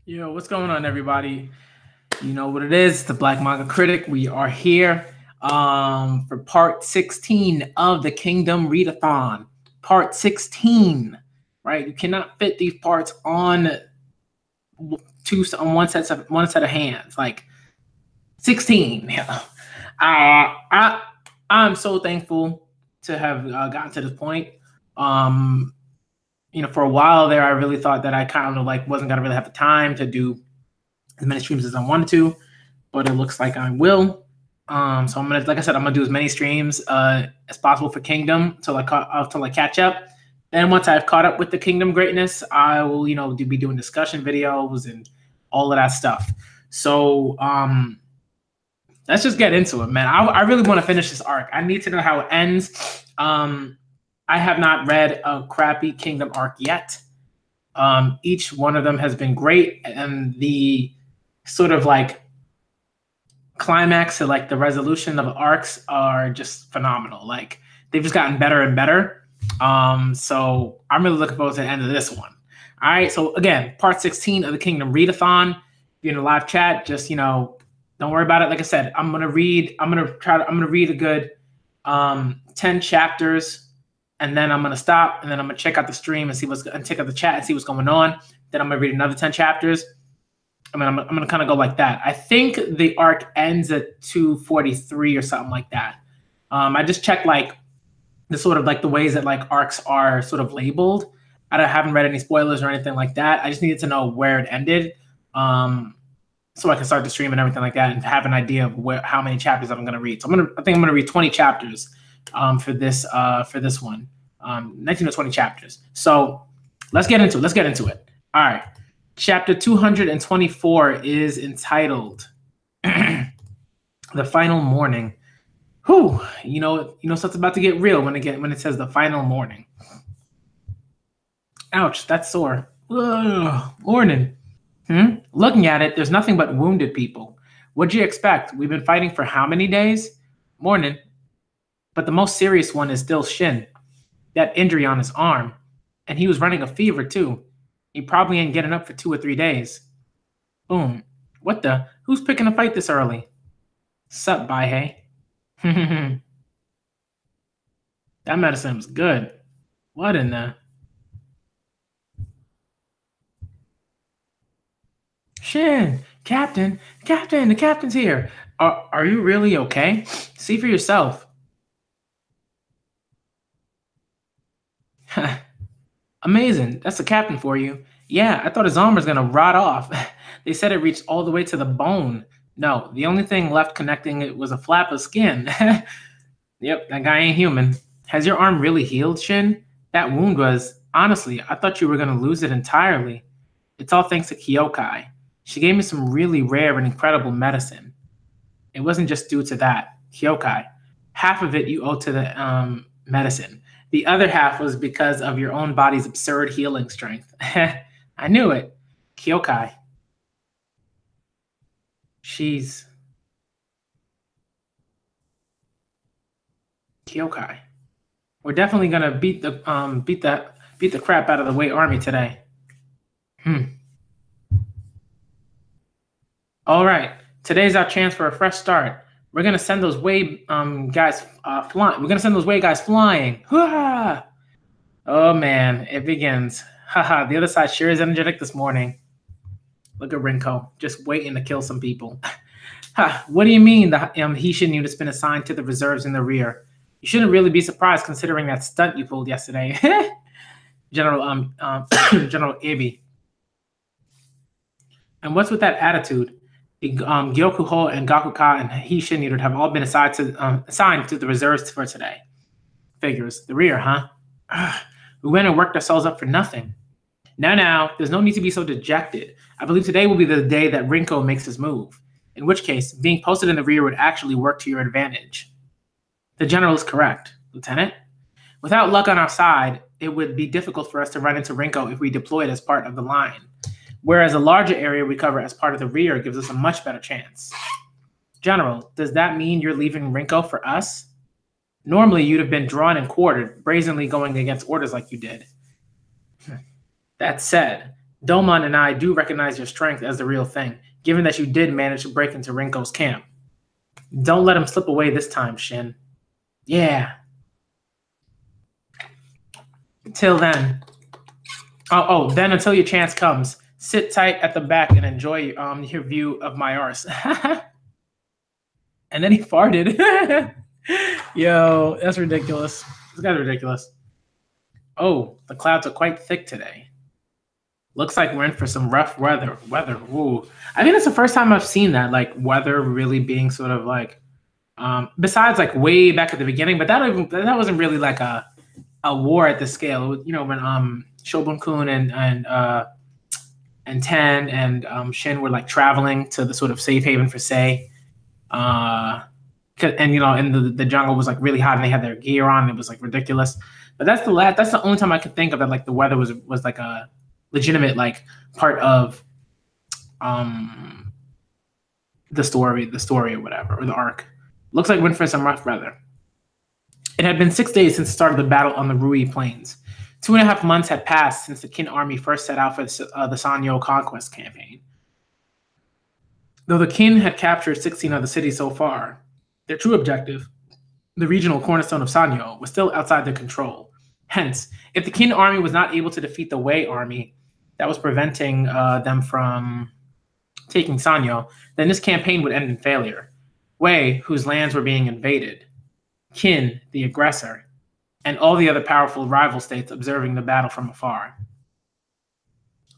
Yo, what's going on, everybody? You know what it is, the Black Manga Critic. We are here for part 16 of the Kingdom Read-A-Thon. Part 16, right? You cannot fit these parts on one set of hands. Like 16. Yeah. I'm so thankful to have gotten to this point. For a while there, I really thought that I kind of like wasn't gonna really have the time to do as many streams as I wanted to, but it looks like I will. So I'm gonna, like I said, I'm gonna do as many streams as possible for Kingdom till I catch up. Then once I've caught up with the Kingdom greatness, I will, be doing discussion videos and all of that stuff. So let's just get into it, man. I really want to finish this arc. I need to know how it ends. I have not read a crappy Kingdom arc yet. Each one of them has been great, and the sort of like climax to like the resolution of arcs are just phenomenal. Like they've just gotten better and better. So I'm really looking forward to the end of this one. All right. So again, part 16 of the Kingdom Read-A-Thon. If you're in a live chat, just don't worry about it. Like I said, I'm gonna read a good 10 chapters, and then I'm gonna stop, and then I'm gonna check out the stream and check out the chat and see what's going on. Then I'm gonna read another 10 chapters. I'm gonna kind of go like that. I think the arc ends at 243 or something like that. I just checked like the sort of like the ways that like arcs are sort of labeled. Haven't read any spoilers or anything like that. I just needed to know where it ended, so I can start the stream and everything like that, and have an idea of how many chapters I'm gonna read. So I think I'm gonna read 20 chapters for this one. 19 or 20 chapters. So let's get into it. All right. Chapter 224 is entitled The Final Morning. Whew, something's about to get real when it says the final morning. Ouch, that's sore. Ugh, morning. Looking at it, there's nothing but wounded people. What'd you expect? We've been fighting for how many days? Morning. But the most serious one is still Shin. That injury on his arm. And he was running a fever too. He probably ain't getting up for 2 or 3 days. Boom. What the? Who's picking a fight this early? Sup, Baihei? That medicine was good. What in the? Shin, Captain, the captain's here. Are you really okay? See for yourself. Amazing. That's the captain for you. Yeah, I thought his arm was going to rot off. They said it reached all the way to the bone. No, the only thing left connecting it was a flap of skin. Yep, that guy ain't human. Has your arm really healed, Shin? That wound was... Honestly, I thought you were going to lose it entirely. It's all thanks to Kyokai. She gave me some really rare and incredible medicine. It wasn't just due to that. Kyokai. Half of it you owe to the medicine. The other half was because of your own body's absurd healing strength. I knew it. Kyokai. She's... Kyokai. We're definitely gonna beat the crap out of the Wei army today. All right. Today's our chance for a fresh start. We're gonna send those Wei guys flying. We're gonna send those Wei guys flying. Hoo-ha! Oh man, it begins. Haha, the other side sure is energetic this morning. Look at Rinko, just waiting to kill some people. Ha, what do you mean the Hishin unit's been assigned to the reserves in the rear? You shouldn't really be surprised considering that stunt you pulled yesterday. General General Ibi. And what's with that attitude? The Gyokuho and Gakuka and Hishin unit have all been assigned to the reserves for today. Figures. The rear, huh? We went and worked ourselves up for nothing. Now, there's no need to be so dejected. I believe today will be the day that Rinko makes his move. In which case, being posted in the rear would actually work to your advantage. The general is correct, Lieutenant. Without luck on our side, it would be difficult for us to run into Rinko if we deployed as part of the line. Whereas a larger area we cover as part of the rear gives us a much better chance. General, does that mean you're leaving Rinko for us? Normally, you'd have been drawn and quartered, brazenly going against orders like you did. That said, Domon and I do recognize your strength as the real thing, given that you did manage to break into Rinko's camp. Don't let him slip away this time, Shin. Yeah. Till then. Then until your chance comes, sit tight at the back and enjoy your view of my arse. And then he farted. Yo, that's ridiculous. This guy's ridiculous. Oh, the clouds are quite thick today. Looks like we're in for some rough weather. Ooh. I think it's the first time I've seen that, like weather really being sort of like, besides like way back at the beginning, but that wasn't really like a war at this scale. You know, when Shobun-kun and Ten and Shin were like traveling to the sort of safe haven for Sei. And you know, and the jungle was like really hot and they had their gear on. And it was like ridiculous. But that's the only time I could think of that like the weather was like a legitimate like part of the story or whatever, or the arc. Looks like went for some rough weather. It had been 6 days since the start of the battle on the Rui Plains. 2.5 months had passed since the Qin army first set out for the Sanyo conquest campaign. Though the Qin had captured 16 of the cities so far, their true objective, the regional cornerstone of Sanyo, was still outside their control. Hence, if the Qin army was not able to defeat the Wei army that was preventing them from taking Sanyo, then this campaign would end in failure. Wei, whose lands were being invaded, Qin, the aggressor, and all the other powerful rival states observing the battle from afar.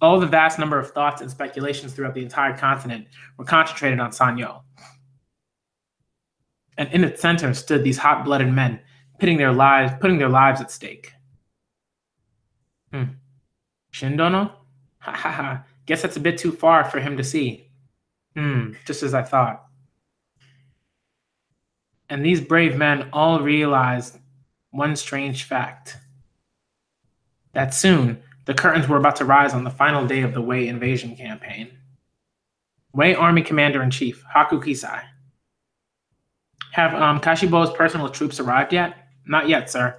All the vast number of thoughts and speculations throughout the entire continent were concentrated on Sanyo. And in its center stood these hot-blooded men, putting their lives at stake. Shindono? Ha ha ha. Guess that's a bit too far for him to see. Just as I thought. And these brave men all realized one strange fact. That soon, the curtains were about to rise on the final day of the Wei invasion campaign. Wei Army Commander-in-Chief, Haku Kisai. Have Kashibo's personal troops arrived yet? Not yet, sir.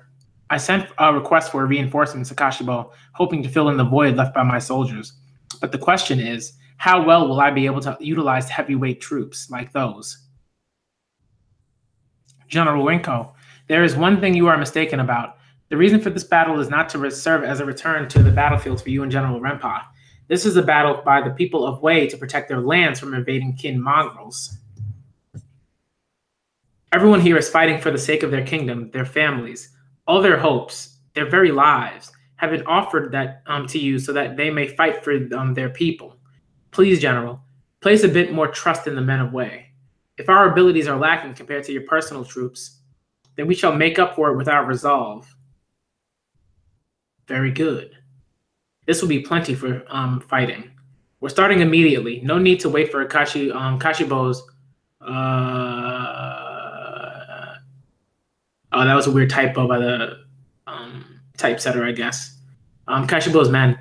I sent a request for reinforcements to Kashibo, hoping to fill in the void left by my soldiers. But the question is, how well will I be able to utilize heavyweight troops like those? General Rinko, there is one thing you are mistaken about. The reason for this battle is not to serve as a return to the battlefield for you and General Renpa. This is a battle by the people of Wei to protect their lands from invading Qin mongrels. Everyone here is fighting for the sake of their kingdom, their families. All their hopes, their very lives, have been offered that to you so that they may fight for their people. Please, General, place a bit more trust in the men of Wei. If our abilities are lacking compared to your personal troops, then we shall make up for it with our resolve. Very good. This will be plenty for fighting. We're starting immediately. No need to wait for Kashibo's. Oh, that was a weird typo by the typesetter, I guess. Kashibo's men.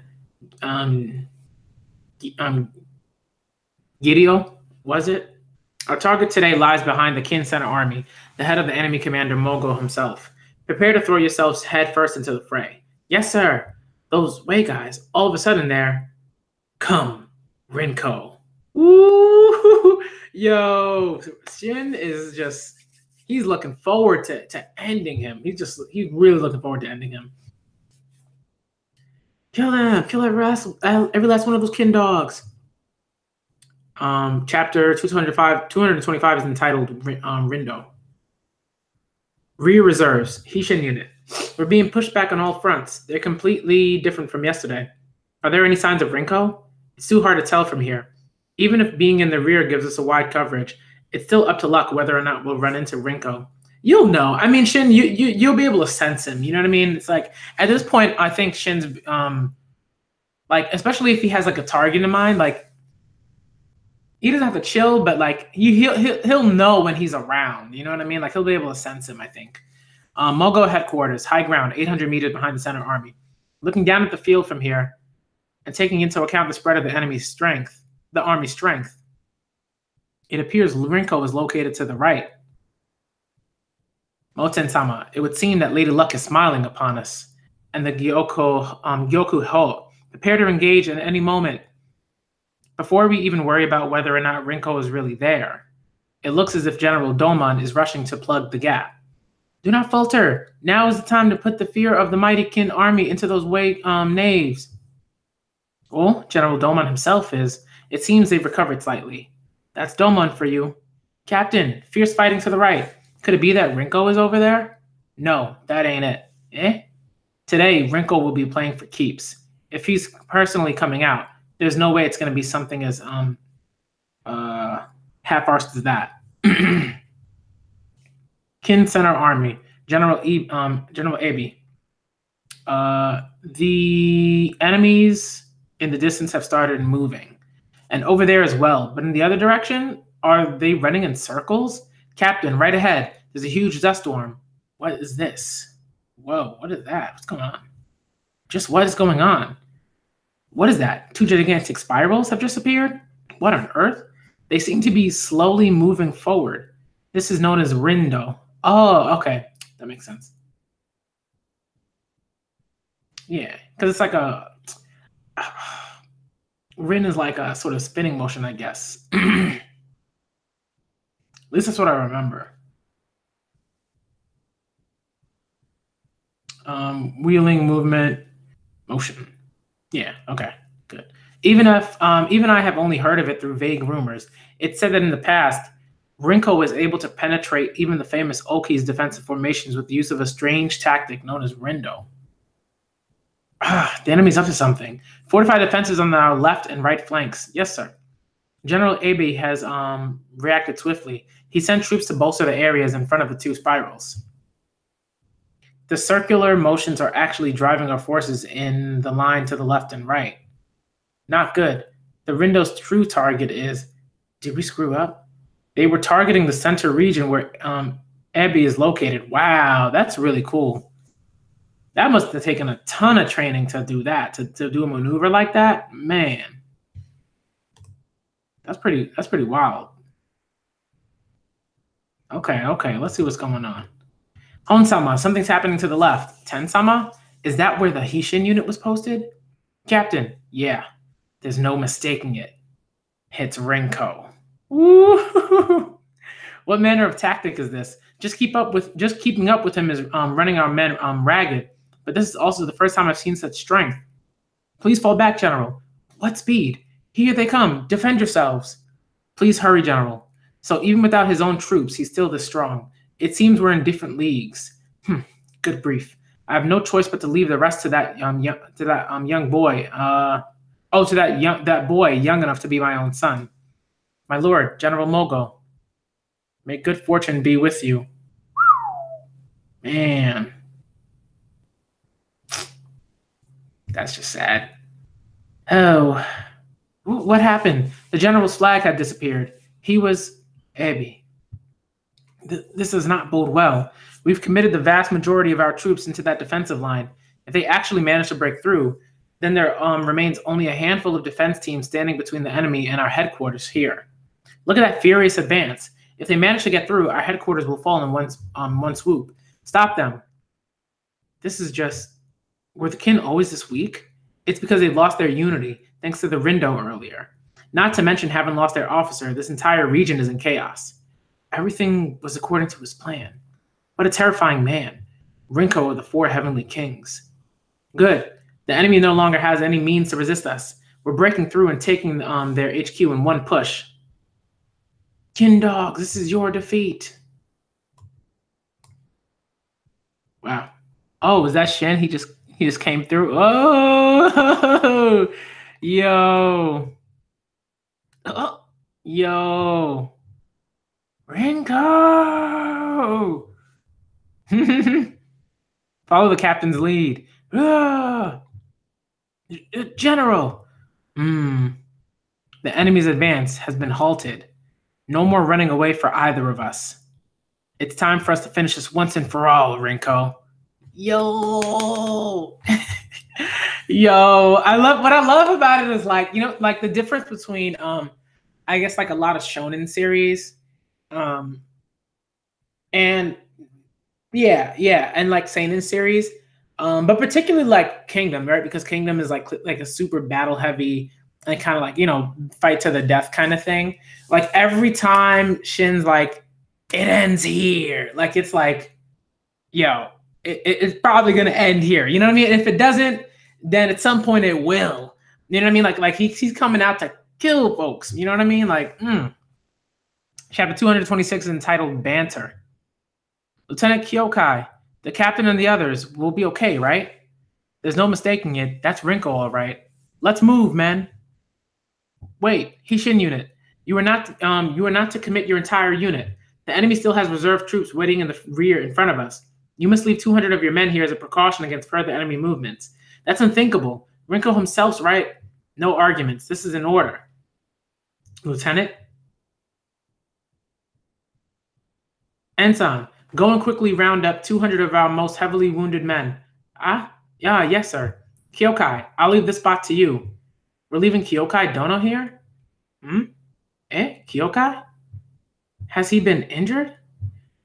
Gidio, was it? Our target today lies behind the Qin Center Army, the head of the enemy commander Mogo himself. Prepare to throw yourselves headfirst into the fray. Yes, sir. Those Wei guys, all of a sudden they're... Come, Rinko. Woo! Yo, Shin is just... He's looking forward to ending him. He's really looking forward to ending him. Kill them. Kill every last one of those Qin dogs. Chapter 225 is entitled Rindo. Rear reserves, Hishin unit. We're being pushed back on all fronts. They're completely different from yesterday. Are there any signs of Rinko? It's too hard to tell from here. Even if being in the rear gives us a wide coverage, it's still up to luck whether or not we'll run into Rinko. You'll know. I mean, Shin, you'll be able to sense him. You know what I mean? It's like at this point, I think Shin's like, especially if he has like a target in mind, like he doesn't have to chill, but like he'll know when he's around. You know what I mean? Like he'll be able to sense him, I think. Mogo headquarters, high ground, 800 meters behind the center army. Looking down at the field from here and taking into account the spread of the enemy's strength, the army's strength, it appears Rinko is located to the right. Moten-sama, it would seem that Lady Luck is smiling upon us, and the Gyoku Ho, Prepare to engage at any moment. Before we even worry about whether or not Rinko is really there, it looks as if General Domon is rushing to plug the gap. Do not falter. Now is the time to put the fear of the mighty Kin army into those knaves. Well, General Domon himself is. It seems they've recovered slightly. That's Domon for you. Captain, fierce fighting to the right. Could it be that Rinko is over there? No, that ain't it. Eh? Today, Rinko will be playing for keeps. If he's personally coming out, there's no way it's going to be something as half-arsed as that. Kin Center Army, General Abi. The enemies in the distance have started moving, and over there as well. But in the other direction, are they running in circles? Captain, right ahead. There's a huge dust storm. What is this? Whoa, what is that? What's going on? Just what is going on? What is that? 2 gigantic spirals have just appeared? What on earth? They seem to be slowly moving forward. This is known as Rindo. Oh, okay. That makes sense. Yeah, because it's like a... Rin is like a sort of spinning motion, I guess. At least that's what I remember. Wheeling, movement, motion. Yeah, okay, good. Even I have only heard of it through vague rumors, it said that in the past, Rinko was able to penetrate even the famous Oki's defensive formations with the use of a strange tactic known as Rindo. The enemy's up to something. Fortify defenses on our left and right flanks. Yes, sir. General Abi has reacted swiftly. He sent troops to bolster the areas in front of the 2 spirals. The circular motions are actually driving our forces in the line to the left and right. Not good. The Rindo's true target is... Did we screw up? They were targeting the center region where Abi is located. Wow, that's really cool. That must have taken a ton of training to do that, to do a maneuver like that. Man, that's pretty wild. Okay, let's see what's going on. Hon-sama, something's happening to the left. Ten-sama, is that where the Hishin unit was posted? Captain, yeah, there's no mistaking it. It's Rinko. Woo! What manner of tactic is this? Just keeping up with him is running our men ragged. But this is also the first time I've seen such strength. Please fall back, General. What speed? Here they come. Defend yourselves. Please hurry, General. So even without his own troops, he's still this strong. It seems we're in different leagues. Good brief. I have no choice but to leave the rest to that young boy. To that boy young enough to be my own son. My lord, General Mogo. May good fortune be with you. Man. That's just sad. Oh, what happened? The general's flag had disappeared. He was Abi. This does not bode well. We've committed the vast majority of our troops into that defensive line. If they actually manage to break through, then there remains only a handful of defense teams standing between the enemy and our headquarters here. Look at that furious advance. If they manage to get through, our headquarters will fall in one swoop. Stop them. This is just... Were the Kin always this weak? It's because they lost their unity, thanks to the Rindo earlier. Not to mention having lost their officer, this entire region is in chaos. Everything was according to his plan. What a terrifying man. Rinko of the 4 heavenly kings. Good. The enemy no longer has any means to resist us. We're breaking through and taking their HQ in one push. Kin dogs, this is your defeat. Wow. Oh, was that Shen? He just came through. Oh, yo. Oh, yo. Rinko. Follow the captain's lead. General. The enemy's advance has been halted. No more running away for either of us. It's time for us to finish this once and for all, Rinko. Yo. Yo, what I love about it is like the difference between I guess like a lot of shonen series and and like seinen series. But particularly like Kingdom, right? Because Kingdom is like a super battle heavy and kind of like, you know, fight to the death kind of thing. Like every time Shin's like, it ends here. Like it's like, yo, it's probably gonna end here. You know what I mean? If it doesn't, then at some point it will. You know what I mean? Like he's coming out to kill folks. You know what I mean? Like, chapter 226 is entitled Banter. Lieutenant Kyokai, the captain and the others will be okay, right? There's no mistaking it. That's Rinko, all right. Let's move, men. Wait, Hishin unit. You are not to commit your entire unit. The enemy still has reserve troops waiting in the rear in front of us. You must leave 200 of your men here as a precaution against further enemy movements. That's unthinkable. Rinko himself's right. No arguments. This is an order. Lieutenant? Ensign, go and quickly round up 200 of our most heavily wounded men. Yeah, yes, sir. Kyokai, I'll leave this spot to you. We're leaving Kyokai Dono here? Kyokai? Has he been injured?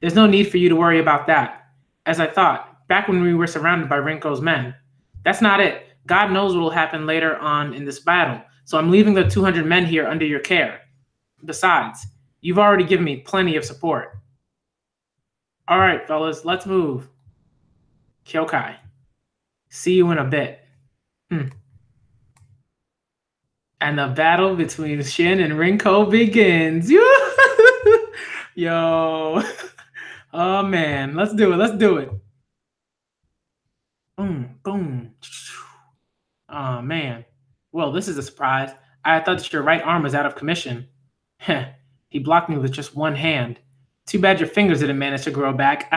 There's no need for you to worry about that. As I thought, back when we were surrounded by Rinko's men. That's not it. God knows what will happen later on in this battle, so I'm leaving the 200 men here under your care. Besides, you've already given me plenty of support. All right, fellas, let's move. Kyokai, see you in a bit. And the battle between Shin and Rinko begins. Yo. Oh, man. Let's do it. Boom. Oh, man. Well, this is a surprise. I thought that your right arm was out of commission. He blocked me with just one hand. Too bad your fingers didn't manage to grow back.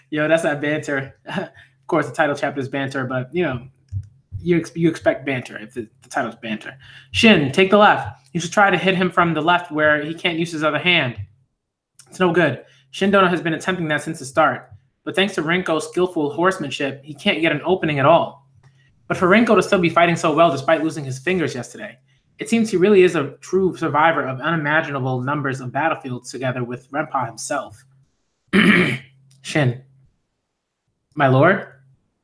Yo, that's that banter. Of course, the title chapter is banter, but, you know, you expect banter if the title's banter. Shin, take the left. You should try to hit him from the left where he can't use his other hand. It's no good. Shin Dono has been attempting that since the start. But thanks to Rinko's skillful horsemanship, he can't get an opening at all. But for Rinko to still be fighting so well despite losing his fingers yesterday, it seems he really is a true survivor of unimaginable numbers of battlefields together with Renpa himself. Shin. My lord?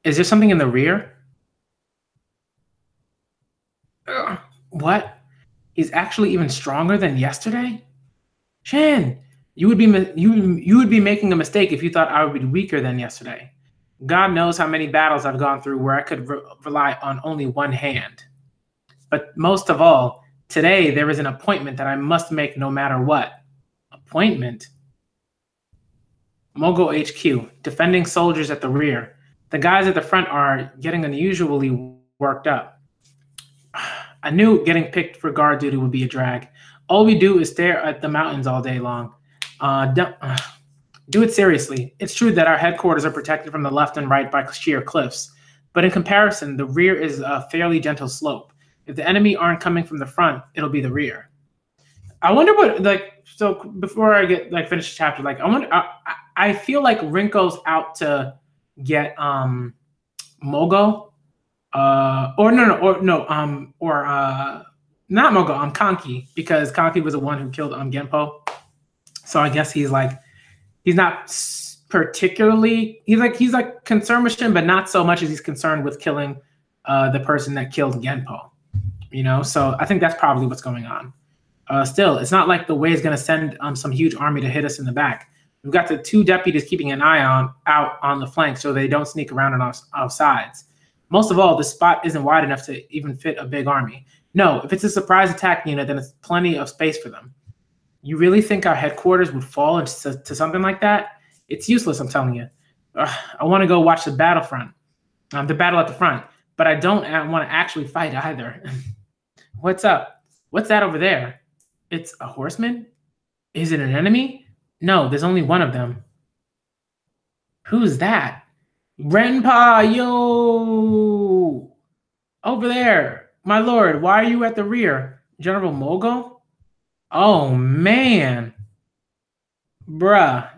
Is there something in the rear? What? He's actually even stronger than yesterday? Shin, you would be making a mistake if you thought I would be weaker than yesterday. God knows how many battles I've gone through where I could rely on only one hand. But most of all, today there is an appointment that I must make no matter what. Appointment? Mogo HQ, defending soldiers at the rear. The guys at the front are getting unusually worked up. I knew getting picked for guard duty would be a drag. All we do is stare at the mountains all day long. Do it seriously. It's true that our headquarters are protected from the left and right by sheer cliffs, but in comparison, the rear is a fairly gentle slope. If the enemy aren't coming from the front, it'll be the rear. I wonder what, like, so before I get, like, finish the chapter, like, I feel like Rinko's out to get Mogo, not Mogo, Kanki, because Kanki was the one who killed Genpo. So I guess he's not particularly, he's like concerned with him, but not so much as he's concerned with killing the person that killed Genpo. You know, so I think that's probably what's going on. Still, it's not like the Wei is going to send some huge army to hit us in the back. We've got the 2 deputies keeping an eye out on the flank so they don't sneak around on our sides. Most of all, the spot isn't wide enough to even fit a big army. No, if it's a surprise attack unit, then it's plenty of space for them. You really think our headquarters would fall to something like that? It's useless, I'm telling you. I want to go watch the battlefront, the battle at the front, but I don't want to actually fight either. What's up? What's that over there? It's a horseman? Is it an enemy? No, there's only one of them. Who's that? Renpa, yo! Over there. My lord, why are you at the rear? General Mogo? Oh, man. Bruh.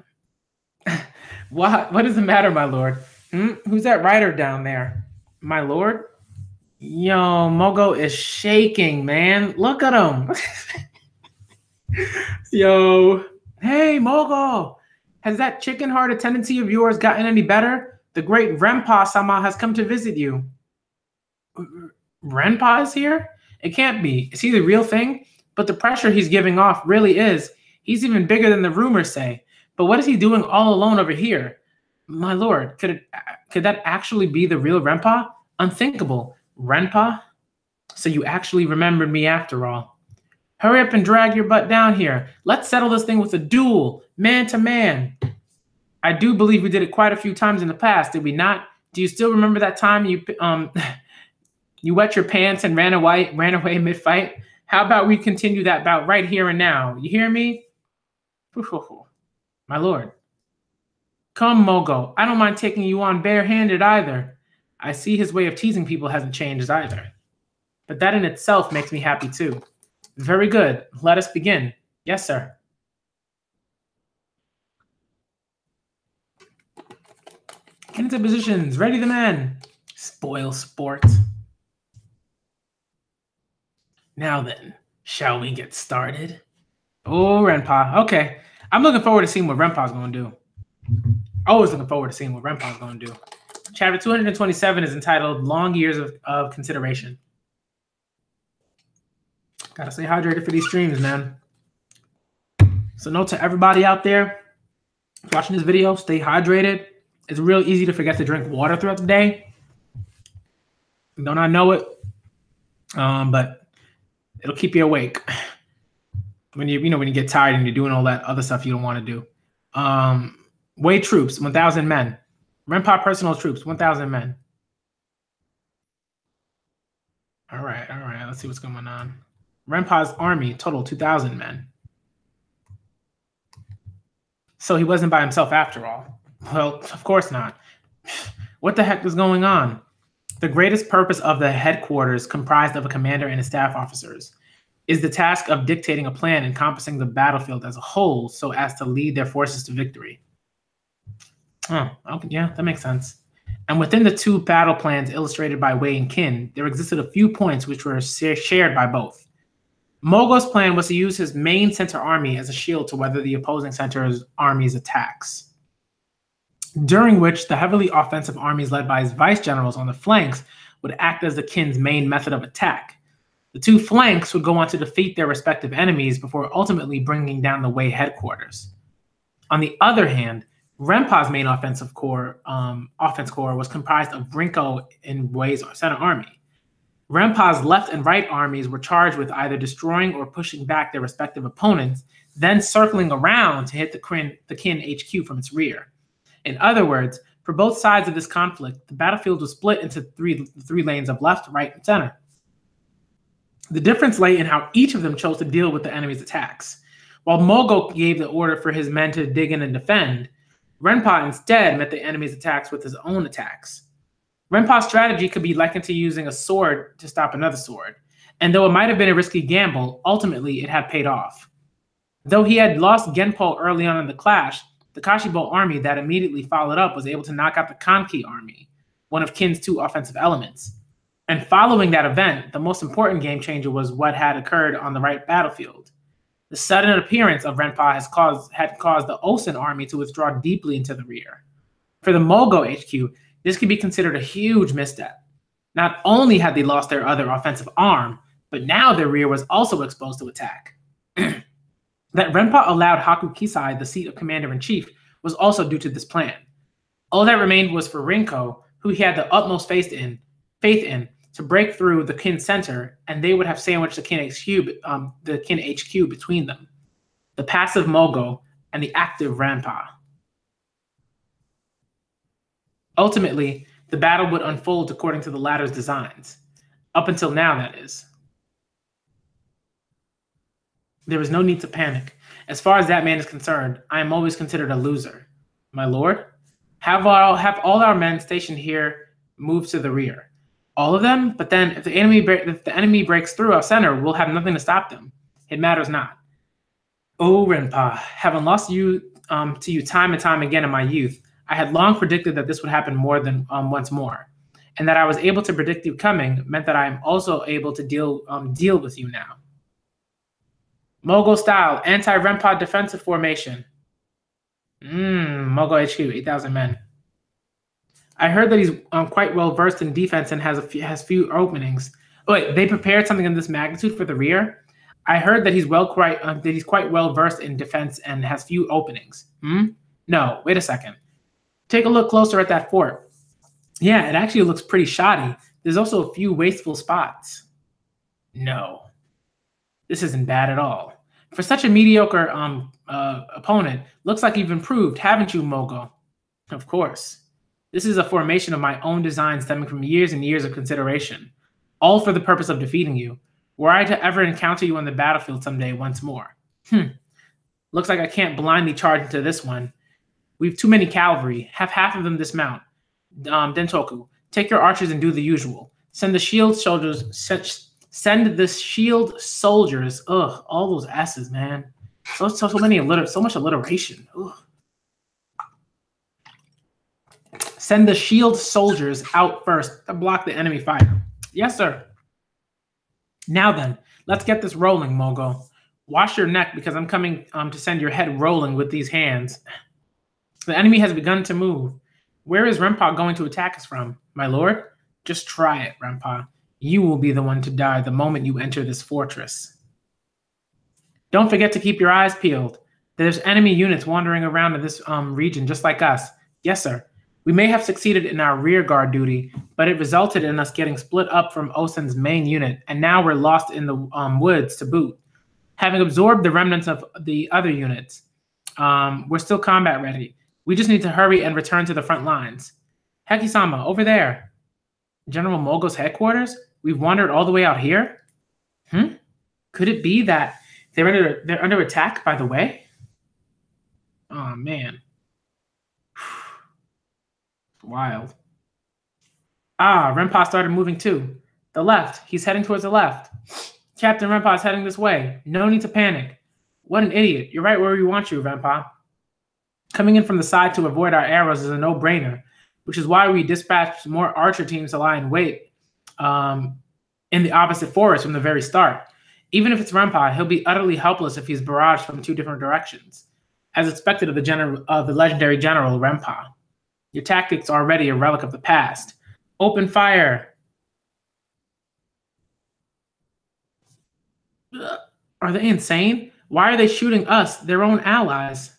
What is the matter, my lord? Who's that rider down there? My lord? Yo, Mogo is shaking, man. Look at him. Yo. Hey, Mogo. Has that chicken-hearted tendency of yours gotten any better? The great Renpa-sama has come to visit you. Renpa is here? It can't be. Is he the real thing? But the pressure he's giving off really is. He's even bigger than the rumors say. But what is he doing all alone over here? My lord, could that actually be the real Renpa? Unthinkable. Renpa? So you actually remembered me after all. Hurry up and drag your butt down here. Let's settle this thing with a duel, man to man. I do believe we did it quite a few times in the past, did we not? Do you still remember that time you you wet your pants and ran away mid-fight? How about we continue that bout right here and now? You hear me? My lord. Come, Mogo. I don't mind taking you on barehanded either. I see his way of teasing people hasn't changed either. But that in itself makes me happy too. Very good. Let us begin. Yes, sir. Get into positions. Ready the men. Spoil sport. Now then, shall we get started? Oh, Renpa. Okay. I'm looking forward to seeing what Renpa's going to do. Always looking forward to seeing what Renpa's going to do. Chapter 227 is entitled Long Years of Consideration. Gotta stay hydrated for these streams, man. So note to everybody out there watching this video, stay hydrated. It's real easy to forget to drink water throughout the day. Don't I know it? But it'll keep you awake when when you get tired and you're doing all that other stuff you don't want to do. Wei troops, 1,000 men. Renpa personal troops, 1,000 men. All right. Let's see what's going on. Renpa's army, total 2,000 men. So he wasn't by himself after all. Well, of course not. What the heck is going on? The greatest purpose of the headquarters, comprised of a commander and his staff officers, is the task of dictating a plan encompassing the battlefield as a whole so as to lead their forces to victory. Oh, okay, yeah, that makes sense. And within the two battle plans illustrated by Wei and Qin, there existed a few points which were shared by both. Mogo's plan was to use his main center army as a shield to weather the opposing center's army's attacks, during which the heavily offensive armies led by his vice generals on the flanks would act as the Qin's main method of attack. The two flanks would go on to defeat their respective enemies before ultimately bringing down the Wei headquarters. On the other hand, Renpa's main offense corps was comprised of Rinko and Wei's center army. Renpa's left and right armies were charged with either destroying or pushing back their respective opponents, then circling around to hit the Qin HQ from its rear. In other words, for both sides of this conflict, the battlefield was split into three lanes of left, right, and center. The difference lay in how each of them chose to deal with the enemy's attacks. While Mogo gave the order for his men to dig in and defend, Renpa instead met the enemy's attacks with his own attacks. Renpa's strategy could be likened to using a sword to stop another sword, and though it might have been a risky gamble, ultimately it had paid off. Though he had lost Genpo early on in the clash, the Kashibo army that immediately followed up was able to knock out the Kanki army, one of Qin's two offensive elements. And following that event, the most important game changer was what had occurred on the right battlefield. The sudden appearance of Renpa had caused the Osen army to withdraw deeply into the rear. For the Mogo HQ, this could be considered a huge misstep. Not only had they lost their other offensive arm, but now their rear was also exposed to attack. That Renpa allowed Haku Kisai the seat of commander-in-chief was also due to this plan. All that remained was for Rinko, who he had the utmost faith in, to break through the Qin center, and they would have sandwiched the Qin HQ between them, the passive Mogo and the active Renpa. Ultimately, the battle would unfold according to the latter's designs. Up until now, that is. There is no need to panic. As far as that man is concerned, I am always considered a loser. My lord, have all our men stationed here move to the rear. All of them? But then if the enemy breaks through our center, we'll have nothing to stop them. It matters not. Oh, Renpa, having lost you to you time and time again in my youth, I had long predicted that this would happen more than once more. And that I was able to predict you coming meant that I am also able to deal with you now. Mogo style, anti-Renpa defensive formation. Mogo HQ, 8,000 men. I heard that he's quite well versed in defense and has few openings. Oh, wait, they prepared something in this magnitude for the rear. I heard that he's quite well versed in defense and has few openings. No, wait a second. Take a look closer at that fort. Yeah, it actually looks pretty shoddy. There's also a few wasteful spots. No, this isn't bad at all. For such a mediocre opponent, looks like you've improved, haven't you, Mogo? Of course. This is a formation of my own design stemming from years and years of consideration, all for the purpose of defeating you. Were I to ever encounter you on the battlefield someday once more. Looks like I can't blindly charge into this one. We've too many cavalry. Have half of them dismount. Dentoku, take your archers and do the usual. Send the shield soldiers. Send the shield soldiers. Ugh, all those S's, man. So much alliteration. Ugh. Send the shield soldiers out first to block the enemy fire. Yes, sir. Now then, let's get this rolling, Mogo. Wash your neck because I'm coming to send your head rolling with these hands. The enemy has begun to move. Where is Renpa going to attack us from? My lord? Just try it, Renpa. You will be the one to die the moment you enter this fortress. Don't forget to keep your eyes peeled. There's enemy units wandering around in this region just like us. Yes, sir. We may have succeeded in our rear guard duty, but it resulted in us getting split up from Osen's main unit, and now we're lost in the woods to boot. Having absorbed the remnants of the other units, we're still combat ready. We just need to hurry and return to the front lines. Heki-sama, over there. General Mogo's headquarters? We've wandered all the way out here? Could it be that they're under attack by the way? Oh, man. Wild. Renpa started moving too. The left. He's heading towards the left. Captain Renpa is heading this way. No need to panic. What an idiot. You're right where we want you, Renpa. Coming in from the side to avoid our arrows is a no-brainer, which is why we dispatched more archer teams to lie in wait in the opposite forest from the very start. Even if it's Renpa, he'll be utterly helpless if he's barraged from two different directions, as expected of the legendary general Renpa. Your tactics are already a relic of the past. Open fire. Are they insane? Why are they shooting us, their own allies?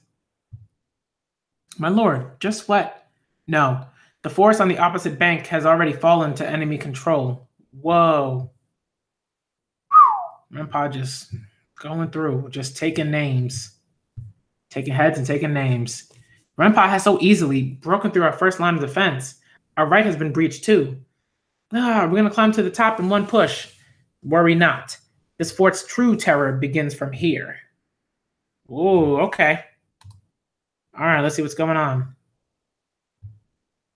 My lord, just what? No, the forest on the opposite bank has already fallen to enemy control. Whoa. Renpa just going through, just taking names. Taking heads and taking names. Renpa has so easily broken through our first line of defense. Our right has been breached too. We're going to climb to the top in one push. Worry not. This fort's true terror begins from here. Ooh, okay. All right, let's see what's going on.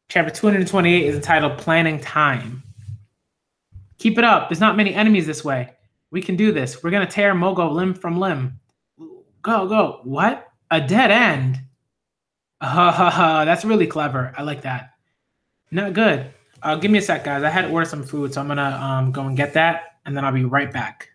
Chapter 228 is entitled Planning Time. Keep it up. There's not many enemies this way. We can do this. We're going to tear Mogo limb from limb. Go, go. What? A dead end? That's really clever. I like that. Not good. Give me a sec, guys. I had to order some food, so I'm going to go and get that, and then I'll be right back.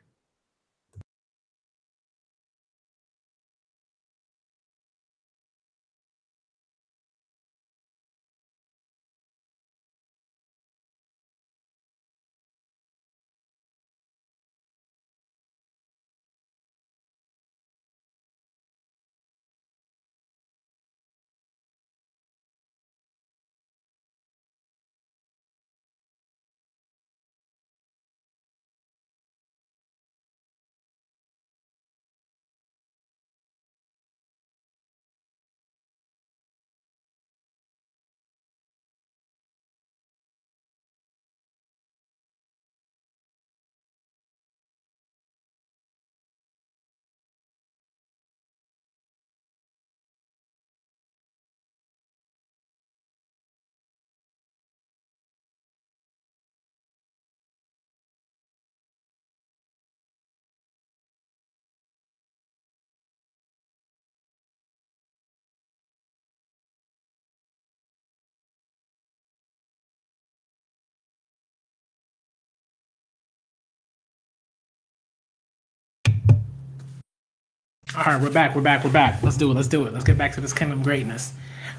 All right, we're back. Let's do it. Let's get back to this kingdom greatness.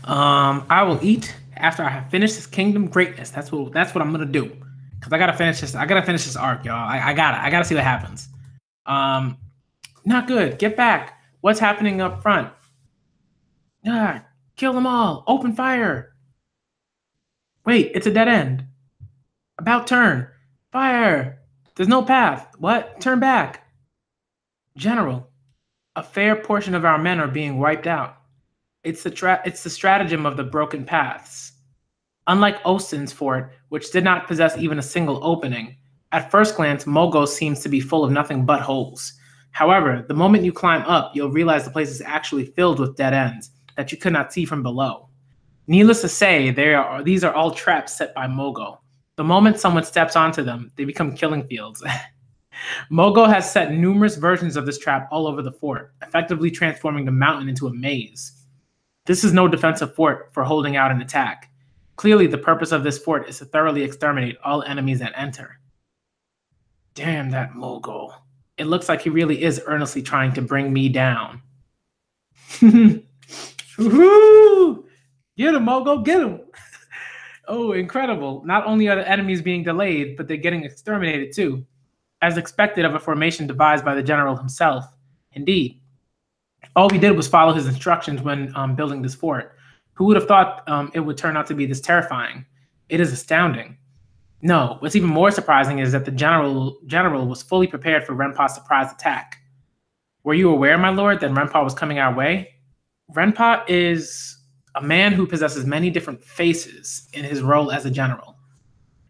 I will eat After I have finished this kingdom greatness, that's what I'm gonna do. Cause I gotta finish this. I gotta finish this arc, y'all. I gotta see what happens. Um, not good. Get back. What's happening up front? Ah, kill them all. Open fire. Wait, it's a dead end. About turn. Fire. There's no path. What? Turn back. General, a fair portion of our men are being wiped out. It's the stratagem of the broken paths. Unlike Osten's fort, which did not possess even a single opening, at first glance, Mogo seems to be full of nothing but holes. However, the moment you climb up, you'll realize the place is actually filled with dead ends that you could not see from below. Needless to say, these are all traps set by Mogo. The moment someone steps onto them, they become killing fields. Mogo has set numerous versions of this trap all over the fort, effectively transforming the mountain into a maze. This is no defensive fort for holding out an attack. Clearly, the purpose of this fort is to thoroughly exterminate all enemies that enter. Damn that Mogo. It looks like he really is earnestly trying to bring me down. Woohoo! Get him, Mogo, get him! Oh, incredible. Not only are the enemies being delayed, but they're getting exterminated too, as expected of a formation devised by the general himself. Indeed. All we did was follow his instructions when building this fort. Who would have thought it would turn out to be this terrifying? It is astounding. No, what's even more surprising is that the general was fully prepared for Renpa's surprise attack. Were you aware, my lord, that Renpa was coming our way? Renpa is a man who possesses many different faces in his role as a general.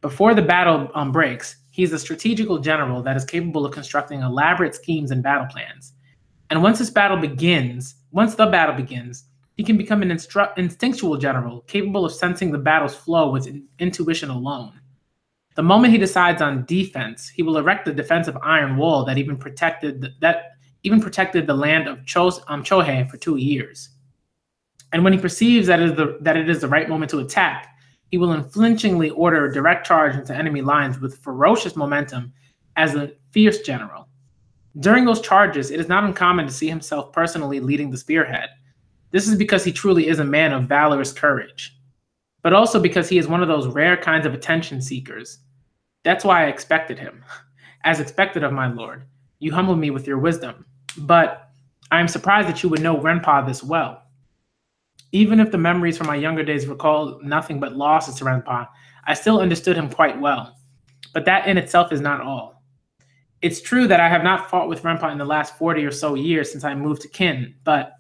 Before the battle breaks, he is a strategical general that is capable of constructing elaborate schemes and battle plans. And once the battle begins, he can become an instinctual general, capable of sensing the battle's flow with intuition alone. The moment he decides on defense, he will erect a defensive iron wall that even protected the land of Chohei for 2 years. And when he perceives that it is the right moment to attack, he will unflinchingly order a direct charge into enemy lines with ferocious momentum as a fierce general. During those charges, it is not uncommon to see himself personally leading the spearhead. This is because he truly is a man of valorous courage, but also because he is one of those rare kinds of attention seekers. That's why I expected him. As expected of my lord, you humble me with your wisdom, but I am surprised that you would know Renpa this well. Even if the memories from my younger days recall nothing but losses to Renpa, I still understood him quite well. But that in itself is not all. It's true that I have not fought with Renpa in the last 40 or so years since I moved to Kin, but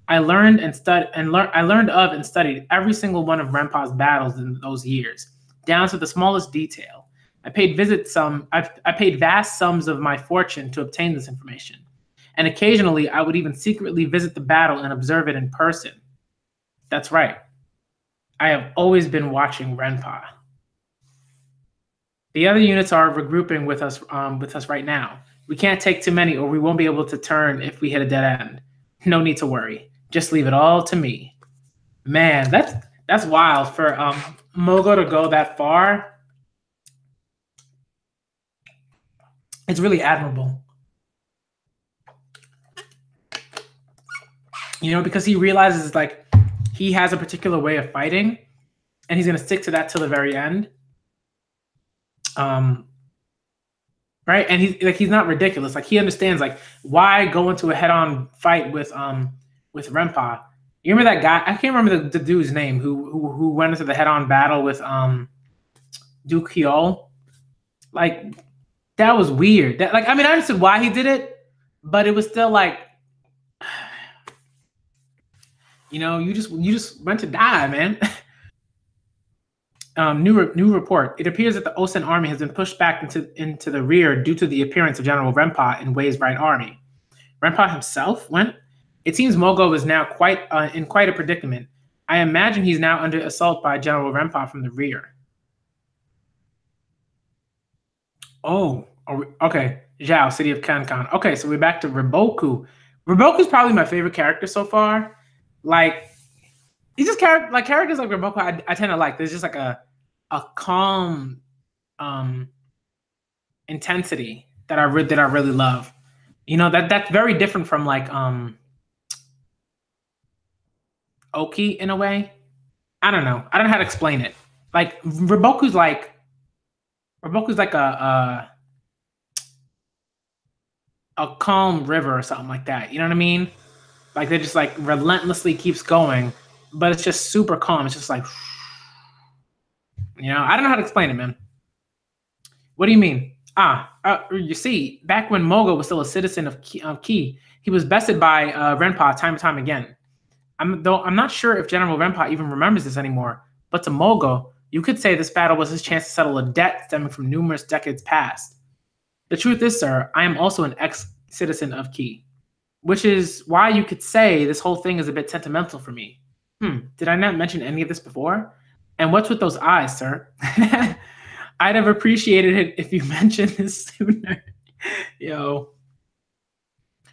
I learned of and studied every single one of Renpa's battles in those years, down to the smallest detail. I paid vast sums of my fortune to obtain this information, and occasionally I would even secretly visit the battle and observe it in person. That's right. I have always been watching Renpa. The other units are regrouping with us right now. We can't take too many, or we won't be able to turn if we hit a dead end. No need to worry. Just leave it all to me. Man, that's wild for Mogo to go that far. It's really admirable. You know, because he realizes like he has a particular way of fighting, and he's gonna stick to that till the very end. Right, and he's not ridiculous. Like he understands like why go into a head-on fight with Renpa. You remember that guy? I can't remember the dude's name who went into the head-on battle with Duke Hyol. Like that was weird. I understood why he did it, but it was still like, you know, you just went to die, man. New report. It appears that the Osen army has been pushed back into the rear due to the appearance of General Renpa in Wei's right army. Renpa himself went? It seems Mogo is now in quite a predicament. I imagine he's now under assault by General Renpa from the rear. Oh, okay. Zhao, city of Kankan. Okay, so we're back to Riboku. Riboku's probably my favorite character so far. Like, he's just characters like Riboku I tend to like. There's just like a calm intensity that I really love. You know, that's very different from like Oki in a way. I don't know. I don't know how to explain it. Like Riboku's like a calm river or something like that. You know what I mean? Like they just like relentlessly keeps going, but it's just super calm. It's just like, I don't know how to explain it, man. What do you mean? You see, back when Mogo was still a citizen of Ki, he was bested by Renpa time and time again. I'm not sure if General Renpa even remembers this anymore, but to Mogo, you could say this battle was his chance to settle a debt stemming from numerous decades past. The truth is, sir, I am also an ex-citizen of Ki, which is why you could say this whole thing is a bit sentimental for me. Did I not mention any of this before? And what's with those eyes, sir? I'd have appreciated it if you mentioned this sooner. Yo.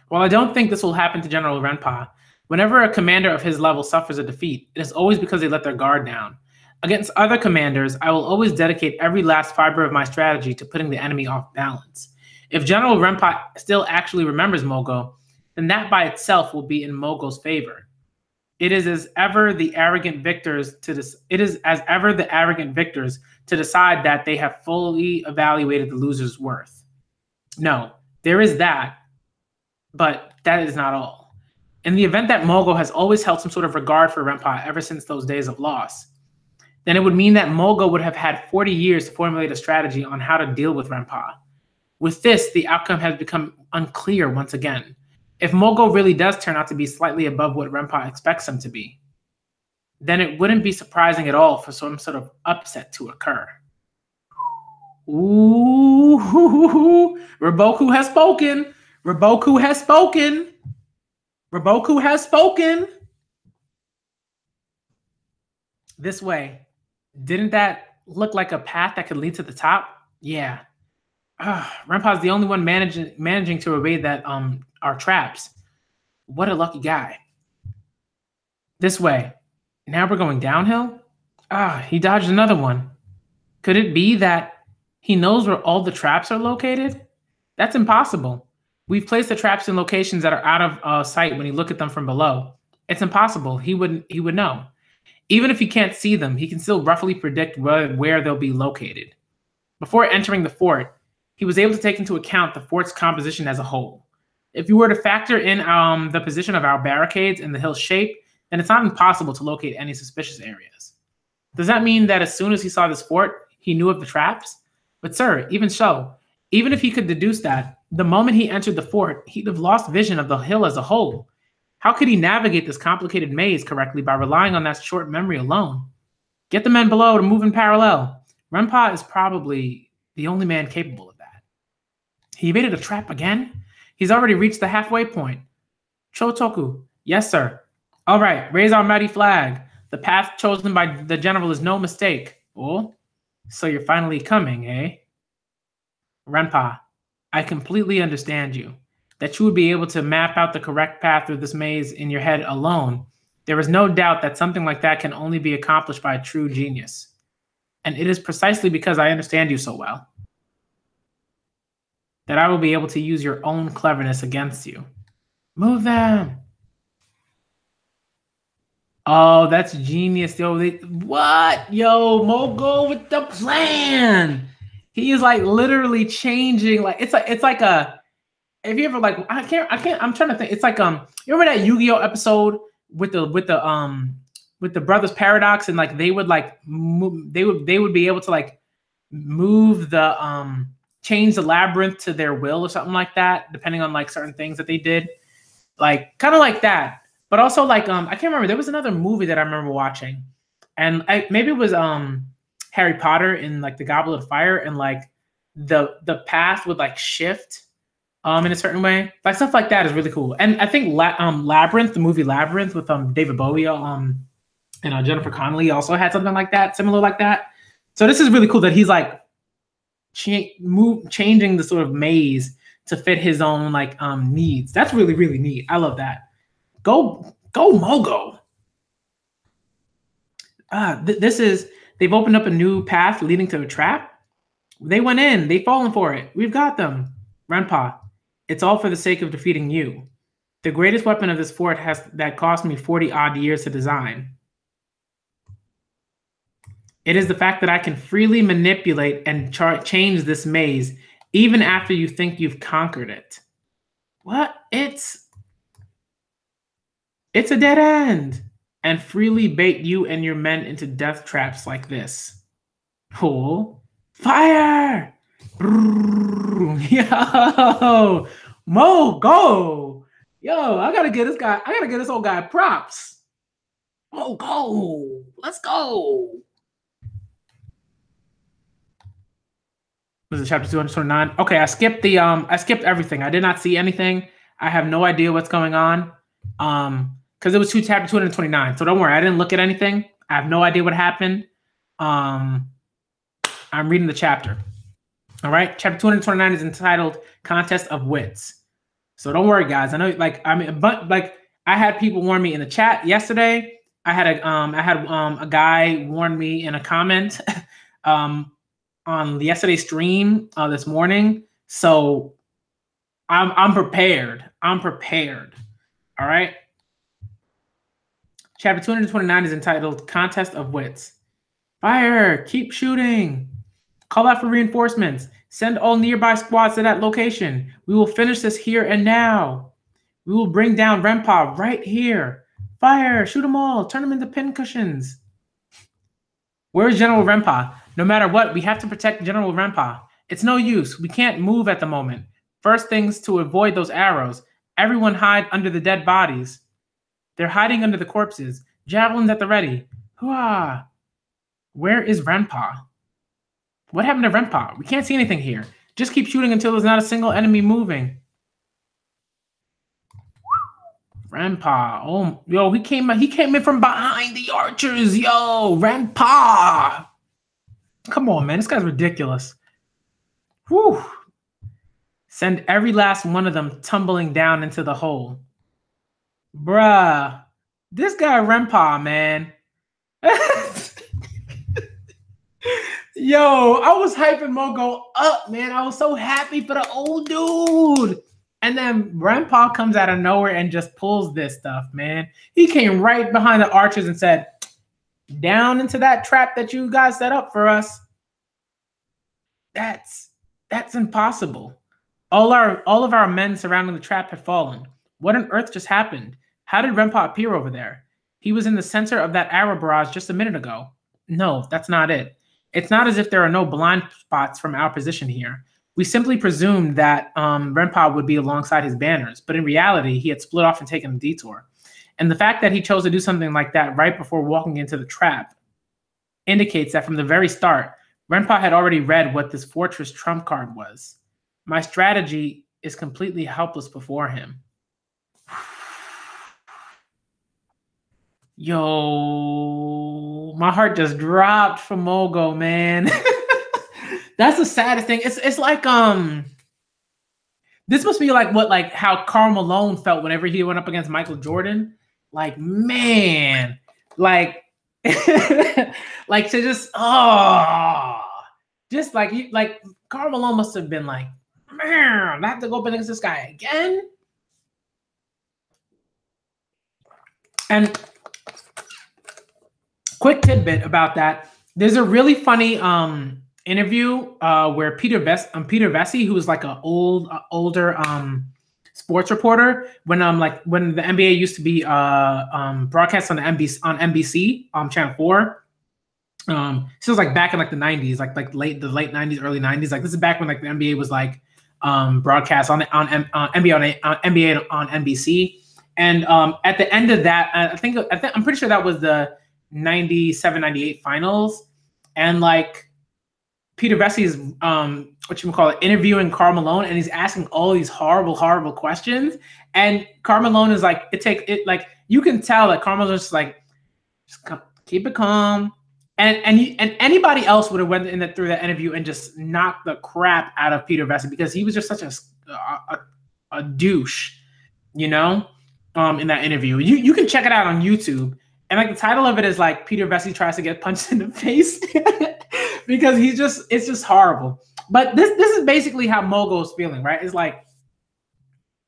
While I don't think this will happen to General Renpa, whenever a commander of his level suffers a defeat, it is always because they let their guard down. Against other commanders, I will always dedicate every last fiber of my strategy to putting the enemy off balance. If General Renpa still actually remembers Mogo, then that by itself will be in Mogo's favor. It is as ever the arrogant victors to decide that they have fully evaluated the loser's worth. No, there is that, but that is not all. In the event that Mogo has always held some sort of regard for Renpa ever since those days of loss, then it would mean that Mogo would have had 40 years to formulate a strategy on how to deal with Renpa. With this, the outcome has become unclear once again. If Mogo really does turn out to be slightly above what Renpa expects him to be, then it wouldn't be surprising at all for some sort of upset to occur. Ooh, Riboku has spoken. Riboku has spoken. Riboku has spoken. This way. Didn't that look like a path that could lead to the top? Yeah. Renpa's the only one managing to evade that our traps. What a lucky guy. This way. Now we're going downhill? He dodged another one. Could it be that he knows where all the traps are located? That's impossible. We've placed the traps in locations that are out of sight when you look at them from below. It's impossible. He would know. Even if he can't see them, he can still roughly predict where they'll be located. Before entering the fort, he was able to take into account the fort's composition as a whole. If you were to factor in the position of our barricades and the hill's shape, then it's not impossible to locate any suspicious areas. Does that mean that as soon as he saw this fort, he knew of the traps? But sir, even so, even if he could deduce that, the moment he entered the fort, he'd have lost vision of the hill as a whole. How could he navigate this complicated maze correctly by relying on that short memory alone? Get the men below to move in parallel. Renpa is probably the only man capable of that. He evaded a trap again? He's already reached the halfway point. Chotoku, yes sir. All right, raise our mighty flag. The path chosen by the general is no mistake. Oh, so you're finally coming, eh? Renpa, I completely understand you. That you would be able to map out the correct path through this maze in your head alone. There is no doubt that something like that can only be accomplished by a true genius. And it is precisely because I understand you so well that I will be able to use your own cleverness against you. Move them. Oh, that's genius. Yo, what? Yo, Mogo with the plan. He is like literally changing. Like it's like a. If you ever like, I can't. I'm trying to think. It's like you remember that Yu-Gi-Oh episode with the Brothers Paradox, and like they would like they would be able to like move the change the labyrinth to their will or something like that, depending on like certain things that they did, like kind of like that. But also like I can't remember. There was another movie that I remember watching, and maybe it was Harry Potter in like the Goblet of Fire, and like the path would like shift in a certain way. Like stuff like that is really cool. And I think Labyrinth, the movie Labyrinth with David Bowie and Jennifer Connelly also had something like that, similar like that. So this is really cool that he's like changing the sort of maze to fit his own like needs. That's really, really neat. I love that. Go Mogo. They've opened up a new path leading to a trap. They went in, they've fallen for it. We've got them. Renpa, it's all for the sake of defeating you. The greatest weapon of this fort that cost me 40 odd years to design. It is the fact that I can freely manipulate and change this maze, even after you think you've conquered it. What? It's a dead end. And freely bait you and your men into death traps like this. Oh, fire! Yo, Mo, go! Yo, I gotta get this guy. I gotta get this old guy props. Mo, go! Let's go! Was it chapter 229? Okay, I skipped everything. I did not see anything. I have no idea what's going on. Because it was chapter 229. So don't worry, I didn't look at anything. I have no idea what happened. I'm reading the chapter. All right, chapter 229 is entitled "Contest of Wits." So don't worry, guys. I know, I had people warn me in the chat yesterday. I had a guy warn me in a comment on yesterday's stream this morning. So I'm prepared. I'm prepared. All right. Chapter 229 is entitled "Contest of Wits." Fire! Keep shooting. Call out for reinforcements. Send all nearby squads to that location. We will finish this here and now. We will bring down Renpa right here. Fire! Shoot them all. Turn them into pincushions. Where is General Renpa? No matter what, we have to protect General Renpa. It's no use. We can't move at the moment. First things to avoid those arrows. Everyone hide under the dead bodies. They're hiding under the corpses. Javelins at the ready. Hooah! Where is Renpa? What happened to Renpa? We can't see anything here. Just keep shooting until there's not a single enemy moving. Renpa. Oh, yo, he came in from behind the archers. Yo, Renpa. Come on, man. This guy's ridiculous. Whew. Send every last one of them tumbling down into the hole. Bruh. This guy Renpa, man. Yo, I was hyping Mogo up, man. I was so happy for the old dude. And then Renpa comes out of nowhere and just pulls this stuff, man. He came right behind the archers and said, down into that trap that you guys set up for us. That's impossible. All of our men surrounding the trap have fallen. What on earth just happened? How did Renpa appear over there? He was in the center of that arrow barrage just a minute ago. No, that's not it. It's not as if there are no blind spots from our position here. We simply presumed that Renpa would be alongside his banners, but in reality, he had split off and taken a detour. And the fact that he chose to do something like that right before walking into the trap indicates that from the very start, Renpa had already read what this fortress trump card was. My strategy is completely helpless before him. Yo, my heart just dropped for Mogo, man. That's the saddest thing. It's like this must be like how Karl Malone felt whenever he went up against Michael Jordan. Like, man, like like to just like Karl Malone must have been like, man, I have to go up against this guy again. And quick tidbit about that. There's a really funny interview where Peter Vesey, who was like an older sports reporter when the NBA used to be broadcast on the NBC Channel 4. This was like back in like the 90s, like the late 90s, early 90s. Like this is back when like the NBA was like broadcast on NBA on NBC. And at the end of that, I'm pretty sure that was the 97-98 finals, and like Peter Vesey's interviewing Karl Malone, and he's asking all these horrible questions, and Karl Malone is like, like you can tell that Karl Malone is just like, keep it calm, and anybody else would have went through that interview and just knocked the crap out of Peter Vesey because he was just such a douche, you know, in that interview. You can check it out on YouTube. And like the title of it is like Peter Vesey tries to get punched in the face because it's just horrible. But this is basically how Mogo's feeling, right? It's like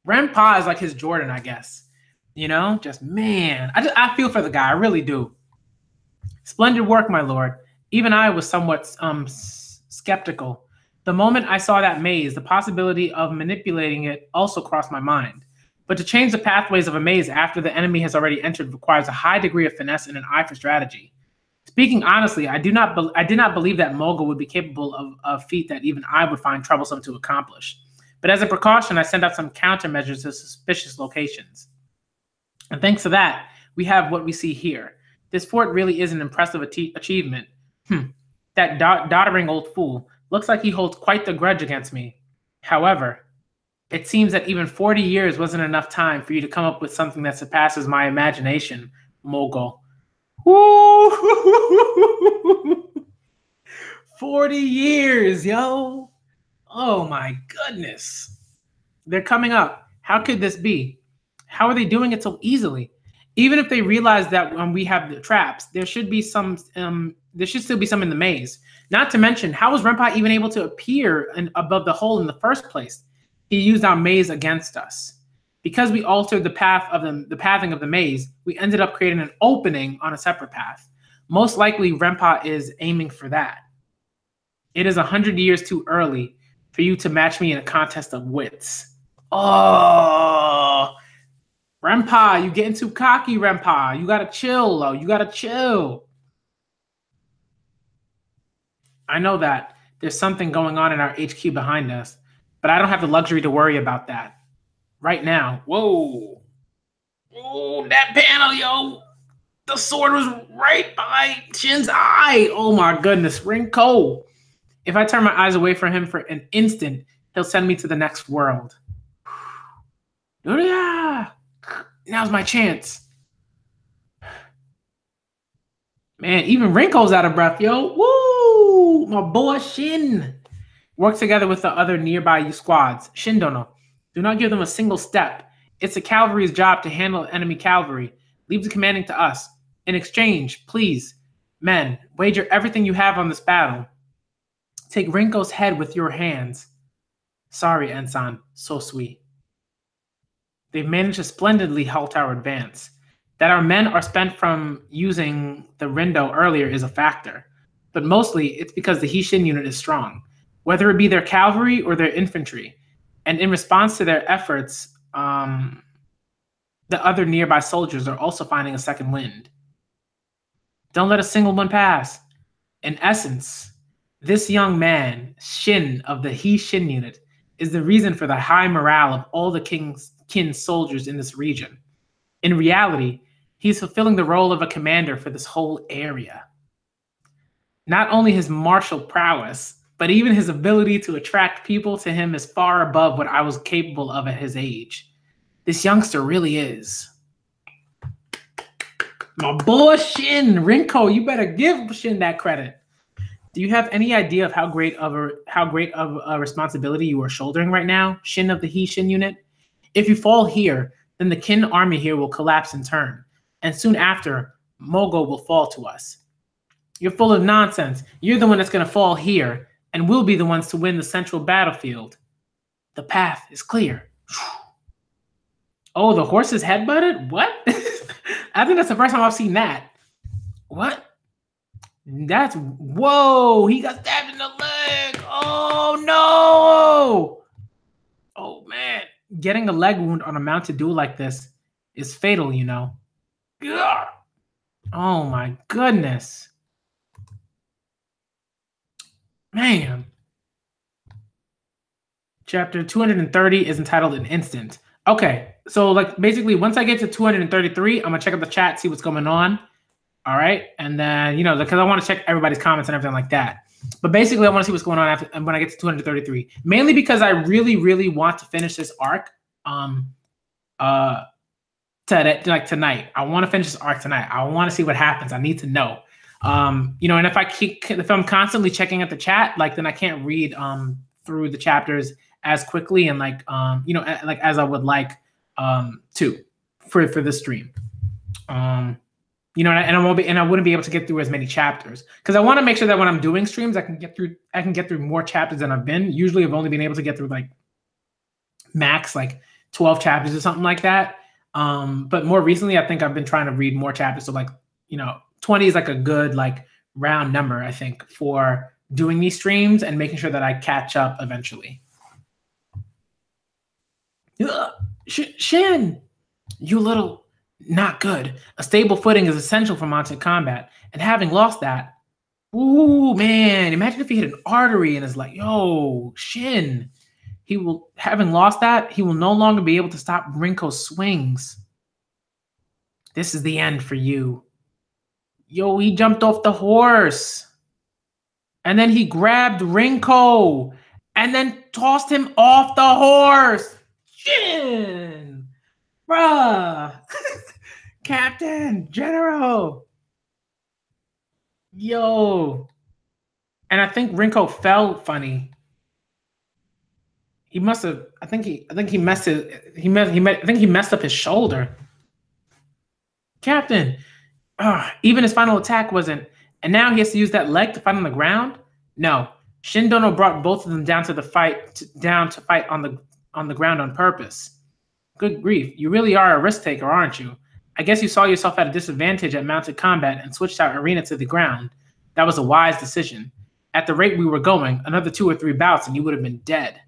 Renpa is like his Jordan, I guess. You know, just man, I feel for the guy, I really do. Splendid work, my lord. Even I was somewhat skeptical. The moment I saw that maze, the possibility of manipulating it also crossed my mind. But to change the pathways of a maze after the enemy has already entered requires a high degree of finesse and an eye for strategy. Speaking honestly, I did not believe that Mogul would be capable of a feat that even I would find troublesome to accomplish. But as a precaution, I sent out some countermeasures to suspicious locations. And thanks to that, we have what we see here. This fort really is an impressive achievement. That doddering old fool looks like he holds quite the grudge against me. However, it seems that even 40 years wasn't enough time for you to come up with something that surpasses my imagination, Mogul. Woo! 40 years, yo. Oh my goodness. They're coming up. How could this be? How are they doing it so easily? Even if they realize that when we have the traps, there should be some. There should still be some in the maze. Not to mention, how was Renpa even able to appear above the hole in the first place? He used our maze against us. Because we altered the path of the pathing of the maze, we ended up creating an opening on a separate path. Most likely, Renpa is aiming for that. It is 100 years too early for you to match me in a contest of wits. Oh, Renpa, you getting too cocky, Renpa. You gotta chill, though. You gotta chill. I know that there's something going on in our HQ behind us, but I don't have the luxury to worry about that right now. Whoa. Oh, that panel, yo. The sword was right by Shin's eye. Oh my goodness, Rinko. If I turn my eyes away from him for an instant, he'll send me to the next world. Now's my chance. Man, even Rinko's out of breath, yo. Woo! My boy Shin. Work together with the other nearby squads. Shindono, do not give them a single step. It's the cavalry's job to handle enemy cavalry. Leave the commanding to us. In exchange, please, men, wager everything you have on this battle. Take Rinko's head with your hands. Sorry, Ensign, so sweet. They've managed to splendidly halt our advance. That our men are spent from using the Rindo earlier is a factor, but mostly it's because the Hishin unit is strong, whether it be their cavalry or their infantry. And in response to their efforts, the other nearby soldiers are also finding a second wind. Don't let a single one pass. In essence, this young man, Shin of the Hishin unit, is the reason for the high morale of all the kin soldiers in this region. In reality, he's fulfilling the role of a commander for this whole area. Not only his martial prowess, but even his ability to attract people to him is far above what I was capable of at his age. This youngster really is. My boy Shin, Rinko, you better give Shin that credit. Do you have any idea of how great of a responsibility you are shouldering right now, Shin of the Hishin unit? If you fall here, then the kin army here will collapse in turn, and soon after, Mogul will fall to us. You're full of nonsense. You're the one that's going to fall here, and we'll be the ones to win the central battlefield. The path is clear. Oh, the horse is headbutted? What? I think that's the first time I've seen that. What? That's, whoa, he got stabbed in the leg. Oh, no. Oh, man. Getting a leg wound on a mounted duel like this is fatal, you know. Ugh. Oh, my goodness. Man. Chapter 230 is entitled An Instant. Okay, so like basically once I get to 233, I'm going to check out the chat, see what's going on. All right. And then, you know, because I want to check everybody's comments and everything like that. But basically, I want to see what's going on after when I get to 233. Mainly because I really, really want to finish this arc tonight. I want to finish this arc tonight. I want to see what happens. I need to know. You know, and if I'm constantly checking at the chat, like then I can't read through the chapters as quickly and like you know, like as I would like to for this stream. You know, and I wouldn't be able to get through as many chapters because I want to make sure that when I'm doing streams, I can get through more chapters than I've been. Usually, I've only been able to get through like max like 12 chapters or something like that. But more recently, I think I've been trying to read more chapters. So like, you know, 20 is like a good like round number, I think, for doing these streams and making sure that I catch up eventually. Shin, you little not good. A stable footing is essential for mounted combat, and having lost that, ooh man, imagine if he hit an artery and is like, yo, Shin. Having lost that, he will no longer be able to stop Rinko's swings. This is the end for you. Yo, he jumped off the horse. And then he grabbed Rinko and then tossed him off the horse. Shin! Bruh! Captain! General! Yo! And I think Rinko fell funny. He must have. I think he messed it. I think he messed up his shoulder. Captain, even his final attack wasn't. And now he has to use that leg to fight on the ground. No, Shindono brought both of them down to fight on the ground on purpose. Good grief, you really are a risk taker, aren't you? I guess you saw yourself at a disadvantage at mounted combat and switched out arena to the ground. That was a wise decision. At the rate we were going, another 2 or 3 bouts and you would have been dead.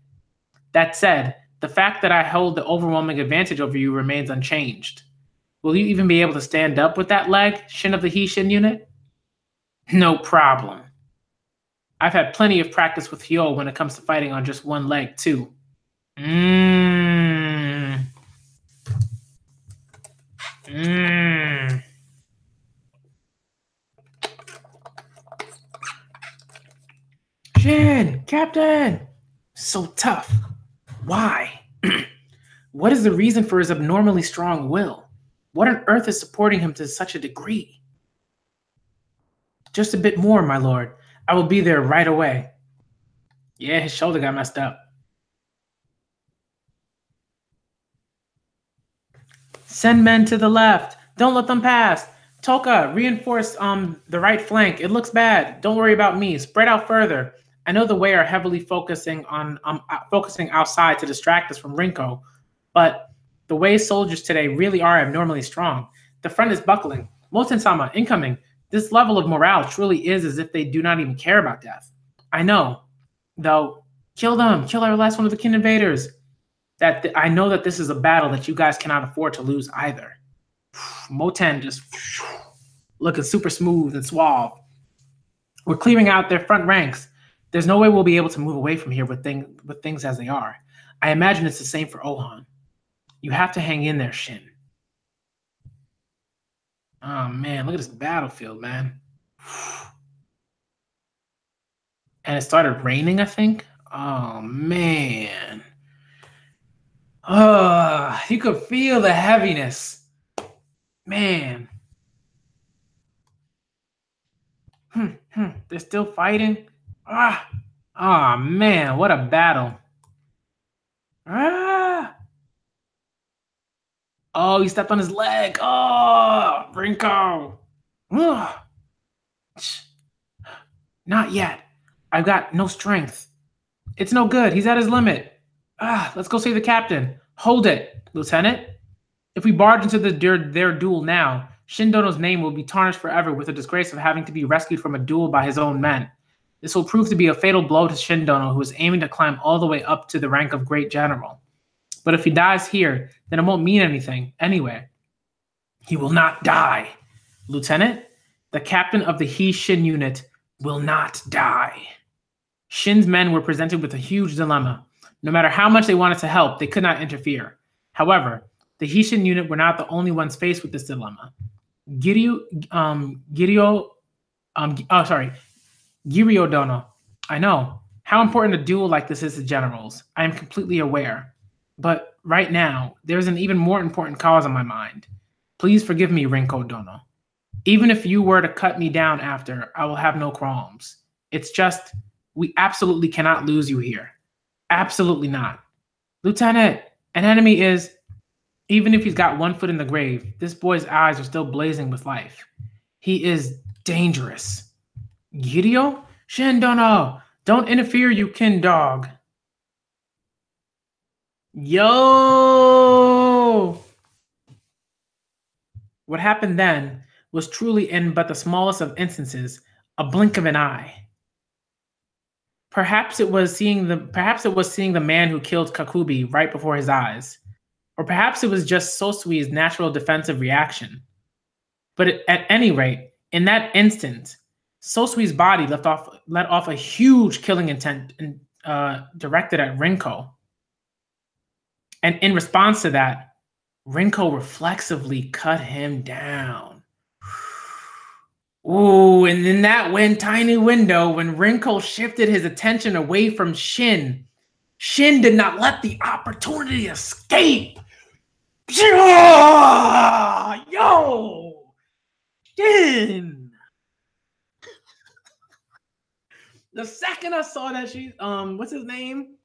That said, the fact that I hold the overwhelming advantage over you remains unchanged. Will you even be able to stand up with that leg, Shin of the He-Shin unit? No problem. I've had plenty of practice with Hyo when it comes to fighting on just one leg, too. Shin, Captain! So tough. Why? What is the reason for his abnormally strong will? What on earth is supporting him to such a degree? Just a bit more, my lord. I will be there right away. Yeah, his shoulder got messed up. Send men to the left. Don't let them pass. Toka, reinforce the right flank. It looks bad. Don't worry about me. Spread out further. I know the Wei are heavily focusing outside to distract us from Rinko, but the Wei soldiers today really are abnormally strong. The front is buckling. Moten-sama, incoming. This level of morale truly is as if they do not even care about death. I know, though. Kill them. Kill our last one of the kin invaders. I know that this is a battle that you guys cannot afford to lose either. Moten just looking super smooth and suave. We're clearing out their front ranks. There's no way we'll be able to move away from here with things as they are. I imagine it's the same for Ohan. You have to hang in there, Shin. Oh, man, look at this battlefield, man. And it started raining, I think. Oh, man. Oh, you could feel the heaviness. Man. They're still fighting. Oh, man, what a battle. Oh, he stepped on his leg. Oh, Rinko. Not yet. I've got no strength. It's no good. He's at his limit. Let's go save the captain. Hold it, Lieutenant. If we barge into their duel now, Shindono's name will be tarnished forever with the disgrace of having to be rescued from a duel by his own men. This will prove to be a fatal blow to Shindono, who is aiming to climb all the way up to the rank of Great General. But if he dies here, then it won't mean anything anyway. He will not die. Lieutenant, the captain of the He-Shin unit will not die. Shin's men were presented with a huge dilemma. No matter how much they wanted to help, they could not interfere. However, the He-Shin unit were not the only ones faced with this dilemma. Giriodono. I know. How important a duel like this is to generals. I am completely aware. But right now, there's an even more important cause on my mind. Please forgive me, Rinko Dono. Even if you were to cut me down after, I will have no qualms. It's just, we absolutely cannot lose you here. Absolutely not. Lieutenant, an enemy is, even if he's got one foot in the grave, this boy's eyes are still blazing with life. He is dangerous. Girio? Shindono, don't interfere, you kin dog. Yo! What happened then was truly in but the smallest of instances A blink of an eye. Perhaps it was seeing the man who killed Kakubi right before his eyes. Or perhaps it was just Sosui's natural defensive reaction. But at any rate, in that instant, Sosui's body let off a huge killing intent directed at Rinko. And in response to that, Rinko reflexively cut him down. Ooh, and in that tiny window, when Rinko shifted his attention away from Shin, Shin did not let the opportunity escape. Yo! Shin! The second I saw that what's his name?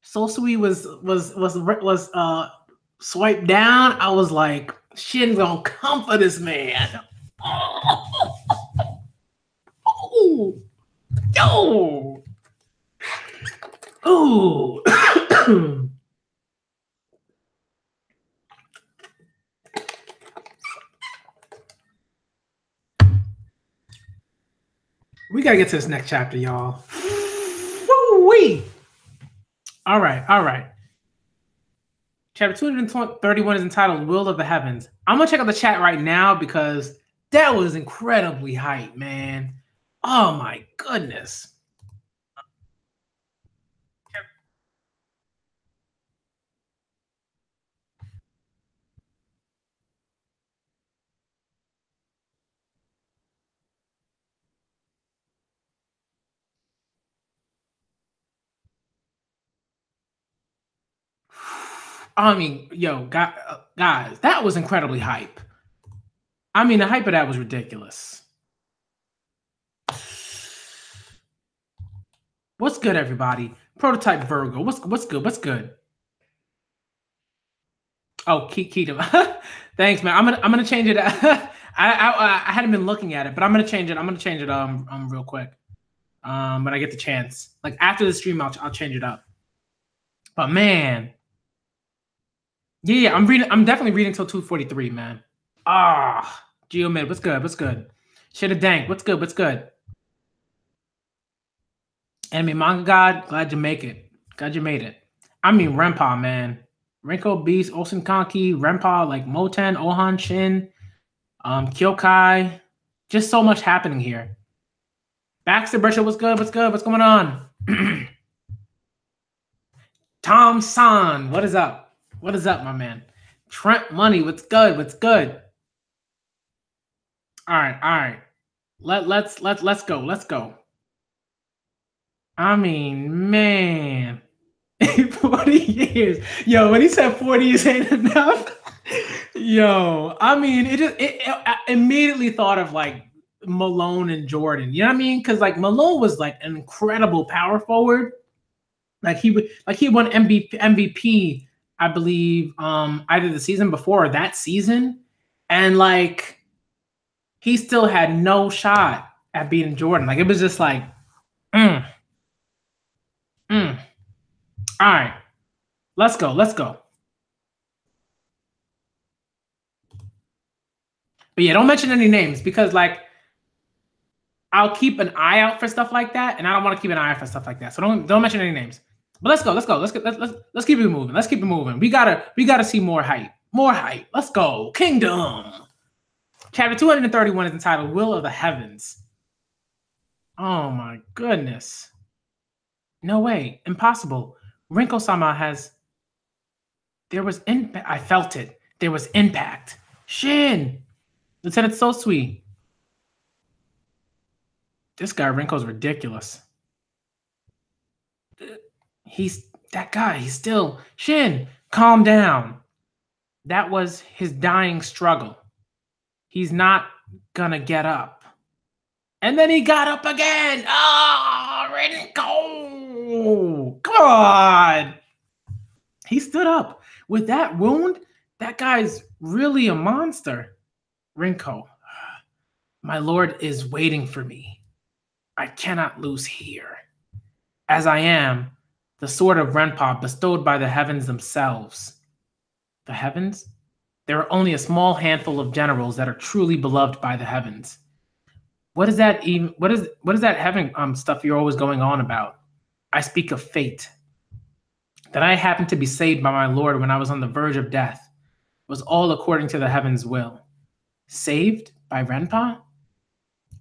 Sosui was swiped down. I was like, Shin gonna come for this man. Oh, yo, oh. We gotta get to this next chapter, y'all. Woo-wee. All right. Chapter 231 is entitled Will of the Heavens. I'm gonna check out the chat right now because that was incredibly hype, man. Oh my goodness. I mean, yo, guys, that was incredibly hype. I mean, the hype of that was ridiculous. What's good, everybody? Prototype Virgo. What's good? Oh, Keto. Thanks, man. I'm gonna change it. I hadn't been looking at it, but I'm gonna change it. Real quick. When I get the chance. Like after the stream, I'll change it up. But man, yeah, I'm definitely reading till 2:43, man. Geomid, what's good? Shit of Dank, what's good? Anime Manga God, glad you made it. I mean, Renpa, man. Rinko, Beast, Osen Kanki, Renpa, like Moten, Ohan, Shin, Kyokai. Just so much happening here. Baxter Brescia, what's good? What's going on? Tom San, what is up? What is up, my man? Trent Money, what's good? All right. Let's go. I mean, man, 40 years. Yo, when he said 40 years ain't enough, yo, I mean, I immediately thought of like Malone and Jordan. You know what I mean? Because like Malone was like an incredible power forward. Like he won MVP, I believe, either the season before or that season, and like he still had no shot at beating Jordan. Like it was just like, All right, let's go. But yeah, don't mention any names because like I'll keep an eye out for stuff like that, and I don't want to keep an eye out for stuff like that. So don't mention any names. But let's go. Let's keep it moving. We gotta see more hype. Let's go. Kingdom. Chapter 231 is entitled Will of the Heavens. Oh my goodness. No way. Impossible. Rinko-sama has... There was impact. I felt it. There was impact. Shin! Lieutenant Sosui. This guy, Rinko's ridiculous. He's still... Shin, calm down. That was his dying struggle. He's not gonna get up. And then he got up again. Rinko! Come on! He stood up. With that wound, that guy's really a monster. Rinko, my lord is waiting for me. I cannot lose here. As I am, the sword of Renpa bestowed by the heavens themselves. The heavens? There are only a small handful of generals that are truly beloved by the heavens. What is that even? What is that heaven stuff you're always going on about? I speak of fate. That I happened to be saved by my Lord when I was on the verge of death was all according to the heaven's will. Saved by Renpa?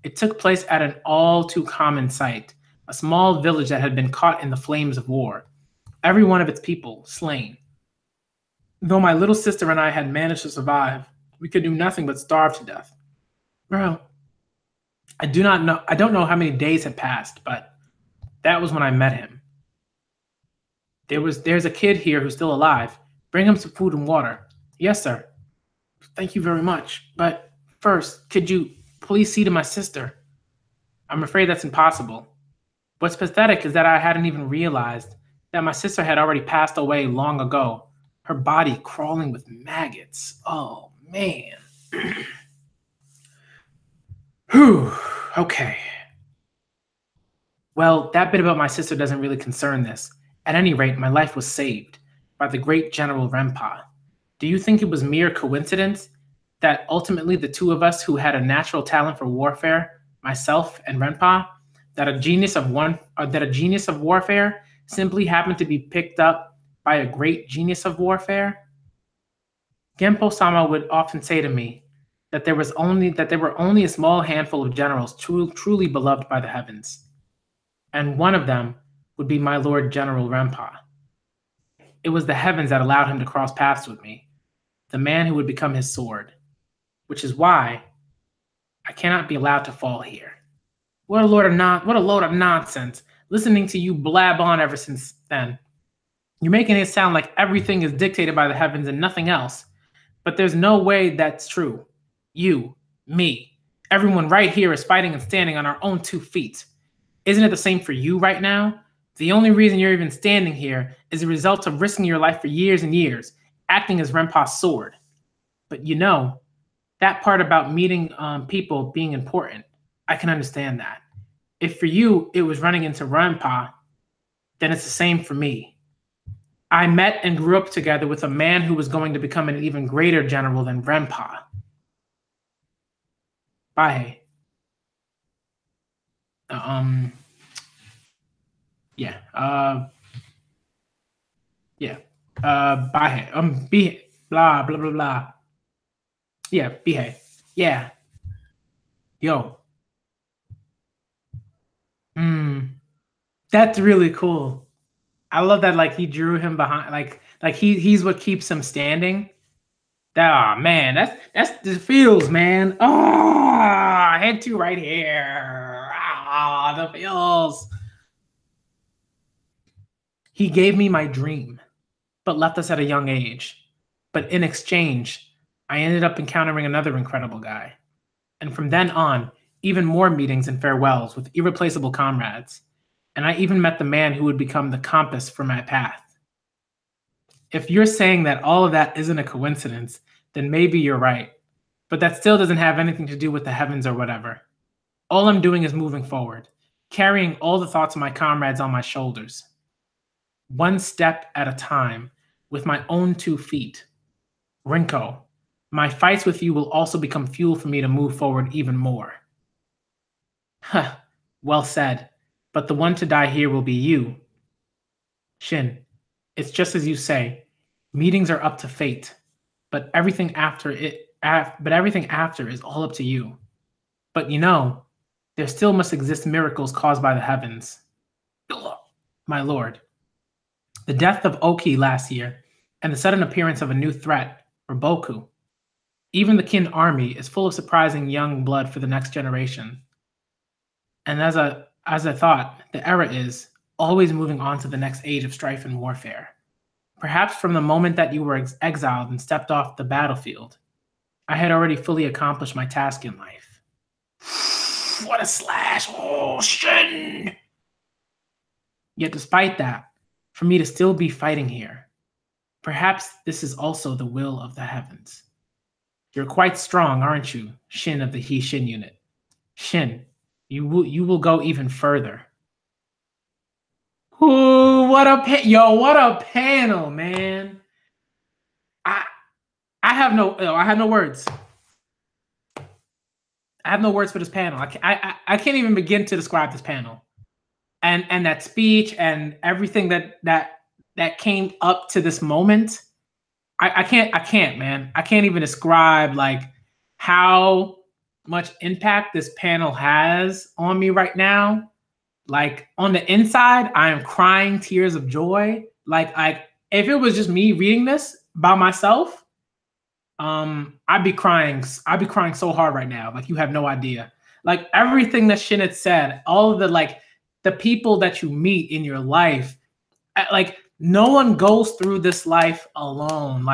It took place at an all too common sight, a small village that had been caught in the flames of war, every one of its people slain. Though my little sister and I had managed to survive, we could do nothing but starve to death. Bro, I don't know how many days had passed, but that was when I met him. There's a kid here who's still alive. Bring him some food and water. Yes, sir. Thank you very much. But first, could you please see to my sister? I'm afraid that's impossible. What's pathetic is that I hadn't even realized that my sister had already passed away long ago, her body crawling with maggots. Oh, man. Whew. Okay. Well, that bit about my sister doesn't really concern this. At any rate, my life was saved by the great General Rempa. Do you think it was mere coincidence that ultimately the two of us who had a natural talent for warfare, myself and Renpa, that a genius of warfare simply happened to be picked up by a great genius of warfare? Genpo-sama would often say to me that there were only a small handful of generals truly beloved by the heavens, and one of them would be my Lord General Rempa. It was the heavens that allowed him to cross paths with me, the man who would become his sword, which is why I cannot be allowed to fall here. What a load of nonsense, listening to you blab on ever since then. You're making it sound like everything is dictated by the heavens and nothing else, but there's no way that's true. You, me, everyone right here is fighting and standing on our own 2 feet. Isn't it the same for you right now? The only reason you're even standing here is a result of risking your life for years and years, acting as Renpa's sword. But you know, that part about meeting people being important, I can understand that. If for you it was running into Renpa, then it's the same for me. I met and grew up together with a man who was going to become an even greater general than Renpa. Bye. Yeah. Yeah. Bye. Be blah blah blah blah. Yeah. Behave. Yeah. Yo. That's really cool. I love that. Like he drew him behind. Like he's what keeps him standing. Ah, man, that's the feels, man. Oh, head to right here. Ah, the feels. He gave me my dream, but left us at a young age. But in exchange, I ended up encountering another incredible guy. And from then on, even more meetings and farewells with irreplaceable comrades. And I even met the man who would become the compass for my path. If you're saying that all of that isn't a coincidence, then maybe you're right. But that still doesn't have anything to do with the heavens or whatever. All I'm doing is moving forward, carrying all the thoughts of my comrades on my shoulders. One step at a time, with my own 2 feet. Rinko, my fights with you will also become fuel for me to move forward even more. Huh, well said. But the one to die here will be you. Shin, it's just as you say. Meetings are up to fate, but everything after is all up to you. But you know, there still must exist miracles caused by the heavens. My lord, the death of Oki last year and the sudden appearance of a new threat, Boku. Even the Kin army is full of surprising young blood for the next generation. And as I thought, the era is always moving on to the next age of strife and warfare. Perhaps from the moment that you were exiled and stepped off the battlefield, I had already fully accomplished my task in life. What a slash! Oh, Shin! Yet despite that, for me to still be fighting here, perhaps this is also the will of the heavens. You're quite strong, aren't you, Shin of the He Shin unit? Shin, you will go even further. Ooh, what a panel, man! I have no words. I have no words for this panel. I can't even begin to describe this panel and that speech and everything that came up to this moment. I can't, man. I can't even describe like how much impact this panel has on me right now. Like on the inside, I am crying tears of joy. Like if it was just me reading this by myself, I'd be crying. I'd be crying so hard right now. Like you have no idea. Like everything that Shin had said, all of the like the people that you meet in your life, like no one goes through this life alone.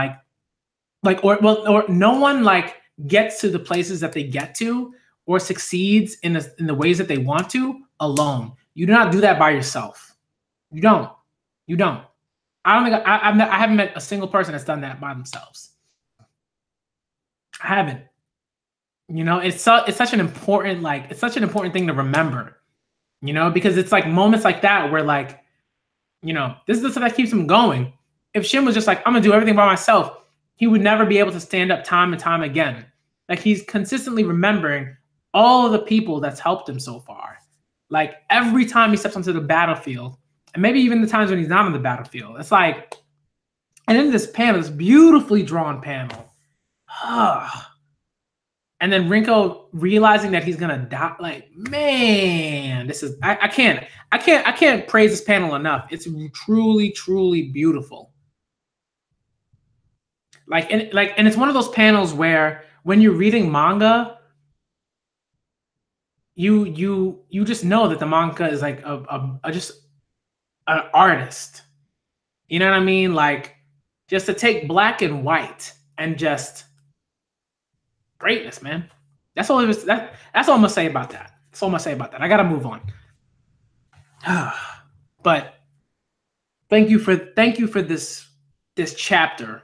Or no one like gets to the places that they get to or succeeds in the ways that they want to alone. You do not do that by yourself. You don't. You don't. I don't think I haven't met a single person that's done that by themselves. I haven't. You know, it's such an important thing to remember. You know, because it's like moments like that where like, you know, this is the stuff that keeps him going. If Shin was just like, I'm gonna do everything by myself, he would never be able to stand up time and time again. Like he's consistently remembering all of the people that's helped him so far. Like every time he steps onto the battlefield, and maybe even the times when he's not on the battlefield, it's like, and in this panel, this beautifully drawn panel, and then Rinko realizing that he's gonna die. Like, man, this is I can't praise this panel enough. It's truly, truly beautiful. And it's one of those panels where when you're reading manga, you just know that the manga is like just an artist. You know what I mean? Like just to take black and white and just greatness, man. That's all it was. That's all I'm gonna say about that. That's all I'm gonna say about that. I gotta move on. But thank you for this chapter.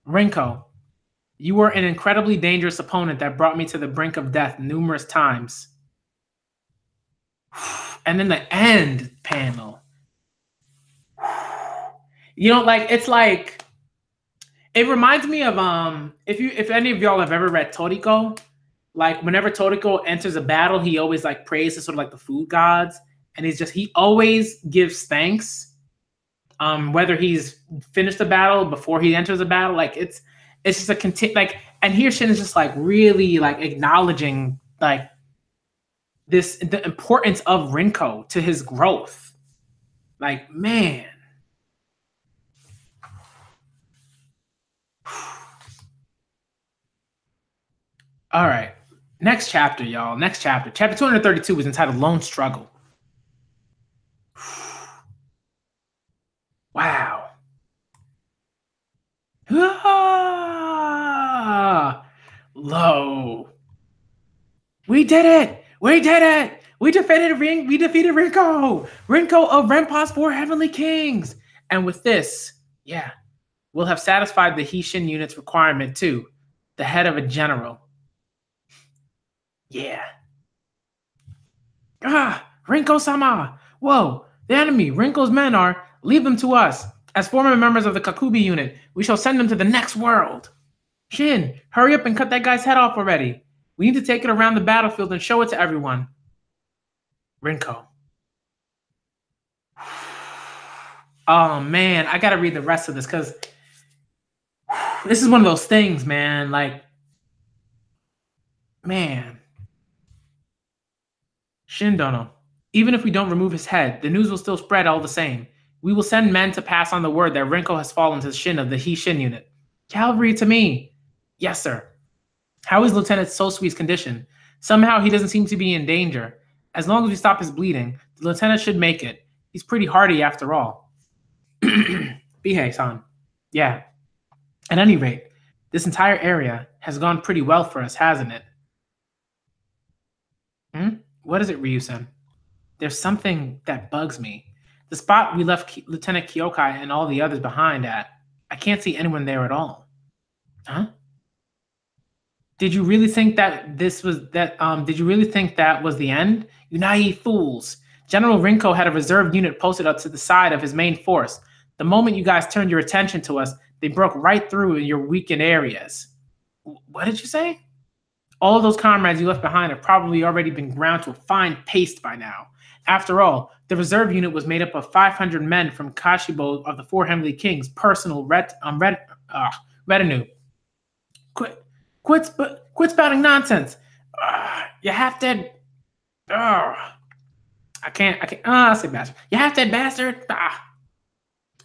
Rinko, you were an incredibly dangerous opponent that brought me to the brink of death numerous times. And then the end panel. You know, like it's like it reminds me of if any of y'all have ever read Toriko, like whenever Toriko enters a battle, he always like prays to sort of like the food gods, and he always gives thanks. Whether he's finished the battle before he enters the battle, like it's just and here Shin is just like really like acknowledging like the importance of Rinko to his growth. Like, man. All right. Next chapter, y'all. Next chapter. Chapter 232 is entitled Lone Struggle. Wow. Low. We did it. We did it. We defeated Rinko. Rinko of Renpa's 4 Heavenly Kings. And with this, yeah, we'll have satisfied the Hishin unit's requirement too. The head of a general. Yeah. Rinko-sama. Whoa. The enemy, Rinko's men are. Leave them to us. As former members of the Kakubi unit, we shall send them to the next world. Shin, hurry up and cut that guy's head off already. We need to take it around the battlefield and show it to everyone. Rinko. Oh, man, I got to read the rest of this because this is one of those things, man. Like, man. Shin Dono. Even if we don't remove his head, the news will still spread all the same. We will send men to pass on the word that Rinko has fallen to the Shin of the Hishin unit. Cavalry to me. Yes, sir. How is Lieutenant Sosui's condition? Somehow he doesn't seem to be in danger. As long as we stop his bleeding, the lieutenant should make it. He's pretty hardy after all. Bihei-san. Yeah. At any rate, this entire area has gone pretty well for us, hasn't it? What is it, Ryu-san? There's something that bugs me. The spot we left Lieutenant Kyokai and all the others behind at, I can't see anyone there at all. Huh? Did you really think that did you really think that was the end? You naive fools. General Rinko had a reserve unit posted up to the side of his main force. The moment you guys turned your attention to us, they broke right through in your weakened areas. What did you say? All of those comrades you left behind have probably already been ground to a fine paste by now. After all, the reserve unit was made up of 500 men from Kashibo of the Four Heavenly Kings' personal retinue. Quit spouting nonsense. You half-dead. I can't. I'll say bastard. You half-dead bastard.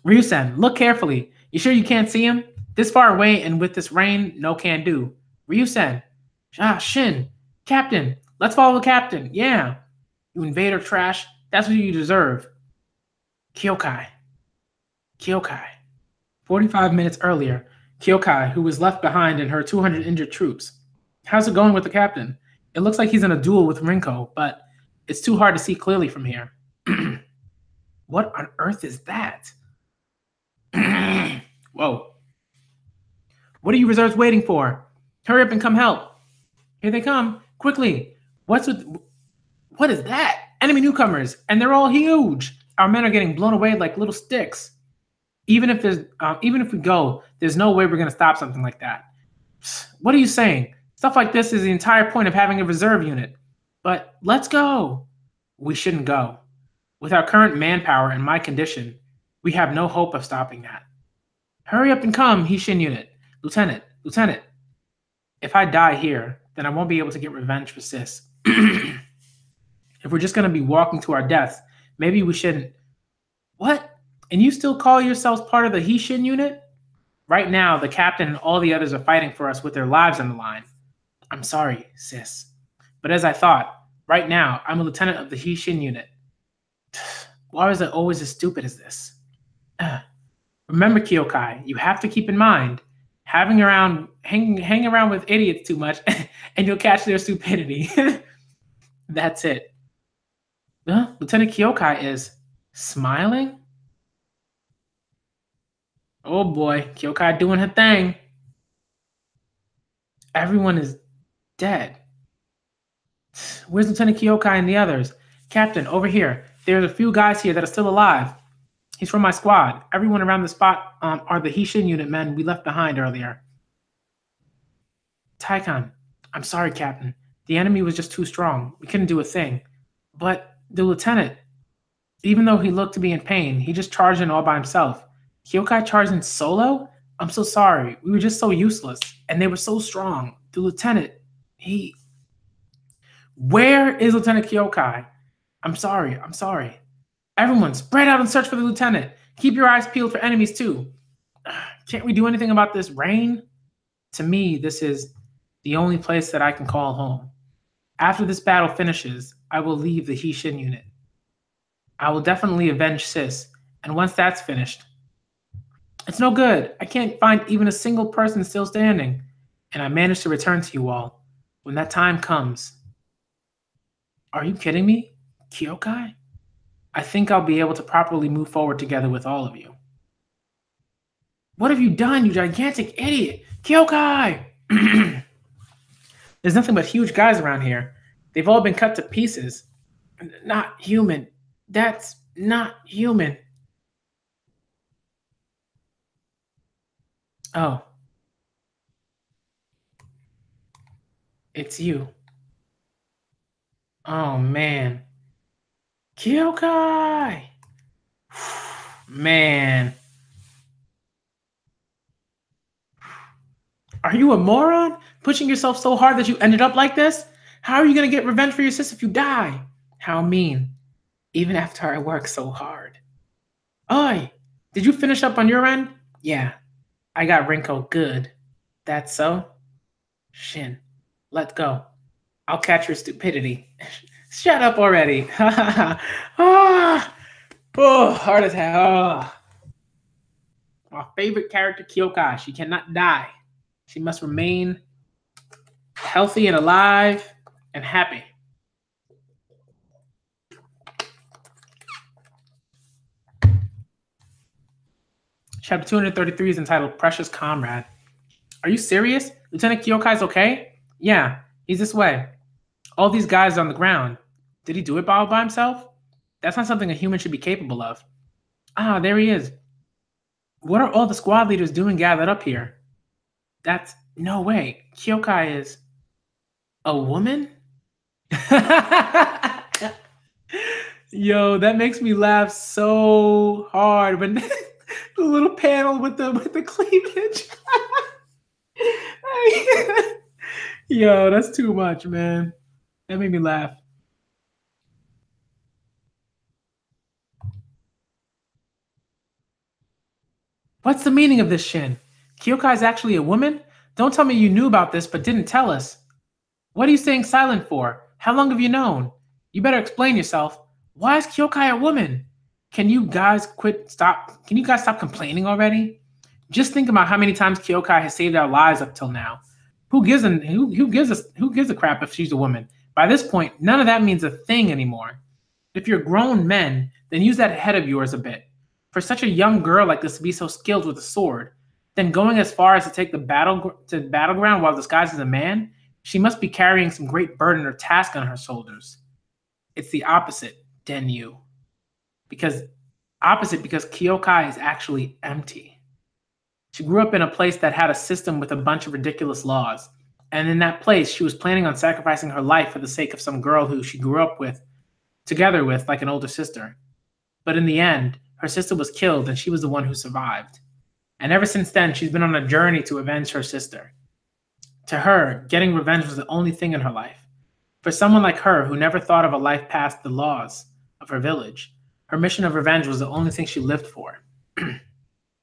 Ryusen, look carefully. You sure you can't see him? This far away and with this rain, no can do. Ryusen. Shin. Captain. Let's follow the captain. Yeah. You invader trash. That's what you deserve. Kyokai. 45 minutes earlier, Kyokai, who was left behind in her 200 injured troops. How's it going with the captain? It looks like he's in a duel with Rinko, but it's too hard to see clearly from here. What on earth is that? Whoa. What are you reserves waiting for? Hurry up and come help. Here they come. Quickly. What is that? Enemy newcomers, and they're all huge. Our men are getting blown away like little sticks. Even if we go, there's no way we're going to stop something like that. What are you saying? Stuff like this is the entire point of having a reserve unit. But let's go. We shouldn't go. With our current manpower and my condition, we have no hope of stopping that. Hurry up and come, Hishin unit. Lieutenant. If I die here, then I won't be able to get revenge for Sis. If we're just going to be walking to our deaths, maybe we shouldn't. What? And you still call yourselves part of the Hishin unit? Right now, the captain and all the others are fighting for us with their lives on the line. I'm sorry, Sis. But as I thought, right now, I'm a lieutenant of the Hishin unit. Why is it always as stupid as this? Remember, Kyokai, you have to keep in mind, hang around with idiots too much, and you'll catch their stupidity. That's it. Lieutenant Kyokai is smiling? Oh boy, Kyokai doing her thing. Everyone is dead. Where's Lieutenant Kyokai and the others? Captain, over here. There's a few guys here that are still alive. He's from my squad. Everyone around the spot are the Hishin unit men we left behind earlier. Taikan, I'm sorry, Captain. The enemy was just too strong. We couldn't do a thing. But the lieutenant, even though he looked to be in pain, he just charged in all by himself. Kyokai charged in solo? I'm so sorry. We were just so useless. And they were so strong. The lieutenant, Where is Lieutenant Kyokai? I'm sorry. Everyone, spread out and search for the lieutenant. Keep your eyes peeled for enemies too. Can't we do anything about this rain? To me, this is the only place that I can call home. After this battle finishes, I will leave the Hishin unit. I will definitely avenge Sis, and once that's finished, it's no good. I can't find even a single person still standing, and I managed to return to you all. When that time comes... Are you kidding me, Kyokai? I think I'll be able to properly move forward together with all of you. What have you done, you gigantic idiot? Kyokai! There's nothing but huge guys around here. They've all been cut to pieces. Not human. That's not human. Oh. It's you. Oh, man. Kyokai! Man. Are you a moron? Pushing yourself so hard that you ended up like this? How are you going to get revenge for your sis if you die? How mean. Even after I worked so hard. Oi! Did you finish up on your end? Yeah. I got Rinko good. That's so? Shin. Let's go. I'll catch your stupidity. Shut up already. Oh, heart attack. Oh. My favorite character, Kyokai. She cannot die. She must remain healthy and alive and happy. Chapter 233 is entitled Precious Comrade. Are you serious? Lieutenant Kyokai's okay? Yeah, he's this way. All these guys are on the ground. Did he do it all by himself? That's not something a human should be capable of. Ah, there he is. What are all the squad leaders doing gathered up here? That's No way. Kyokai is a woman? Yo, that makes me laugh so hard when the little panel with the cleavage. Yo, that's too much, man. That made me laugh. What's the meaning of this, Shin? Kyokai is actually a woman? Don't tell me you knew about this but didn't tell us. What are you staying silent for? How long have you known? You better explain yourself. Why is Kyokai a woman? Can you guys stop complaining already? Just think about how many times Kyokai has saved our lives up till now. Who gives a crap if she's a woman? By this point, none of that means a thing anymore. If you're grown men, then use that head of yours a bit. For such a young girl like this to be so skilled with a sword, then going as far as to take the battleground while disguised as a man, she must be carrying some great burden or task on her shoulders. It's the opposite, Denyu. Because because Kyokai is actually empty. She grew up in a place that had a system with a bunch of ridiculous laws. And in that place, she was planning on sacrificing her life for the sake of some girl who she grew up with, together with, like an older sister. But in the end, her sister was killed and she was the one who survived. And ever since then, she's been on a journey to avenge her sister. To her, getting revenge was the only thing in her life. For someone like her who never thought of a life past the laws of her village, her mission of revenge was the only thing she lived for.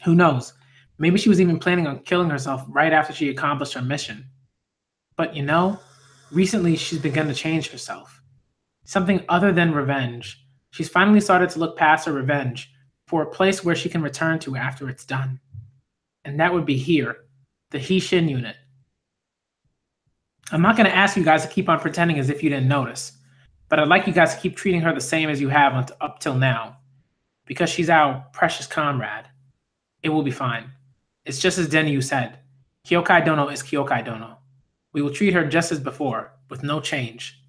Who knows? Maybe she was even planning on killing herself right after she accomplished her mission. But you know, recently she's begun to change herself. Something other than revenge. She's finally started to look past her revenge for a place where she can return to after it's done. And that would be here, the Hishin unit. I'm not going to ask you guys to keep on pretending as if you didn't notice, but I'd like you guys to keep treating her the same as you have up till now, because she's our precious comrade. It will be fine. It's just as Denyu said. Kyokai Dono is Kyokai Dono. We will treat her just as before, with no change.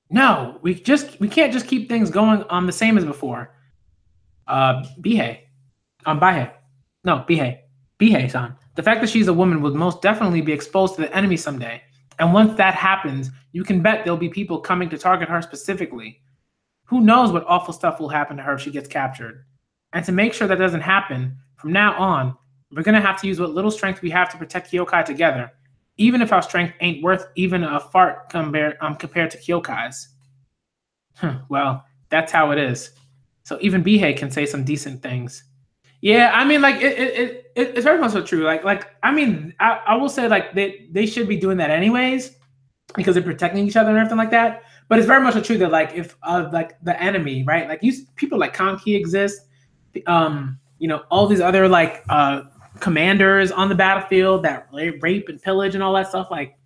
No, we can't just keep things going the same as before. Bihei. Bihei. No, Bihei. Bihei-san. The fact that she's a woman will most definitely be exposed to the enemy someday. And once that happens, you can bet there'll be people coming to target her specifically. Who knows what awful stuff will happen to her if she gets captured. And to make sure that doesn't happen, from now on, we're going to have to use what little strength we have to protect Kyokai together, even if our strength ain't worth even a fart compared to Kyokai's. Well, that's how it is. So even Bihei can say some decent things. Yeah, I mean, like it's very much so true. I mean, I will say like they should be doing that anyways because they're protecting each other and everything like that. But it's very much so true that like if like the enemy, right? Like people like Kanki exist, all these other like commanders on the battlefield that rape and pillage and all that stuff. Like,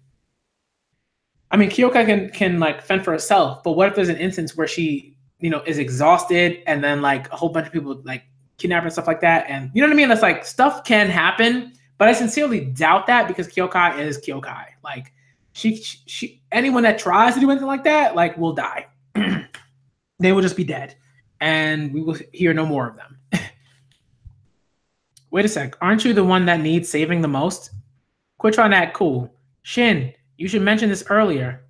I mean, Kyokai can like fend for herself, but what if there's an instance where she is exhausted and then like a whole bunch of people like kidnap and stuff like that, and you know what I mean? That's like stuff can happen, but I sincerely doubt that because Kyokai is Kyokai. Like she anyone that tries to do anything like that, like will die. They will just be dead, and we will hear no more of them. Wait a sec, aren't you the one that needs saving the most? Quit trying to act cool. Shin, you should mention this earlier.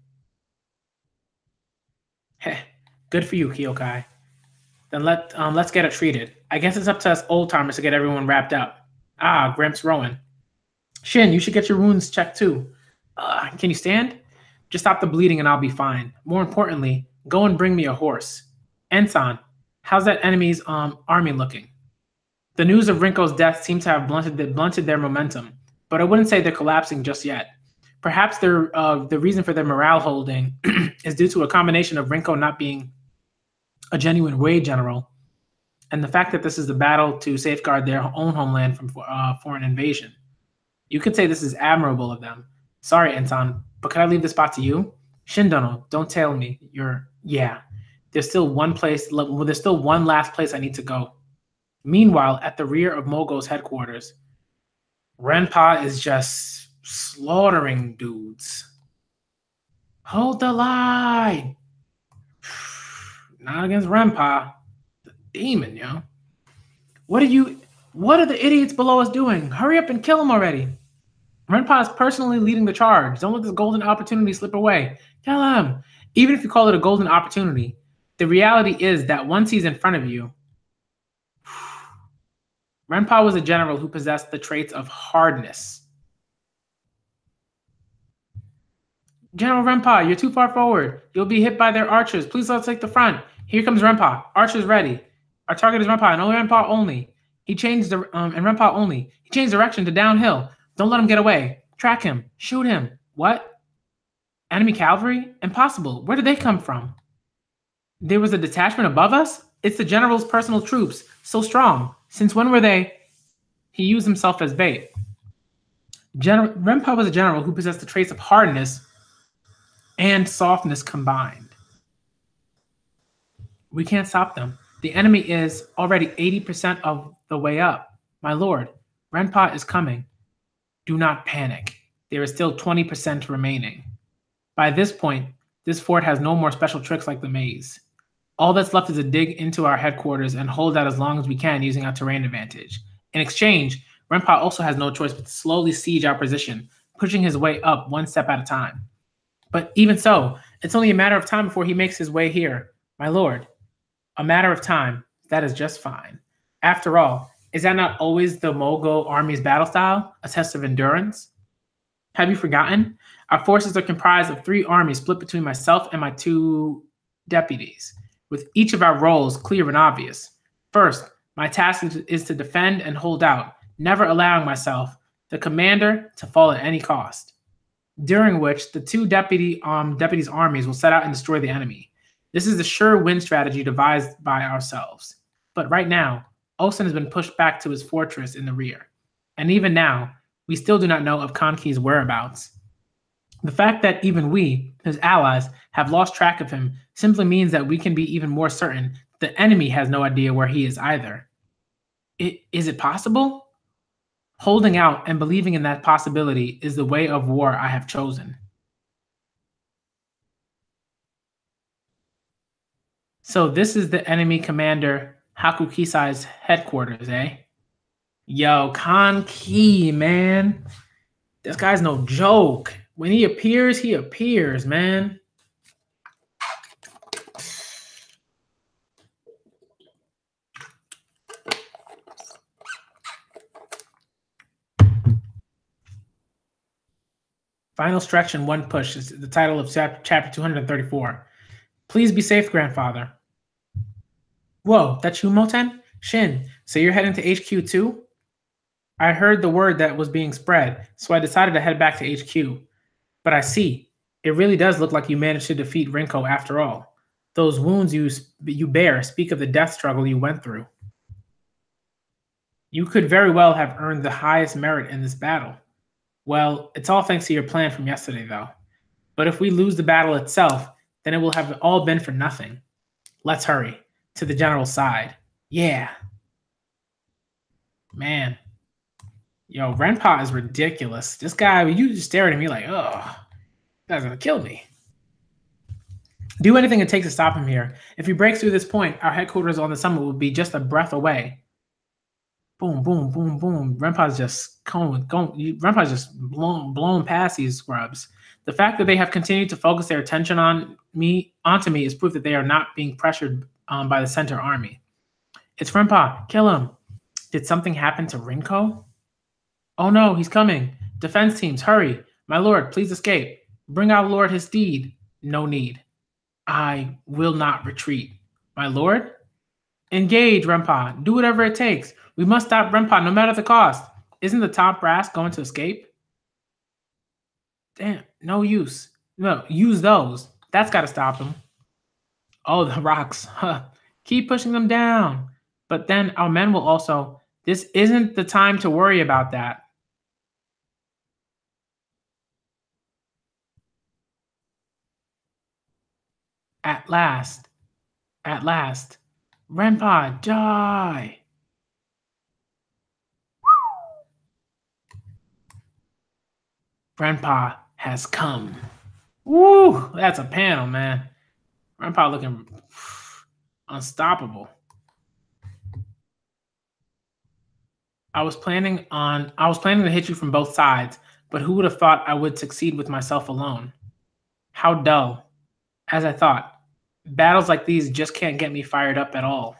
Heh, good for you, Kyokai. Then let's get it treated. I guess it's up to us old timers to get everyone wrapped up. Ah, Gramps Rowan. Shin, you should get your wounds checked too. Can you stand? Just stop the bleeding and I'll be fine. More importantly, go and bring me a horse. Ensan, how's that enemy's army looking? The news of Rinko's death seems to have blunted their momentum, but I wouldn't say they're collapsing just yet. Perhaps the reason for their morale holding is due to a combination of Rinko not being a genuine Wei general, and the fact that this is the battle to safeguard their own homeland from foreign invasion. You could say this is admirable of them. Sorry, Ensan, but could I leave the spot to you? Shindono, don't tell me. There's still one last place I need to go. Meanwhile, at the rear of Mogo's headquarters, Renpa is just slaughtering dudes. Hold the line! Not against Renpa. The demon, yo. What are the idiots below us doing? Hurry up and kill him already. Renpa is personally leading the charge. Don't let this golden opportunity slip away. Tell him. Even if you call it a golden opportunity, the reality is that once he's in front of you, Renpa was a general who possessed the traits of hardness. General Renpa, you're too far forward. You'll be hit by their archers. Please let's take the front. Here comes Renpa. Archers ready. Our target is Renpa, and only Renpa only. He changed direction to downhill. Don't let him get away. Track him. Shoot him. What? Enemy cavalry? Impossible. Where did they come from? There was a detachment above us? It's the general's personal troops. So strong. Since when were they? He used himself as bait. Renpa was a general who possessed the traits of hardness and softness combined. We can't stop them. The enemy is already 80% of the way up. My lord, Renpa is coming. Do not panic. There is still 20% remaining. By this point, this fort has no more special tricks like the maze. All that's left is to dig into our headquarters and hold out as long as we can using our terrain advantage. In exchange, Renpa also has no choice but to slowly siege our position, pushing his way up one step at a time. But even so, it's only a matter of time before he makes his way here. My lord, a matter of time, that is just fine. After all, is that not always the Mogul army's battle style, a test of endurance? Have you forgotten? Our forces are comprised of 3 armies split between myself and my 2 deputies, with each of our roles clear and obvious. First, my task is to defend and hold out, never allowing myself, the commander, to fall at any cost. During which the 2 deputies' armies will set out and destroy the enemy. This is the sure win strategy devised by ourselves. But right now, Osen has been pushed back to his fortress in the rear. And even now, we still do not know of Kanki's whereabouts. The fact that even we, his allies, have lost track of him simply means that we can be even more certain the enemy has no idea where he is either. Is it possible? Holding out and believing in that possibility is the way of war I have chosen. So this is the enemy commander Hakukisai's headquarters, eh? Yo, Kanki, man. This guy's no joke. When he appears, man. Final stretch and one push is the title of chapter 234. Please be safe, grandfather. Whoa, that's you, Moten? Shin, so you're heading to HQ too? I heard the word that was being spread, so I decided to head back to HQ. But I see, it really does look like you managed to defeat Rinko after all. Those wounds you bear speak of the death struggle you went through. You could very well have earned the highest merit in this battle. Well, it's all thanks to your plan from yesterday, though. But if we lose the battle itself, then it will have all been for nothing. Let's hurry. To the general's side. Yeah. Man. Yo, Renpa is ridiculous. This guy, you just staring at me like, oh, this guy's gonna kill me. Do anything it takes to stop him here. If he breaks through this point, our headquarters on the summit will be just a breath away. Boom, boom, boom, boom. Renpa's just Renpa's just blown past these scrubs. The fact that they have continued to focus their attention onto me is proof that they are not being pressured by the center army. It's Renpa. Kill him. Did something happen to Rinko? Oh no, he's coming. Defense teams, hurry. My lord, please escape. Bring our lord his steed. No need. I will not retreat. My lord? Engage, Renpa. Do whatever it takes. We must stop Renpa no matter the cost. Isn't the top brass going to escape? Damn, no use. No, use those. That's got to stop him. Oh, the rocks. Huh. Keep pushing them down. But then our men will also... This isn't the time to worry about that. At last. Renpa, die. Renpa has come. Woo, that's a panel, man. Renpa looking unstoppable. I was planning to hit you from both sides, But who would have thought I would succeed with myself alone? How dull. As I thought, battles like these just can't get me fired up at all.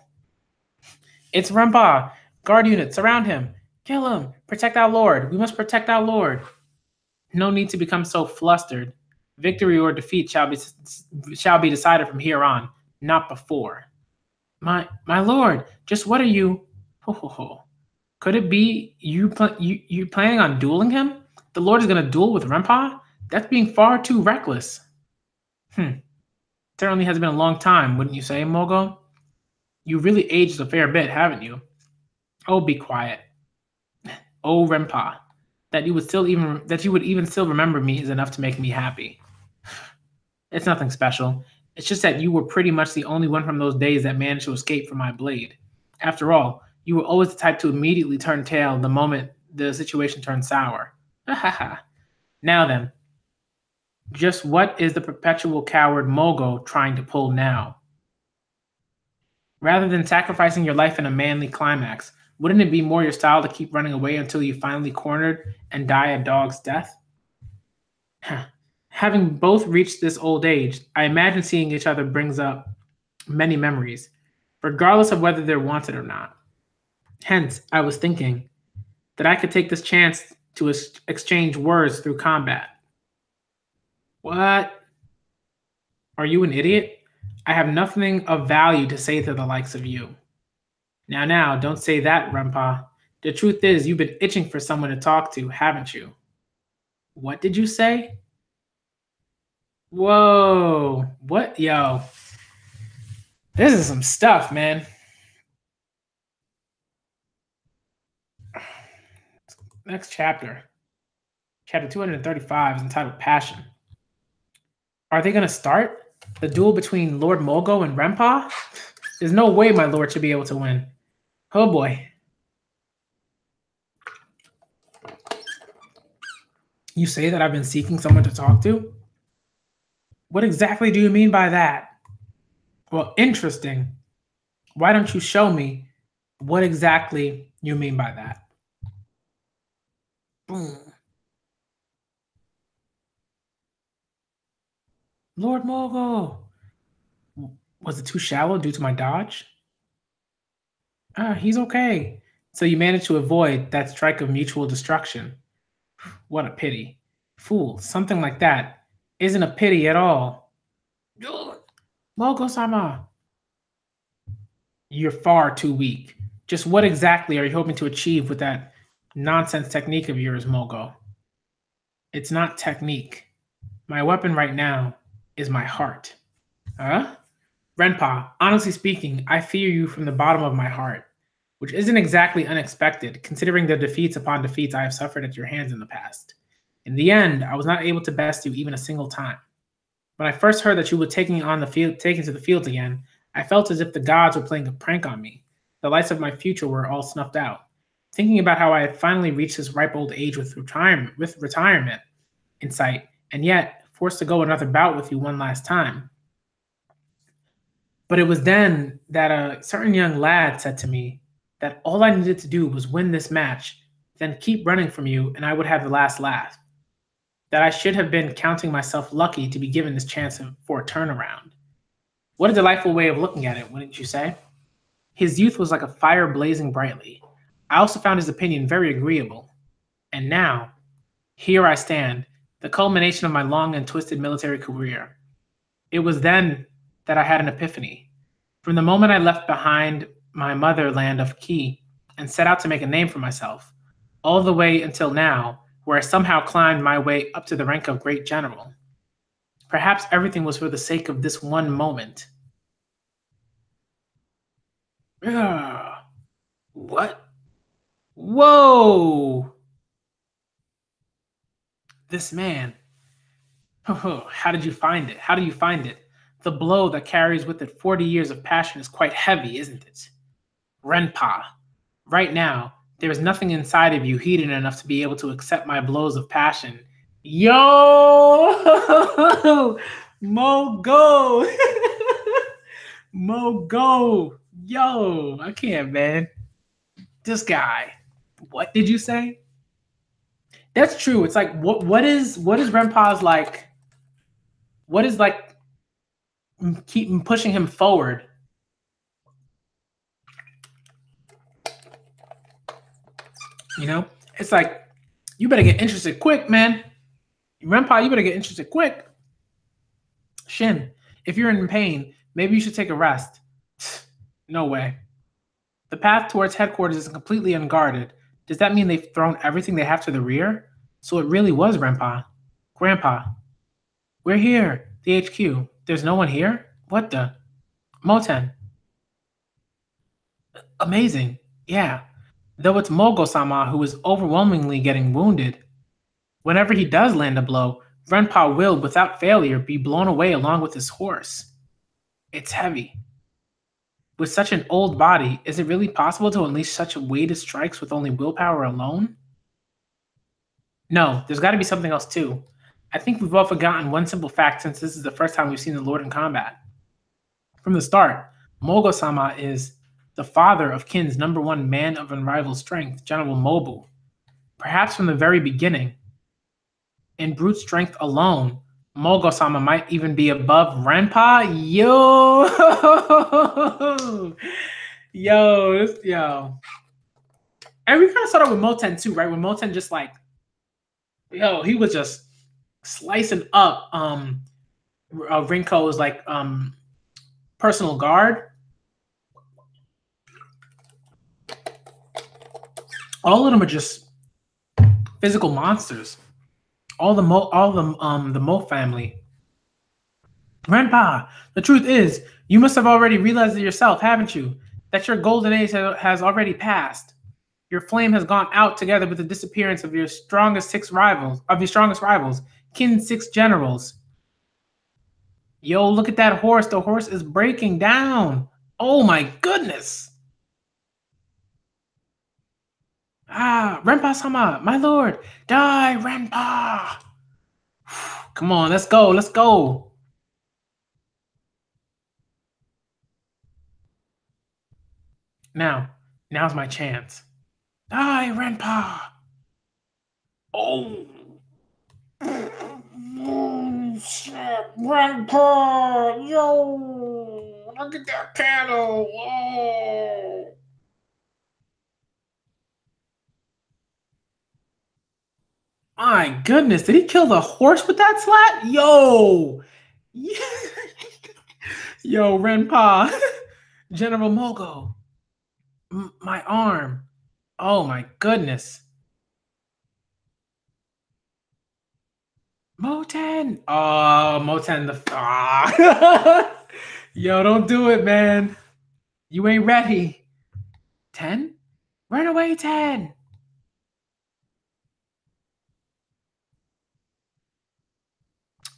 It's Rempa! Guard units, surround him! Kill him! Protect our lord! We must protect our lord! No need to become so flustered. Victory or defeat shall be decided from here on, not before. My lord, just what are you? Ho ho ho. Could it be you planning on dueling him? The lord is gonna duel with Rempa? That's being far too reckless. Certainly has been a long time, wouldn't you say, Mogo? You really aged a fair bit, haven't you? Oh, be quiet. Oh, Rempa, that you would even still remember me is enough to make me happy. It's nothing special. It's just that you were pretty much the only one from those days that managed to escape from my blade. After all, you were always the type to immediately turn tail the moment the situation turned sour. Ha ha ha. Now then, just what is the perpetual coward Mogo trying to pull now? Rather than sacrificing your life in a manly climax, wouldn't it be more your style to keep running away until you finally cornered and die a dog's death? Having both reached this old age, I imagine seeing each other brings up many memories, regardless of whether they're wanted or not. Hence, I was thinking that I could take this chance to exchange words through combat. What? Are you an idiot? I have nothing of value to say to the likes of you. Now, don't say that, Rempa. The truth is, you've been itching for someone to talk to, haven't you? What did you say? Whoa. What? Yo. This is some stuff, man. Next chapter. Chapter 235 is entitled Passion. Are they going to start? The duel between Lord Mogo and Rempa? There's no way my lord should be able to win. Oh boy. You say that I've been seeking someone to talk to? What exactly do you mean by that? Well, interesting. Why don't you show me what exactly you mean by that? Boom. Lord Mogo! Was it too shallow due to my dodge? He's okay. So you managed to avoid that strike of mutual destruction. What a pity. Fool, something like that isn't a pity at all. Mogo-sama! You're far too weak. Just what exactly are you hoping to achieve with that nonsense technique of yours, Mogo? It's not technique. My weapon right now is my heart. Huh? Renpa, honestly speaking, I fear you from the bottom of my heart, which isn't exactly unexpected, considering the defeats upon defeats I have suffered at your hands in the past. In the end, I was not able to best you even a single time. When I first heard that you were taking to the fields again, I felt as if the gods were playing a prank on me. The lights of my future were all snuffed out. Thinking about how I had finally reached this ripe old age with retirement in sight, and yet forced to go another bout with you one last time. But it was then that a certain young lad said to me that all I needed to do was win this match, then keep running from you, and I would have the last laugh. That I should have been counting myself lucky to be given this chance for a turnaround. What a delightful way of looking at it, wouldn't you say? His youth was like a fire blazing brightly. I also found his opinion very agreeable. And now, here I stand, the culmination of my long and twisted military career. It was then that I had an epiphany. From the moment I left behind my motherland of Ki and set out to make a name for myself, all the way until now, where I somehow climbed my way up to the rank of great general. Perhaps everything was for the sake of this one moment. What? Whoa! This man. How did you find it? How do you find it? The blow that carries with it 40 years of passion is quite heavy, isn't it? Renpa, right now, there is nothing inside of you heated enough to be able to accept my blows of passion. Yo! Mogo! Mogo! Yo! I can't, man. This guy. What did you say? That's true. It's like what is Renpa's like? What is like keep pushing him forward? You know, it's like you better get interested quick, man. Renpa, you better get interested quick. Shin, if you're in pain, maybe you should take a rest. No way. The path towards headquarters is completely unguarded. Does that mean they've thrown everything they have to the rear? So it really was Renpa. Grandpa, we're here. The HQ. There's no one here? What the? Moten. Amazing. Yeah. Though it's Mogo-sama who is overwhelmingly getting wounded. Whenever he does land a blow, Renpa will, without failure, be blown away along with his horse. It's heavy. With such an old body, is it really possible to unleash such weighted strikes with only willpower alone? No, there's got to be something else too. I think we've all forgotten one simple fact since this is the first time we've seen the Lord in combat. From the start, Mogo-sama is the father of Kin's #1 man of unrivaled strength, General Mobu. Perhaps from the very beginning, in brute strength alone, Mogo-sama might even be above Renpa. Yo! Yo. And we kind of started with Moten too, right? When Moten just like, he was just slicing up Rinko's like personal guard. All of them are just physical monsters. All the Mo family. Renpa, the truth is, you must have already realized it yourself, haven't you? That your golden age has already passed. Your flame has gone out together with the disappearance of your strongest rivals, Kin's 6 generals. Yo, look at that horse. The horse is breaking down. Oh my goodness. Renpa-sama, my lord. Die, Renpa. Come on, let's go. Now's my chance. Die, Renpa. Oh. Shit, Renpa. Yo, look at that panel. Whoa. My goodness, did he kill the horse with that slat? Yo! Yo, Renpa. General Mogo. My arm. Oh my goodness. Moten. Oh, Moten Yo, don't do it, man. You ain't ready. 10? Run away, 10.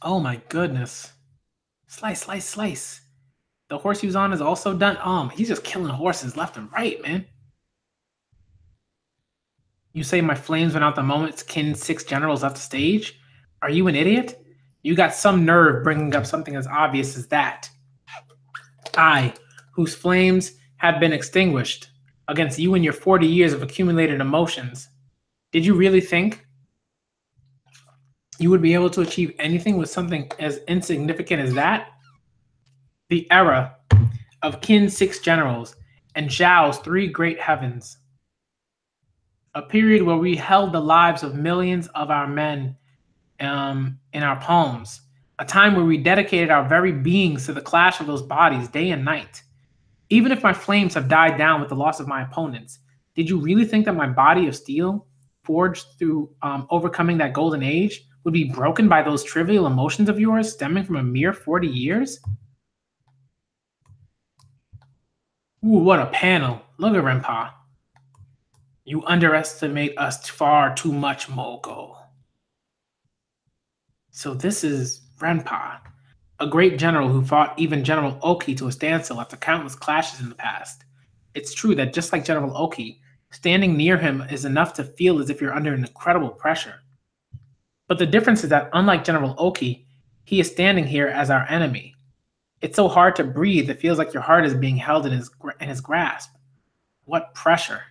Oh my goodness. Slice. The horse he was on is also done. He's just killing horses left and right, man. You say my flames went out the moment Kin's 6 generals left the stage? Are you an idiot? You got some nerve bringing up something as obvious as that. I, whose flames have been extinguished against you and your 40 years of accumulated emotions. Did you really think you would be able to achieve anything with something as insignificant as that? The era of Kin's 6 generals and Zhao's 3 great heavens. A period where we held the lives of millions of our men in our palms. A time where we dedicated our very beings to the clash of those bodies day and night. Even if my flames have died down with the loss of my opponents, did you really think that my body of steel, forged through overcoming that golden age, would be broken by those trivial emotions of yours stemming from a mere 40 years? Ooh, what a panel. Look at Renpa. You underestimate us far too much, Mogo. So this is Renpa, a great general who fought even General Oki to a standstill after countless clashes in the past. It's true that just like General Oki, standing near him is enough to feel as if you're under an incredible pressure. But the difference is that unlike General Oki, he is standing here as our enemy. It's so hard to breathe, it feels like your heart is being held in his grasp. What pressure.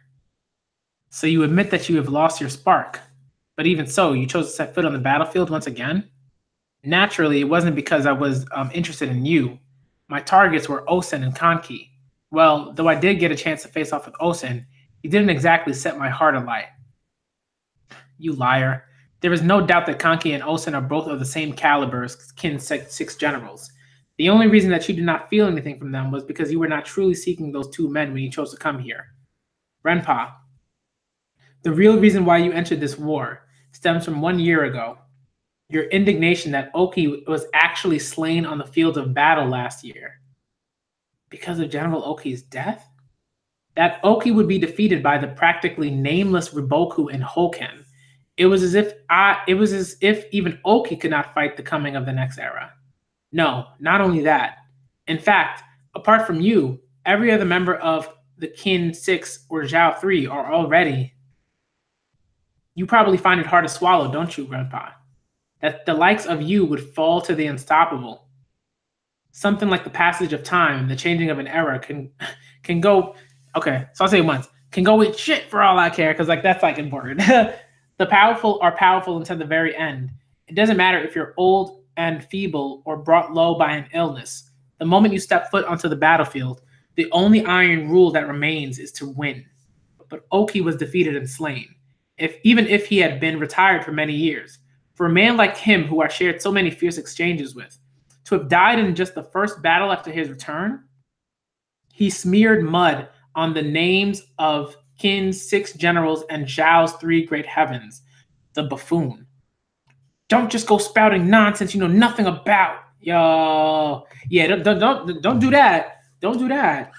So you admit that you have lost your spark. But even so, you chose to set foot on the battlefield once again? Naturally, it wasn't because I was interested in you. My targets were Osen and Kanki. Well, though I did get a chance to face off with Osen, he didn't exactly set my heart alight. You liar. There is no doubt that Kanki and Osen are both of the same caliber as Kin Six generals. The only reason that you did not feel anything from them was because you were not truly seeking those two men when you chose to come here. Renpa, the real reason why you entered this war stems from 1 year ago. Your indignation that Oki was actually slain on the field of battle last year. Because of General Oki's death? That Oki would be defeated by the practically nameless Riboku and Hoken. It was as if even Oki could not fight the coming of the next era. No, not only that. In fact, apart from you, every other member of the Kin 6 or Zhao 3 are already. You probably find it hard to swallow, don't you, Grandpa? That the likes of you would fall to the unstoppable. Something like the passage of time, the changing of an era can go. Okay, so I'll say it once. Can go with shit for all I care, because that's important. The powerful are powerful until the very end. It doesn't matter if you're old and feeble or brought low by an illness. The moment you step foot onto the battlefield, the only iron rule that remains is to win. But Oki was defeated and slain, even if he had been retired for many years. For a man like him, who I shared so many fierce exchanges with, to have died in just the first battle after his return, he smeared mud on the names of Qin's 6 generals and Zhao's 3 great heavens. The buffoon. Don't just go spouting nonsense you know nothing about. Yo, yeah, don't do that. Don't do that.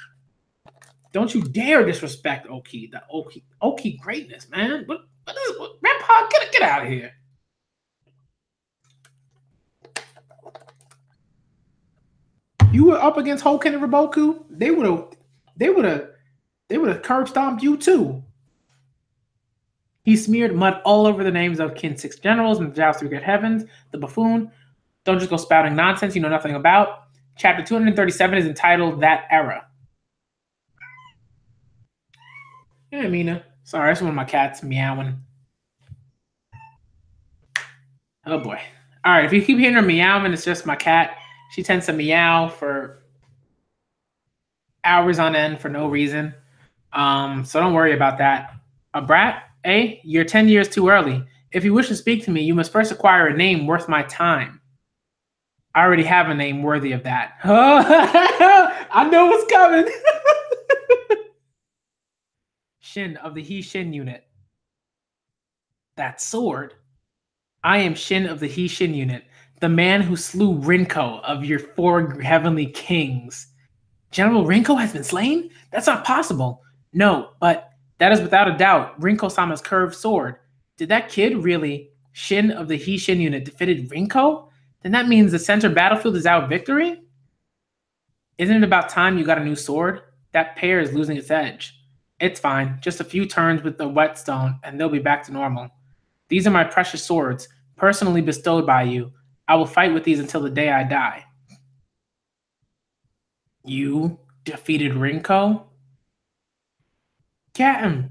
Don't you dare disrespect Oki. The Oki greatness, man. What is Grandpa? Get out of here. You were up against Hoken and Riboku, they would have curb stomped you too. He smeared mud all over the names of Qin's 6 generals and Zhao's 3 great heavens. The buffoon. Don't just go spouting nonsense you know nothing about. Chapter 237 is entitled That Era. Yeah, Mina. Sorry, that's one of my cats meowing. Oh boy. All right, if you keep hearing her meowing, it's just my cat. She tends to meow for hours on end for no reason. So don't worry about that. A brat? Eh? You're 10 years too early. If you wish to speak to me, you must first acquire a name worth my time. I already have a name worthy of that. I know what's coming. Shin of the He Shin unit. That sword. I am Shin of the He Shin unit, the man who slew Rinko of your 4 heavenly kings. General Rinko has been slain? That's not possible. No, but that is without a doubt Rinko-sama's curved sword. Did that kid really, Shin of the He Shin unit, defeated Rinko? Then that means the center battlefield is out victory? Isn't it about time you got a new sword? That pair is losing its edge. It's fine. Just a few turns with the whetstone, and they'll be back to normal. These are my precious swords, personally bestowed by you. I will fight with these until the day I die. You defeated Rinko? Captain,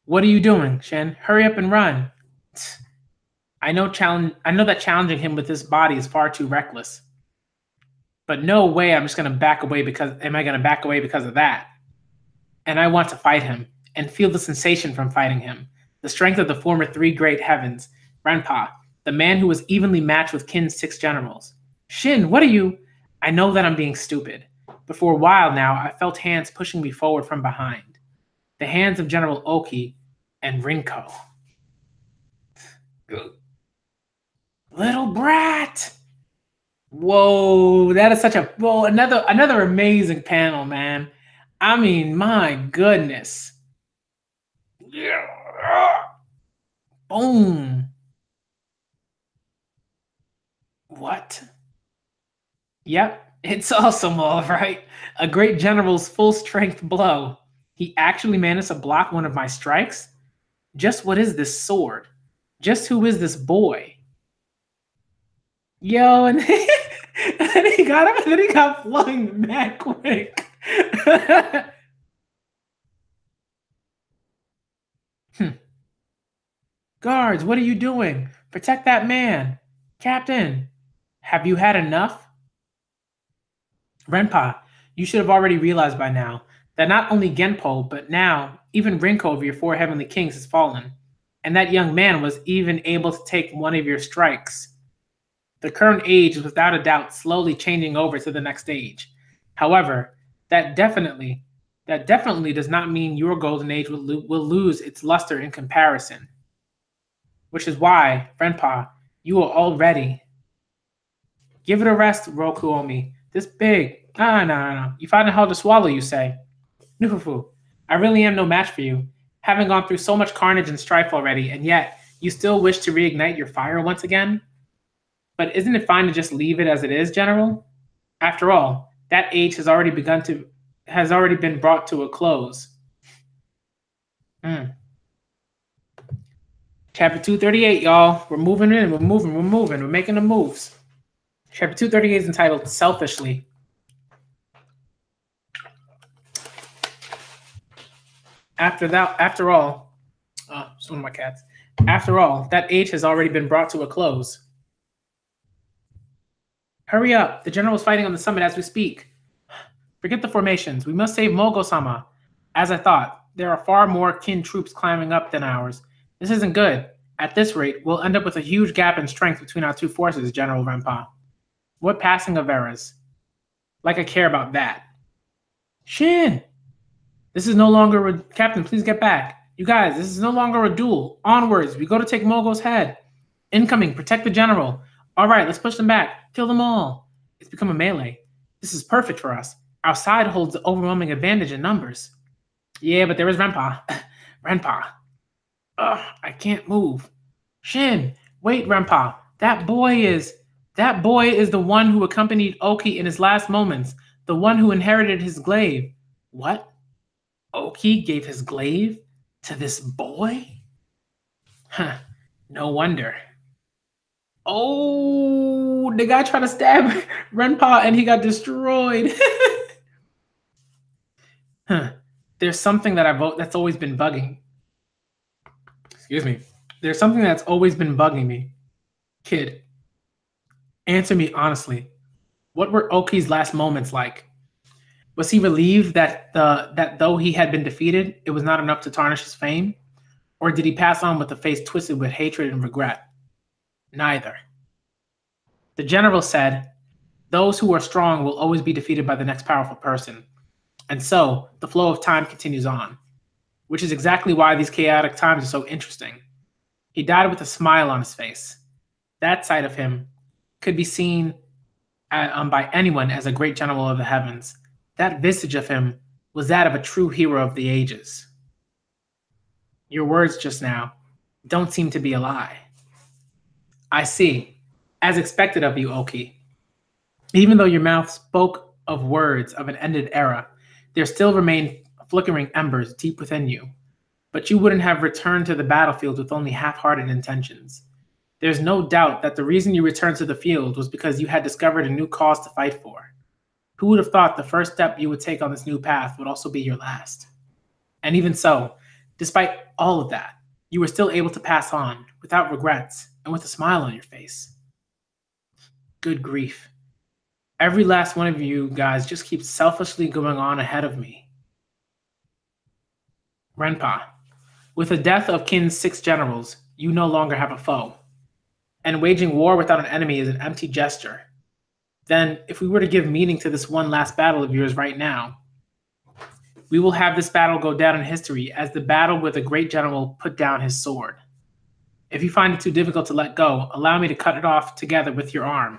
what are you doing, Shen? Hurry up and run. I know that challenging him with this body is far too reckless. But no way am I going to back away because of that. And I want to fight him and feel the sensation from fighting him. The strength of the former 3 great heavens. Renpa, the man who was evenly matched with Qin's 6 generals. Shin, what are you? I know that I'm being stupid. But for a while now, I felt hands pushing me forward from behind. The hands of General Oki and Rinko. Little brat! Whoa, that is another amazing panel, man. I mean, my goodness. Boom. What? Yep, it's awesome, all right. A great general's full strength blow. He actually managed to block one of my strikes? Just what is this sword? Just who is this boy? Yo, and then he got him, and then he got flung mad quick. Guards, what are you doing? Protect that man! Captain, have you had enough? Renpa, you should have already realized by now that not only Genpo, but now even Rinko of your four heavenly kings has fallen, and that young man was even able to take one of your strikes. The current age is without a doubt slowly changing over to the next age. However, that definitely does not mean your golden age will lose its luster in comparison. Which is why, Renpa, you are already. Give it a rest, Rokuomi. This big. No. You find it hard to swallow, you say. Nufufu, I really am no match for you, having gone through so much carnage and strife already, and yet you still wish to reignite your fire once again? But isn't it fine to just leave it as it is, General? After all, that age has already been brought to a close. Chapter 238, y'all. We're moving in. We're moving. We're making the moves. Chapter 238 is entitled Selfishly. After all, it's one of my cats. After all, that age has already been brought to a close. Hurry up. The general is fighting on the summit as we speak. Forget the formations. We must save Mogo-sama. As I thought, there are far more kin troops climbing up than ours. This isn't good. At this rate, we'll end up with a huge gap in strength between our two forces, General Renpa. What passing of eras? Like I care about that. Shin! This is no longer Captain, please get back. You guys, this is no longer a duel. Onwards, we go to take Mogo's head. Incoming, protect the general. All right, let's push them back. Kill them all. It's become a melee. This is perfect for us. Our side holds the overwhelming advantage in numbers. Yeah, but there is Renpa. Renpa. Ugh, I can't move. Shin, wait, Renpa. That boy is the one who accompanied Oki in his last moments. The one who inherited his glaive. What? Oki gave his glaive to this boy? Huh, no wonder. Oh, the guy tried to stab Renpa and he got destroyed. There's something that's always been bugging. Excuse me. There's something that's always been bugging me. Kid, answer me honestly. What were Oki's last moments like? Was he relieved that though he had been defeated, it was not enough to tarnish his fame? Or did he pass on with a face twisted with hatred and regret? Neither. The general said, those who are strong will always be defeated by the next powerful person. And so, the flow of time continues on, which is exactly why these chaotic times are so interesting. He died with a smile on his face. That side of him could be seen by anyone as a great general of the heavens. That visage of him was that of a true hero of the ages. Your words just now don't seem to be a lie. I see. As expected of you, Oki. Even though your mouth spoke of words of an ended era, there still remained flickering embers deep within you. But you wouldn't have returned to the battlefield with only half-hearted intentions. There's no doubt that the reason you returned to the field was because you had discovered a new cause to fight for. Who would have thought the first step you would take on this new path would also be your last? And even so, despite all of that, you were still able to pass on, without regrets, and with a smile on your face. Good grief. Every last one of you guys just keeps selfishly going on ahead of me. Renpa, with the death of Kin's 6 generals, you no longer have a foe. And waging war without an enemy is an empty gesture. Then, if we were to give meaning to this one last battle of yours right now, we will have this battle go down in history as the battle where the great general put down his sword. If you find it too difficult to let go, allow me to cut it off together with your arm.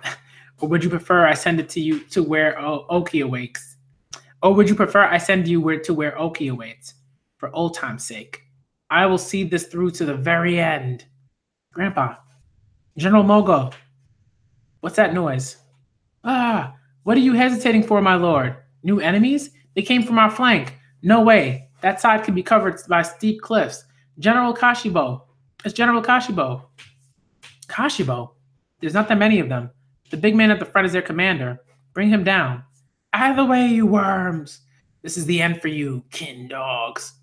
Or would you prefer I send it to you to where Oki awaits? Or would you prefer I send you to where Oki awaits? For old time's sake. I will see this through to the very end. Grandpa, General Mogo, what's that noise? Ah, what are you hesitating for, my lord? New enemies? They came from our flank. No way. That side can be covered by steep cliffs. General Kashibo. It's General Kashibo. Kashibo? There's not that many of them. The big man at the front is their commander. Bring him down. Out of the way, you worms. This is the end for you, kin dogs.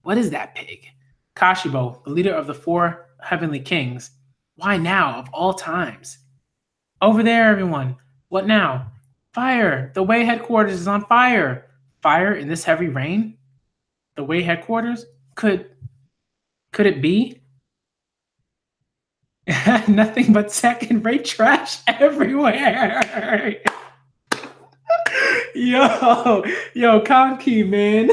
What is that pig? Kashibo, the leader of the 4 heavenly kings. Why now, of all times? Over there, everyone. What now? Fire! The way headquarters is on fire. Fire in this heavy rain? The way headquarters? Could it be? Nothing but second-rate trash everywhere. Yo, Conky, man.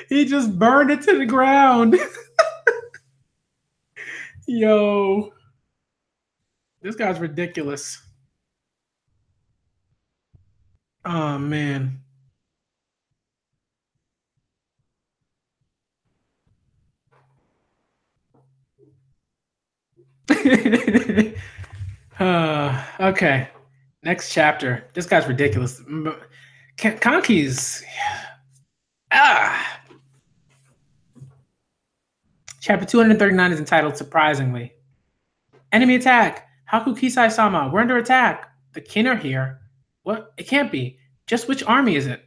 He just burned it to the ground. Yo, this guy's ridiculous. Oh man. Okay. Next chapter. This guy's ridiculous. Conky's. Ah. Chapter 239 is entitled Surprisingly. Enemy attack! Haku Kisai-sama, we're under attack! The kin are here. What? It can't be. Just which army is it?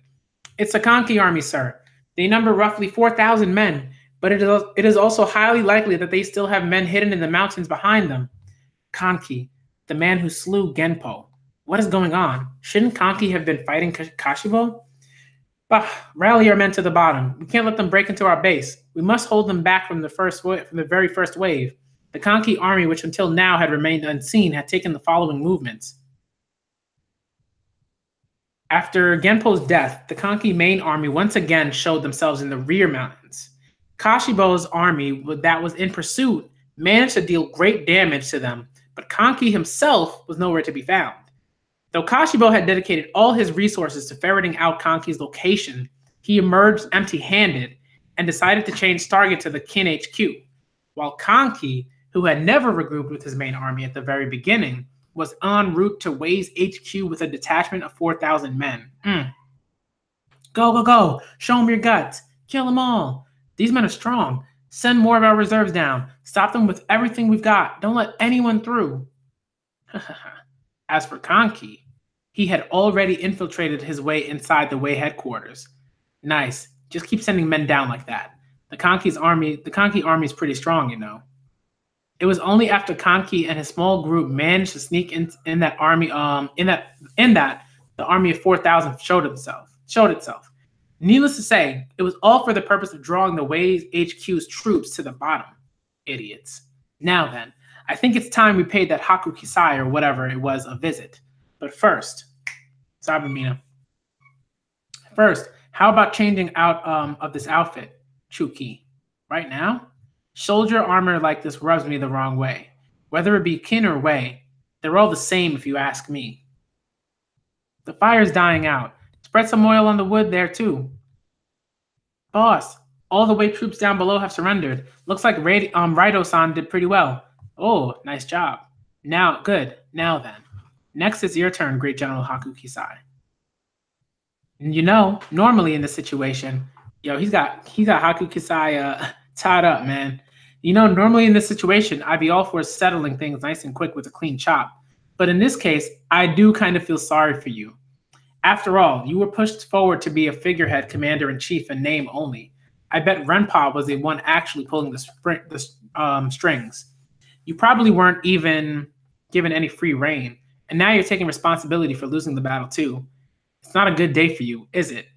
It's the Kanki army, sir. They number roughly 4,000 men, but it is also highly likely that they still have men hidden in the mountains behind them. Kanki, the man who slew Genpo. What is going on? Shouldn't Kanki have been fighting Kashibo? Bah, rally our men to the bottom. We can't let them break into our base. We must hold them back from the very first wave. The Kanki army, which until now had remained unseen, had taken the following movements. After Genpo's death, the Kanki main army once again showed themselves in the rear mountains. Kashibo's army that was in pursuit managed to deal great damage to them, but Kanki himself was nowhere to be found. Though Kashibo had dedicated all his resources to ferreting out Kanki's location, he emerged empty-handed and decided to change target to the Kin HQ, while Kanki, who had never regrouped with his main army at the very beginning, was en route to Wei's HQ with a detachment of 4,000 men. Go, go, go! Show them your guts! Kill them all! These men are strong. Send more of our reserves down. Stop them with everything we've got. Don't let anyone through. As for Kanki, he had already infiltrated his way inside the Wei headquarters. Nice. Just keep sending men down like that. The Kanki army is pretty strong, you know. It was only after Kanki and his small group managed to sneak in that army, the army of 4,000 showed itself. Needless to say, it was all for the purpose of drawing the Wei's HQ's troops to the bottom. Idiots. Now then, I think it's time we paid that Haku Kisai or whatever it was a visit. But first, Sabamina. First, how about changing out of this outfit, Chuki? Right now? Soldier armor like this rubs me the wrong way. Whether it be Kin or Wei, they're all the same if you ask me. The fire's dying out. Spread some oil on the wood there too. Boss, all the Wei troops down below have surrendered. Looks like Read-A-Thon did pretty well. Oh, nice job. Now, good. Now then. Next it's your turn, Great General Haku Kisai. You know, normally in this situation, he's got Haku Kisai tied up, man. You know, normally in this situation, I'd be all for settling things nice and quick with a clean chop. But in this case, I do kind of feel sorry for you. After all, you were pushed forward to be a figurehead commander-in-chief in name only. I bet Renpa was the one actually pulling the strings. You probably weren't even given any free reign, and now you're taking responsibility for losing the battle too. It's not a good day for you, is it?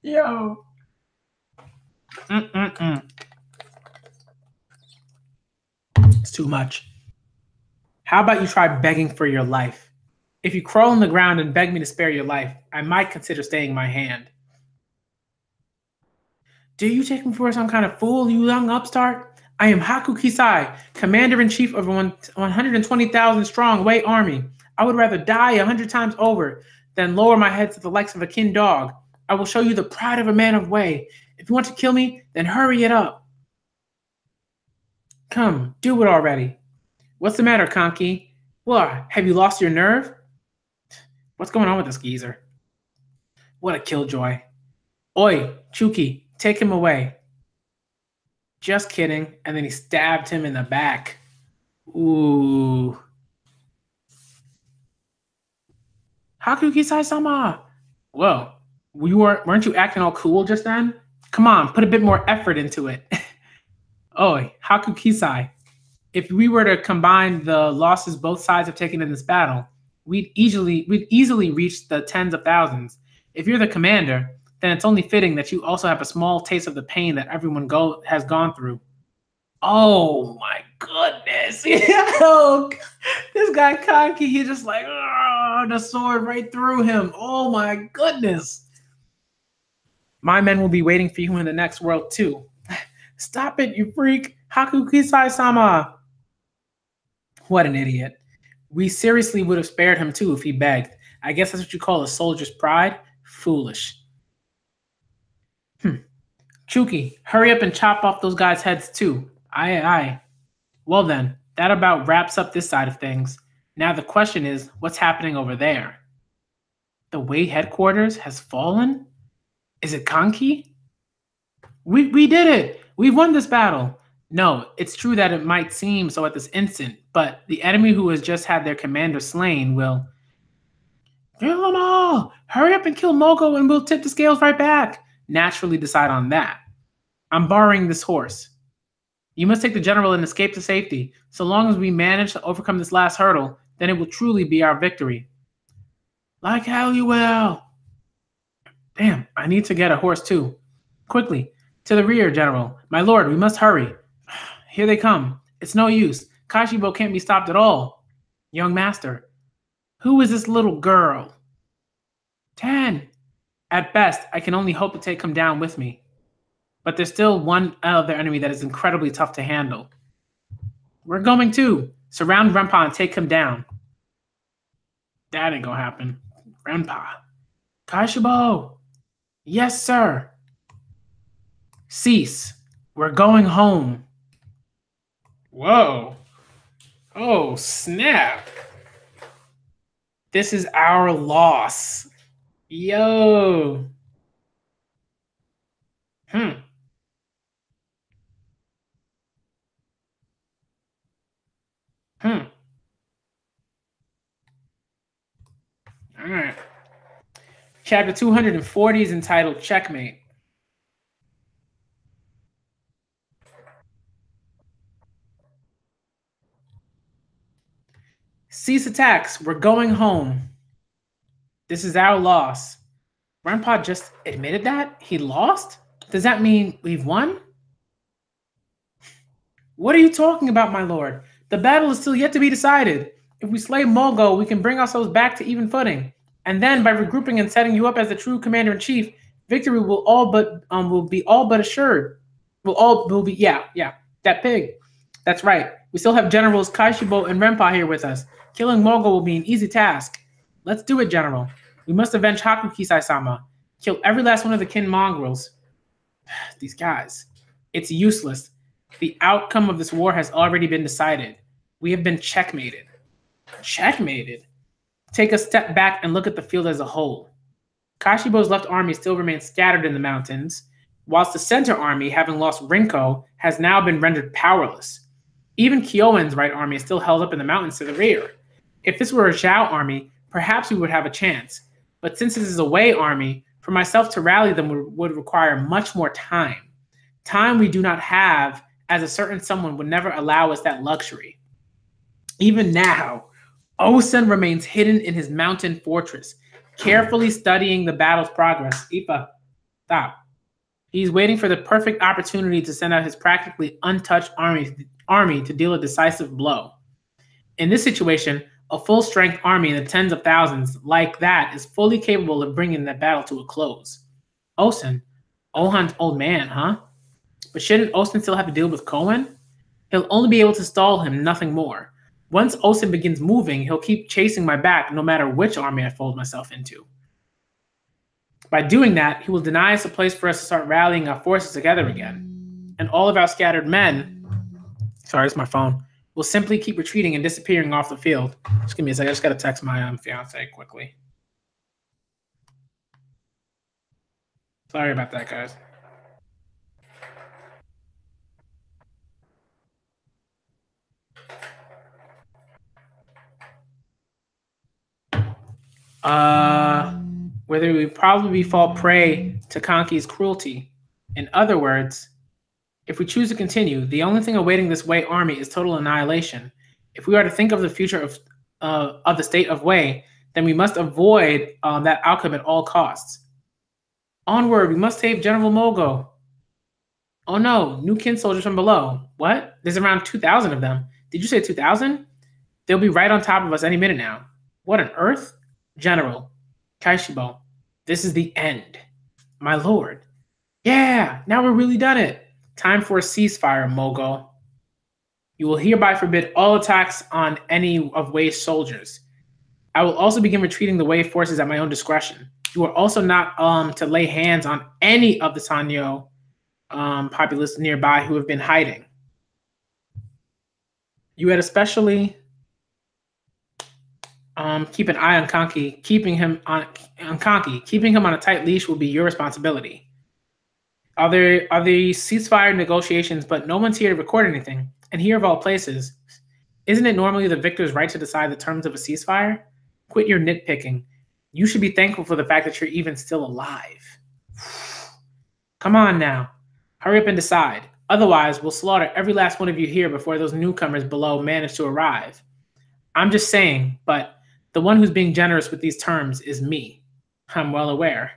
Yo. It's too much. How about you try begging for your life? If you crawl on the ground and beg me to spare your life, I might consider staying my hand. Do you take me for some kind of fool, you young upstart? I am Haku Kisai, commander-in-chief of a 120,000 strong Wei army. I would rather die 100 times over than lower my head to the likes of a kin dog. I will show you the pride of a man of Wei. If you want to kill me, then hurry it up. Come, do it already. What's the matter, Kanki? What, have you lost your nerve? What's going on with this geezer? What a killjoy. Oi, Chuki, take him away. Just kidding. And then he stabbed him in the back. Ooh. Haku Kisai-sama. Whoa. Weren't you acting all cool just then? Come on, put a bit more effort into it. Oh, Haku Kisai. If we were to combine the losses both sides have taken in this battle, we'd easily reach the tens of thousands. If you're the commander, then it's only fitting that you also have a small taste of the pain that everyone has gone through. Oh my goodness. Yo, this guy Kanki, he just like the sword right through him. Oh my goodness. My men will be waiting for you in the next world too. Stop it, you freak. Haku Kisai-sama. What an idiot. We seriously would have spared him too if he begged. I guess that's what you call a soldier's pride? Foolish. Chuki, hurry up and chop off those guys' heads too. Aye, aye. Well then, that about wraps up this side of things. Now the question is, what's happening over there? The Wei headquarters has fallen? Is it Kanki? We did it! We've won this battle! No, it's true that it might seem so at this instant, but the enemy who has just had their commander slain will... Kill them all! Hurry up and kill Mogo and we'll tip the scales right back! Naturally decide on that. I'm borrowing this horse. You must take the general and escape to safety. So long as we manage to overcome this last hurdle, then it will truly be our victory. Like hell you will! Damn, I need to get a horse too. Quickly, to the rear, General. My lord, we must hurry. Here they come. It's no use. Kashibo can't be stopped at all. Young master, who is this little girl? 10. At best, I can only hope to take him down with me. But there's still one other enemy that is incredibly tough to handle. We're going to. Surround Renpa and take him down. That ain't gonna happen. Renpa. Kashibo. Yes, sir. Cease. We're going home. Whoa. Oh, snap. This is our loss. Yo. Hmm. All right. Chapter 240 is entitled Checkmate. Cease attacks. We're going home. This is our loss. Renpa just admitted that? He lost? Does that mean we've won? What are you talking about, my lord? The battle is still yet to be decided. If we slay Mogo, we can bring ourselves back to even footing. And then, by regrouping and setting you up as the true commander-in-chief, victory will be all but assured. That pig. That's right. We still have Generals Kaishibo and Renpa here with us. Killing Mogo will be an easy task. Let's do it, General. We must avenge Haku Kisai-sama. Kill every last one of the kin mongrels. These guys. It's useless. The outcome of this war has already been decided. We have been checkmated. Checkmated? Take a step back and look at the field as a whole. Kashibo's left army still remains scattered in the mountains, whilst the center army, having lost Rinko, has now been rendered powerless. Even Kyoen's right army is still held up in the mountains to the rear. If this were a Zhao army, perhaps we would have a chance. But since this is a Wei army, for myself to rally them would require much more time. Time we do not have, as a certain someone would never allow us that luxury. Even now, Osen remains hidden in his mountain fortress, carefully studying the battle's progress. Ipa, stop. He's waiting for the perfect opportunity to send out his practically untouched army to deal a decisive blow. In this situation, a full-strength army in the tens of thousands like that is fully capable of bringing that battle to a close. Osen, Ohan's old man, huh? But shouldn't Osen still have to deal with Koen? He'll only be able to stall him, nothing more. Once Osen begins moving, he'll keep chasing my back no matter which army I fold myself into. By doing that, he will deny us a place for us to start rallying our forces together again. And all of our scattered men, sorry, it's my phone, will simply keep retreating and disappearing off the field. Just give me a second, I just gotta text my fiance quickly. Sorry about that, guys. Whether we probably fall prey to Kanki's cruelty. In other words, If we choose to continue, the only thing awaiting this Wei army is total annihilation. If we are to think of the future of the state of Wei, then we must avoid that outcome at all costs. Onward, we must save General Mogo. Oh no, new kin soldiers from below. What? There's around 2,000 of them. Did you say 2,000? They'll be right on top of us any minute now. What on earth? General, Kaishibo, this is the end. My lord. Yeah, now we're really done it. Time for a ceasefire, Mogo. You will hereby forbid all attacks on any of Wei's soldiers. I will also begin retreating the Wei forces at my own discretion. You are also not to lay hands on any of the Sanyo populace nearby who have been hiding. You had especially keep an eye on Kanki. Keeping him on Kanki. Keeping him on a tight leash will be your responsibility. Are the ceasefire negotiations, but no one's here to record anything. And here of all places, isn't it normally the victor's right to decide the terms of a ceasefire? Quit your nitpicking. You should be thankful for the fact that you're even still alive. Come on now. Hurry up and decide. Otherwise, we'll slaughter every last one of you here before those newcomers below manage to arrive. I'm just saying, but the one who's being generous with these terms is me. I'm well aware.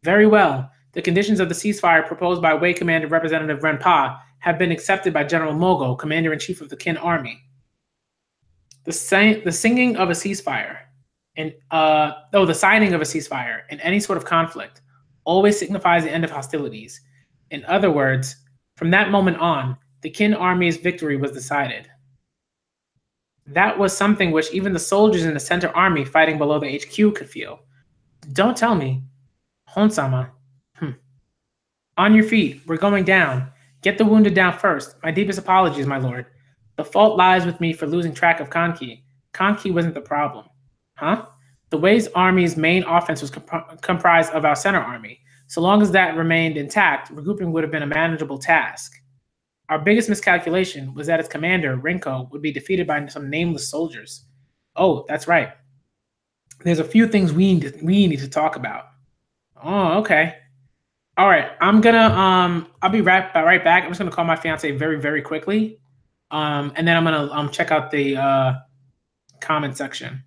Very well. The conditions of the ceasefire proposed by Wei Commander Representative Renpa have been accepted by General Mogo, Commander-in-Chief of the Qin Army. The singing of a ceasefire, the signing of a ceasefire in any sort of conflict always signifies the end of hostilities. In other words, from that moment on, the Qin Army's victory was decided. That was something which even the soldiers in the center army fighting below the HQ could feel. Don't tell me. Honsama. On your feet. We're going down. Get the wounded down first. My deepest apologies, my lord. The fault lies with me for losing track of Kanki. Kanki wasn't the problem. Huh? The Wei's army's main offense was comprised of our center army. So long as that remained intact, regrouping would have been a manageable task. Our biggest miscalculation was that its commander, Rinko, would be defeated by some nameless soldiers. Oh, that's right. There's a few things we need to talk about. Oh, okay. All right, I'm gonna I'll be right back. I'm just gonna call my fiance very, very quickly, and then I'm gonna check out the comment section.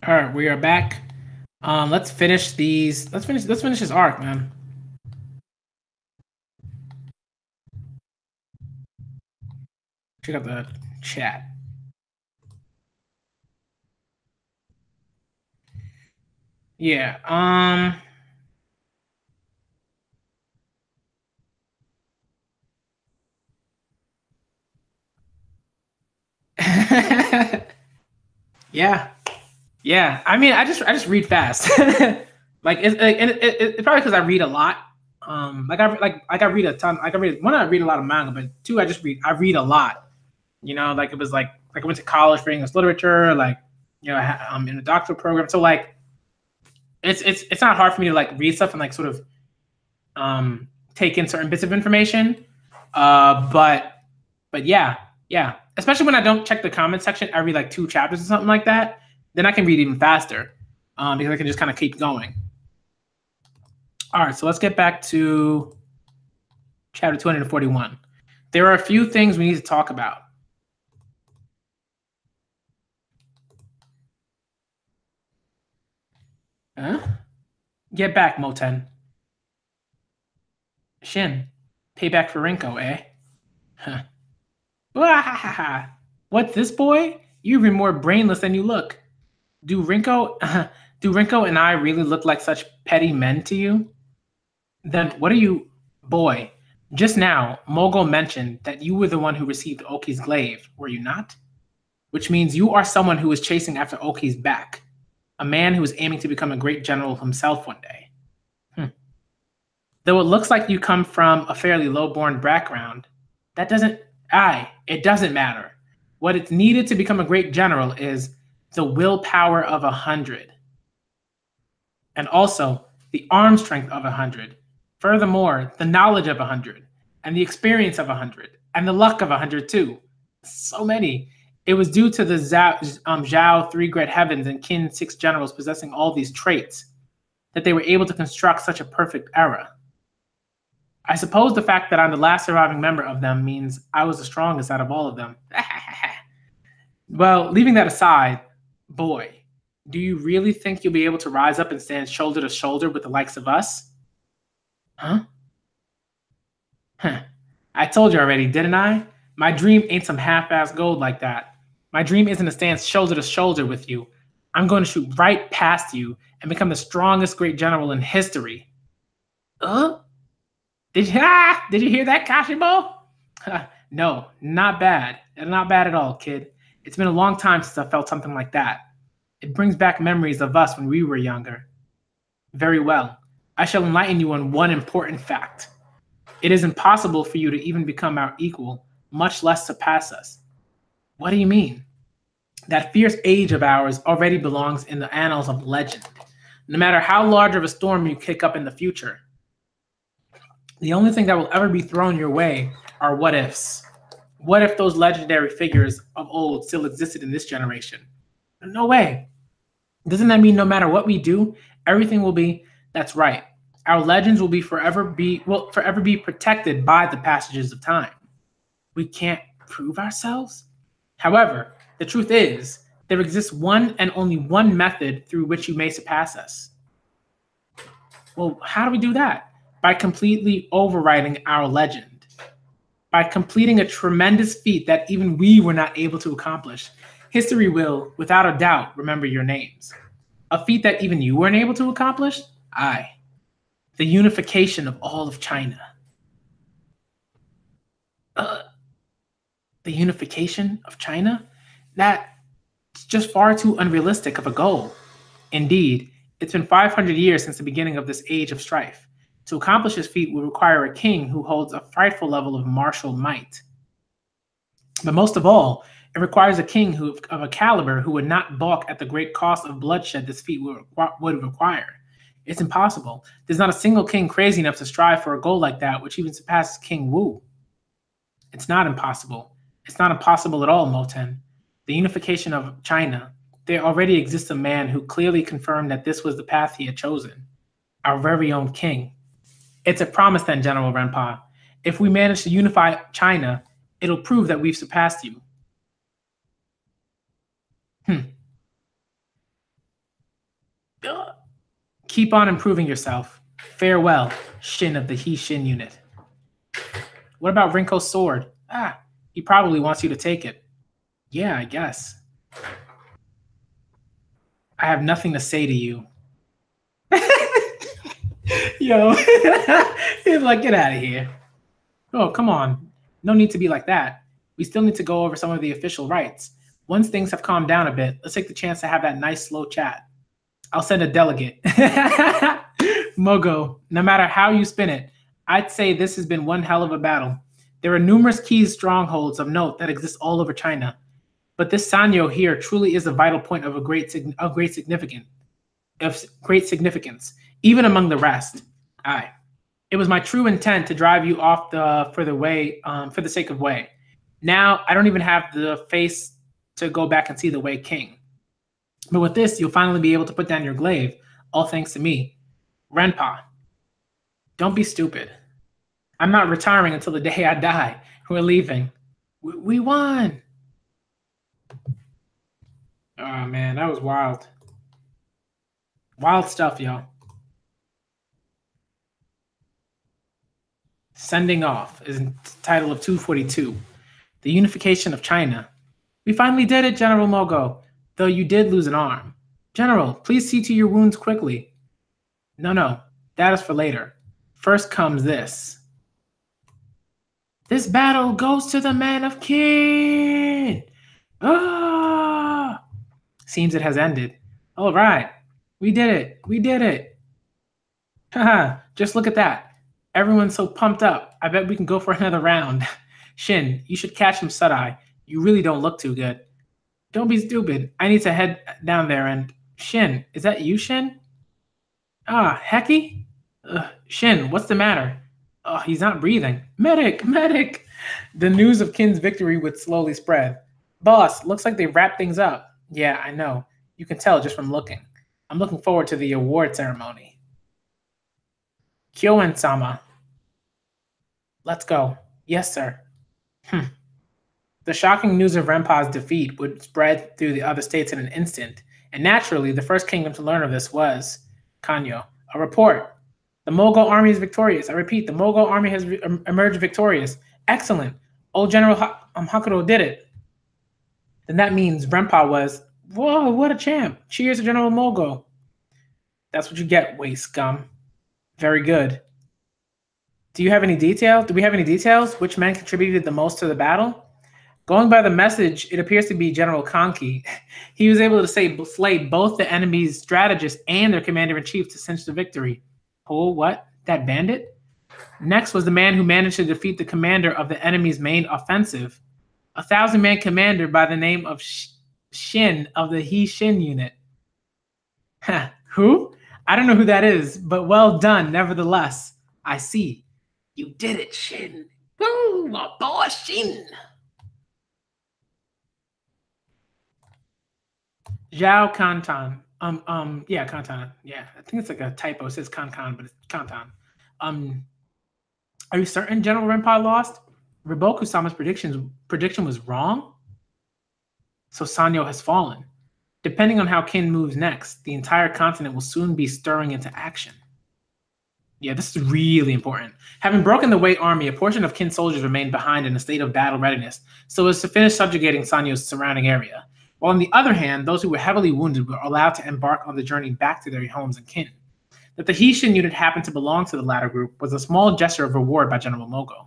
All right, we are back. Let's finish these. Let's finish this arc, man. Check out the chat. Yeah. Yeah. Yeah. I mean, I just read fast. Like it's probably because I read a lot. I read a ton. Like I read a lot of manga, but two, I read a lot. You know, like it was like I went to college for English literature, like I'm in a doctoral program, so like it's not hard for me to like read stuff and like sort of take in certain bits of information. But yeah, especially when I don't check the comment section every like 2 chapters or something like that, then I can read even faster because I can just kind of keep going. All right, so let's get back to chapter 241. There are a few things we need to talk about. Huh? Get back, Moten. Shin, payback for Rinko, eh? Huh. What's this, boy? You're even more brainless than you look. Do Rinko, do Rinko and I really look like such petty men to you? Then what are you, boy? Just now, Mogul mentioned that you were the one who received Oki's glaive, were you not? Which means you are someone who is chasing after Oki's back, a man who is aiming to become a great general himself one day. Though it looks like you come from a fairly low-born background, it doesn't matter. What it's needed to become a great general is the willpower of 100. And also the arm strength of 100. Furthermore, the knowledge of 100, and the experience of 100, and the luck of 100 too. So many. It was due to the Zhao 3 Great Heavens and Qin 6 generals possessing all these traits that they were able to construct such a perfect era. I suppose the fact that I'm the last surviving member of them means I was the strongest out of all of them. Well, leaving that aside, boy, do you really think you'll be able to rise up and stand shoulder to shoulder with the likes of us? Huh? I told you already, didn't I? My dream ain't some half-ass gold like that. My dream isn't to stand shoulder to shoulder with you. I'm going to shoot right past you and become the strongest great general in history. Did you hear that, Kashibo? No, not bad. Not bad at all, kid. It's been a long time since I felt something like that. It brings back memories of us when we were younger. Very well. I shall enlighten you on one important fact. It is impossible for you to even become our equal, much less surpass us. What do you mean? That fierce age of ours already belongs in the annals of legend, no matter how large of a storm you kick up in the future. The only thing that will ever be thrown your way are what ifs. What if those legendary figures of old still existed in this generation? No way. Doesn't that mean no matter what we do, everything will be, that's right. Our legends will forever be protected by the passages of time. We can't prove ourselves? However, the truth is, there exists one and only one method through which you may surpass us. Well, how do we do that? By completely overriding our legend. By completing a tremendous feat that even we were not able to accomplish. History will, without a doubt, remember your names. A feat that even you weren't able to accomplish? Aye. The unification of all of China. The unification of China? That's just far too unrealistic of a goal. Indeed, it's been 500 years since the beginning of this age of strife. To accomplish this feat would require a king who holds a frightful level of martial might. But most of all, it requires a king of a caliber who would not balk at the great cost of bloodshed this feat would require. It's impossible. There's not a single king crazy enough to strive for a goal like that, which even surpasses King Wu. It's not impossible. It's not impossible at all, Moten. The unification of China. There already exists a man who clearly confirmed that this was the path he had chosen. Our very own king. It's a promise then, General Renpa. If we manage to unify China, it'll prove that we've surpassed you. Keep on improving yourself. Farewell, Shin of the He Shin unit. What about Rinko's sword? He probably wants you to take it. Yeah, I guess. I have nothing to say to you. Yo, he's like, get out of here. Oh, come on. No need to be like that. We still need to go over some of the official rights. Once things have calmed down a bit, let's take the chance to have that nice, slow chat. I'll send a delegate. Mogo, no matter how you spin it, I'd say this has been one hell of a battle. There are numerous key strongholds of note that exist all over China, but this Sanyo here truly is a vital point of great significance, even among the rest. Aye. It was my true intent to drive you off for the way, for the sake of Wei. Now I don't even have the face to go back and see the Wei King. But with this, you'll finally be able to put down your glaive, all thanks to me. Renpa, don't be stupid. I'm not retiring until the day I die. We're leaving. We won. Oh man, that was wild. Wild stuff, y'all. Sending Off is the title of 242. The Unification of China. We finally did it, General Mogo, though you did lose an arm. General, please see to your wounds quickly. No, that is for later. First comes this. This battle goes to the man of Qin. Ah! Seems it has ended. All right, we did it. Haha, just look at that. Everyone's so pumped up. I bet we can go for another round. Shin, you should catch him Sudai. You really don't look too good. Don't be stupid. I need to head down there and... Shin, is that you, Shin? Ah, Heki? Shin, what's the matter? Oh, he's not breathing. Medic! The news of Qin's victory would slowly spread. Boss, looks like they wrapped things up. Yeah, I know. You can tell just from looking. I'm looking forward to the award ceremony. Kyoen-sama. Let's go. Yes, sir. The shocking news of Renpa's defeat would spread through the other states in an instant, and naturally, the first kingdom to learn of this was Kanyo. A report. The Mogul army is victorious. I repeat, the Mogul army has emerged victorious. Excellent. Old General Hakuto did it. Then that means Renpa was, whoa, what a champ. Cheers to General Mogul. That's what you get, waste scum. Very good. Do we have any details? Which men contributed the most to the battle? Going by the message, it appears to be General Kanki. He was able to slay both the enemy's strategist and their commander-in-chief to cinch the victory. Oh, what? That bandit? Next was the man who managed to defeat the commander of the enemy's main offensive, a 1,000-man commander by the name of Shin of the He Shin unit. Who? I don't know who that is, but well done nevertheless. I see. You did it, Shin. Woo, my boy Shin. Zhao Kantan. Yeah, Kantan. Yeah, I think it's like a typo. It says Kankan, but it's Kantan. Are you certain General Renpa lost? Riboku-sama's prediction was wrong? So Sanyo has fallen. Depending on how Qin moves next, the entire continent will soon be stirring into action. Yeah, this is really important. Having broken the Wei army, a portion of Qin soldiers remained behind in a state of battle readiness, so as to finish subjugating Sanyo's surrounding area. While on the other hand, those who were heavily wounded were allowed to embark on the journey back to their homes in Qin. That the He Shin unit happened to belong to the latter group was a small gesture of reward by General Mogo.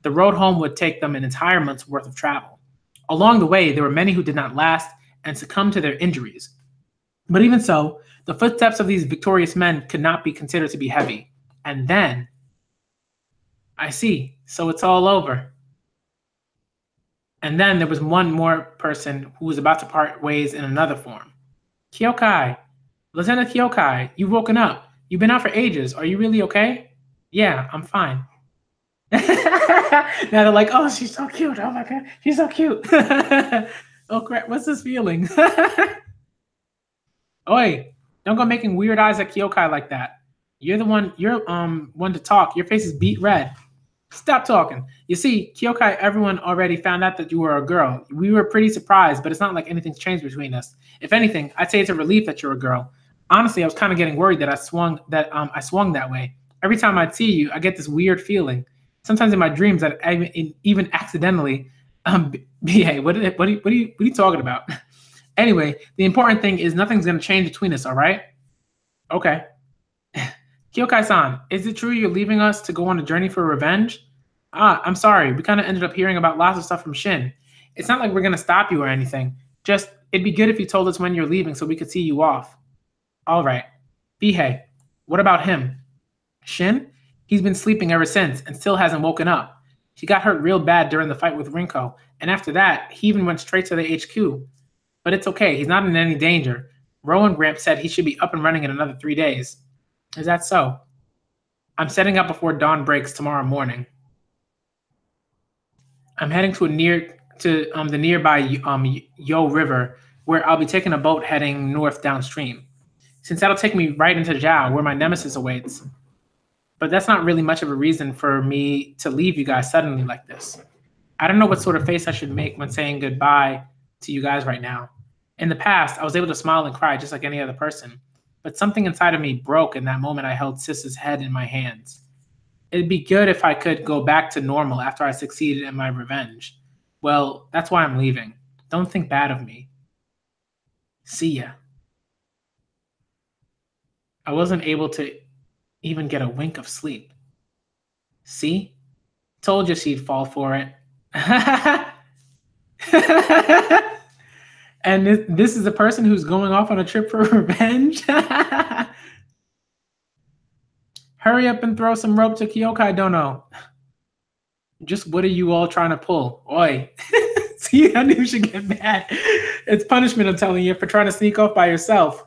The road home would take them an entire month's worth of travel. Along the way, there were many who did not last and succumbed to their injuries. But even so, the footsteps of these victorious men could not be considered to be heavy. And then, I see, so it's all over. And then there was one more person who was about to part ways in another form. Kyokai, Lieutenant Kyokai, you've woken up. You've been out for ages. Are you really okay? Yeah, I'm fine. Now they're like, oh, she's so cute. Oh my God, she's so cute. Oh crap, what's this feeling? Oi, don't go making weird eyes at Kyokai like that. You're one to talk. Your face is beet red. Stop talking. You see, Kyokai, everyone already found out that you were a girl. We were pretty surprised, but it's not like anything's changed between us. If anything, I'd say it's a relief that you're a girl. Honestly, I was kind of getting worried that I swung that way. Every time I'd see you, I get this weird feeling. Sometimes in my dreams, that I even accidentally behave. What are you talking about? Anyway, the important thing is nothing's gonna change between us. All right? Okay. Kyokai-san, is it true you're leaving us to go on a journey for revenge? I'm sorry. We kind of ended up hearing about lots of stuff from Shin. It's not like we're going to stop you or anything. Just, it'd be good if you told us when you're leaving so we could see you off. All right. Bihei, what about him? Shin? He's been sleeping ever since and still hasn't woken up. He got hurt real bad during the fight with Rinko, and after that, he even went straight to the HQ. But it's okay, he's not in any danger. Rowan Gramps said he should be up and running in another 3 days. Is that so? I'm setting up before dawn breaks tomorrow morning. I'm heading to the nearby Yo River, where I'll be taking a boat heading north downstream, since that'll take me right into Zhao, where my nemesis awaits. But that's not really much of a reason for me to leave you guys suddenly like this. I don't know what sort of face I should make when saying goodbye to you guys right now. In the past, I was able to smile and cry just like any other person, but something inside of me broke in that moment I held Sis's head in my hands. It'd be good if I could go back to normal after I succeeded in my revenge. Well, that's why I'm leaving. Don't think bad of me. See ya. I wasn't able to even get a wink of sleep. See? Told you she'd fall for it. And this is a person who's going off on a trip for revenge? Hurry up and throw some rope to Kyokai Dono. Just what are you all trying to pull? Oi. See, I knew you should get mad. It's punishment, I'm telling you, for trying to sneak off by yourself.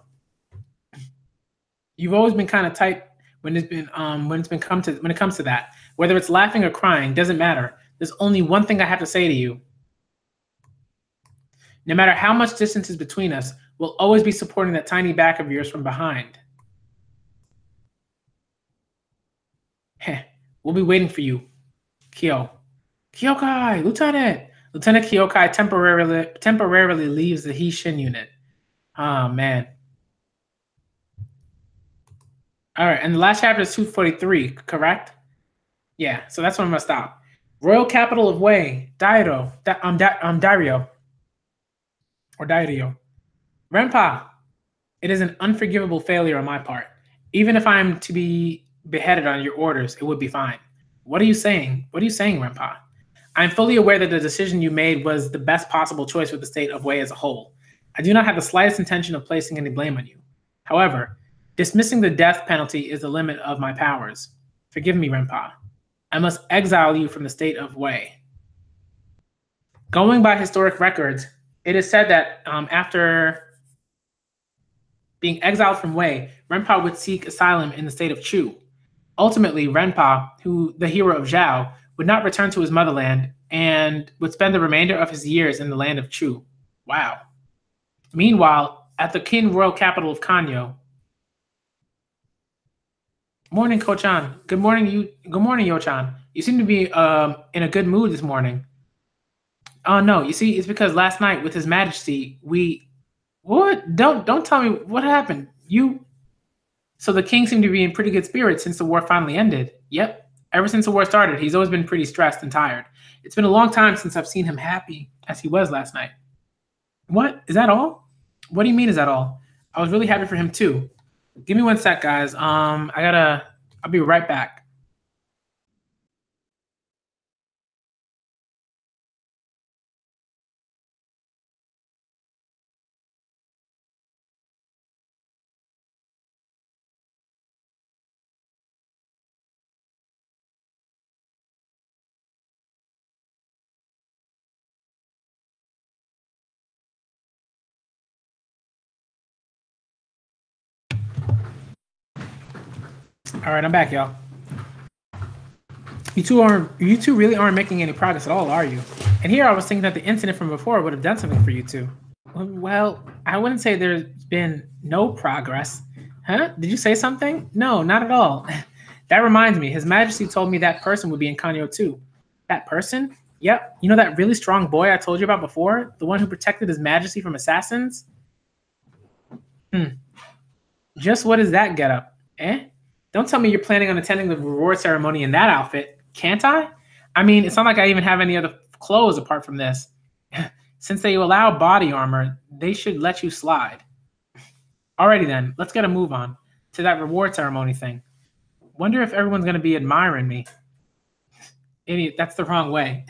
You've always been kind of tight when it comes to that. Whether it's laughing or crying, doesn't matter. There's only one thing I have to say to you. No matter how much distance is between us, we'll always be supporting that tiny back of yours from behind. Heh, we'll be waiting for you. Kyokai, Lieutenant. Lieutenant Kyokai temporarily leaves the Hishin unit. Oh, man. All right, and the last chapter is 243, correct? Yeah, so that's when I'm going to stop. Royal capital of Wei, Dairo. Dario. Renpa, it is an unforgivable failure on my part. Even if I'm to be beheaded on your orders, it would be fine. What are you saying? What are you saying, Renpa? I'm fully aware that the decision you made was the best possible choice for the state of Wei as a whole. I do not have the slightest intention of placing any blame on you. However, dismissing the death penalty is the limit of my powers. Forgive me, Renpa. I must exile you from the state of Wei. Going by historic records, it is said that after being exiled from Wei, Renpa would seek asylum in the state of Chu. Ultimately, Renpa, the hero of Zhao, would not return to his motherland and would spend the remainder of his years in the land of Chu. Wow. Meanwhile, at the Qin royal capital of Kanyo. Morning, Ko-chan. Good morning, Yo-chan. You seem to be in a good mood this morning. Oh no, you see, it's because last night with His Majesty, what? Don't tell me what happened. So the king seemed to be in pretty good spirits since the war finally ended. Yep. Ever since the war started, he's always been pretty stressed and tired. It's been a long time since I've seen him happy as he was last night. What? Is that all? What do you mean is that all? I was really happy for him too. Give me one sec, guys. I'll be right back. All right, I'm back, y'all. You two really aren't making any progress at all, are you? And here I was thinking that the incident from before would have done something for you two. Well, I wouldn't say there's been no progress. Huh? Did you say something? No, not at all. That reminds me, His Majesty told me that person would be in Kanyo too. That person? Yep. You know that really strong boy I told you about before? The one who protected His Majesty from assassins? Just what is that getup? Eh? Don't tell me you're planning on attending the reward ceremony in that outfit, can't I? I mean, it's not like I even have any other clothes apart from this. Since they allow body armor, they should let you slide. Alrighty then, let's get a move on to that reward ceremony thing. Wonder if everyone's going to be admiring me. Idiot, that's the wrong way.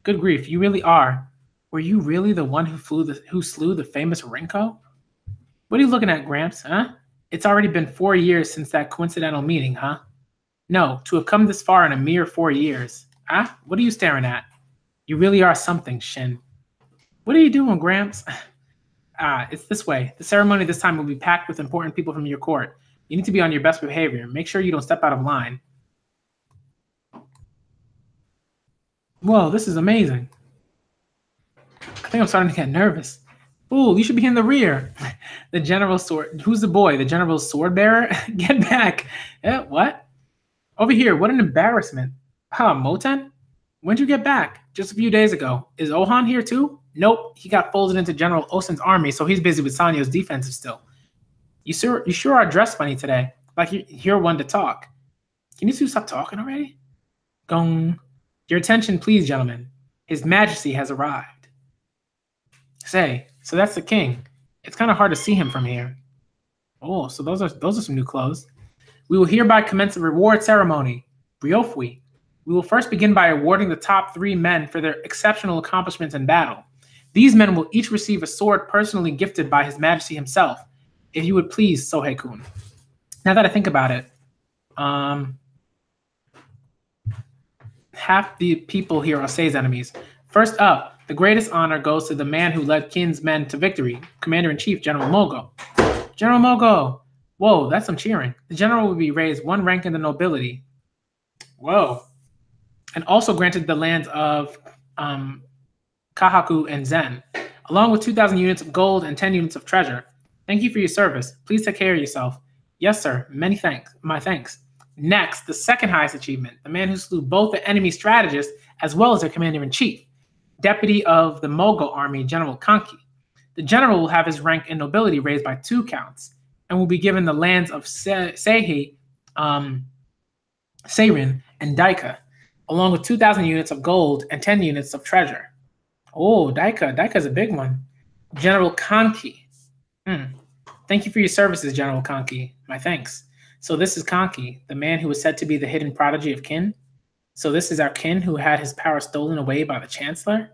Good grief, you really are. Were you really the one who slew the famous Rinko? What are you looking at, Gramps, huh? It's already been 4 years since that coincidental meeting, huh? No, to have come this far in a mere 4 years. Ah, what are you staring at? You really are something, Shin. What are you doing, Gramps? Ah, it's this way. The ceremony this time will be packed with important people from your court. You need to be on your best behavior. Make sure you don't step out of line. Whoa, this is amazing. I think I'm starting to get nervous. Ooh, you should be in the rear. The general's sword. Who's the boy? The general's sword bearer? Get back. What? Over here. What an embarrassment. Huh, Moten? When'd you get back? Just a few days ago. Is Ohan here too? Nope. He got folded into General Osen's army, so he's busy with Sanyo's defensive still. You sure are dressed funny today. Like you're one to talk. Can you two stop talking already? Gong. Your attention, please, gentlemen. His Majesty has arrived. Say, so that's the king. It's kind of hard to see him from here. Oh, so those are some new clothes. We will hereby commence a reward ceremony. Briofui. We will first begin by awarding the top 3 men for their exceptional accomplishments in battle. These men will each receive a sword personally gifted by His Majesty himself. If you would please, Sohei-kun. Now that I think about it, half the people here are Sei's enemies. First up, the greatest honor goes to the man who led Kin's men to victory, Commander-in-Chief General Mogo. General Mogo! Whoa, that's some cheering. The general will be raised 1 rank in the nobility. Whoa. And also granted the lands of Kahaku and Zen, along with 2,000 units of gold and 10 units of treasure. Thank you for your service. Please take care of yourself. Yes, sir. Many thanks. My thanks. Next, the second highest achievement, the man who slew both the enemy strategists as well as their commander-in-chief, deputy of the Mogo army, General Kanki. The general will have his rank in nobility raised by 2 counts and will be given the lands of Seihi, Seirin, and Daika, along with 2,000 units of gold and 10 units of treasure. Oh, Daika's a big one. General Kanki. Thank you for your services, General Kanki. My thanks. So this is Kanki, the man who was said to be the hidden prodigy of Kin. So this is our Kin who had his power stolen away by the Chancellor?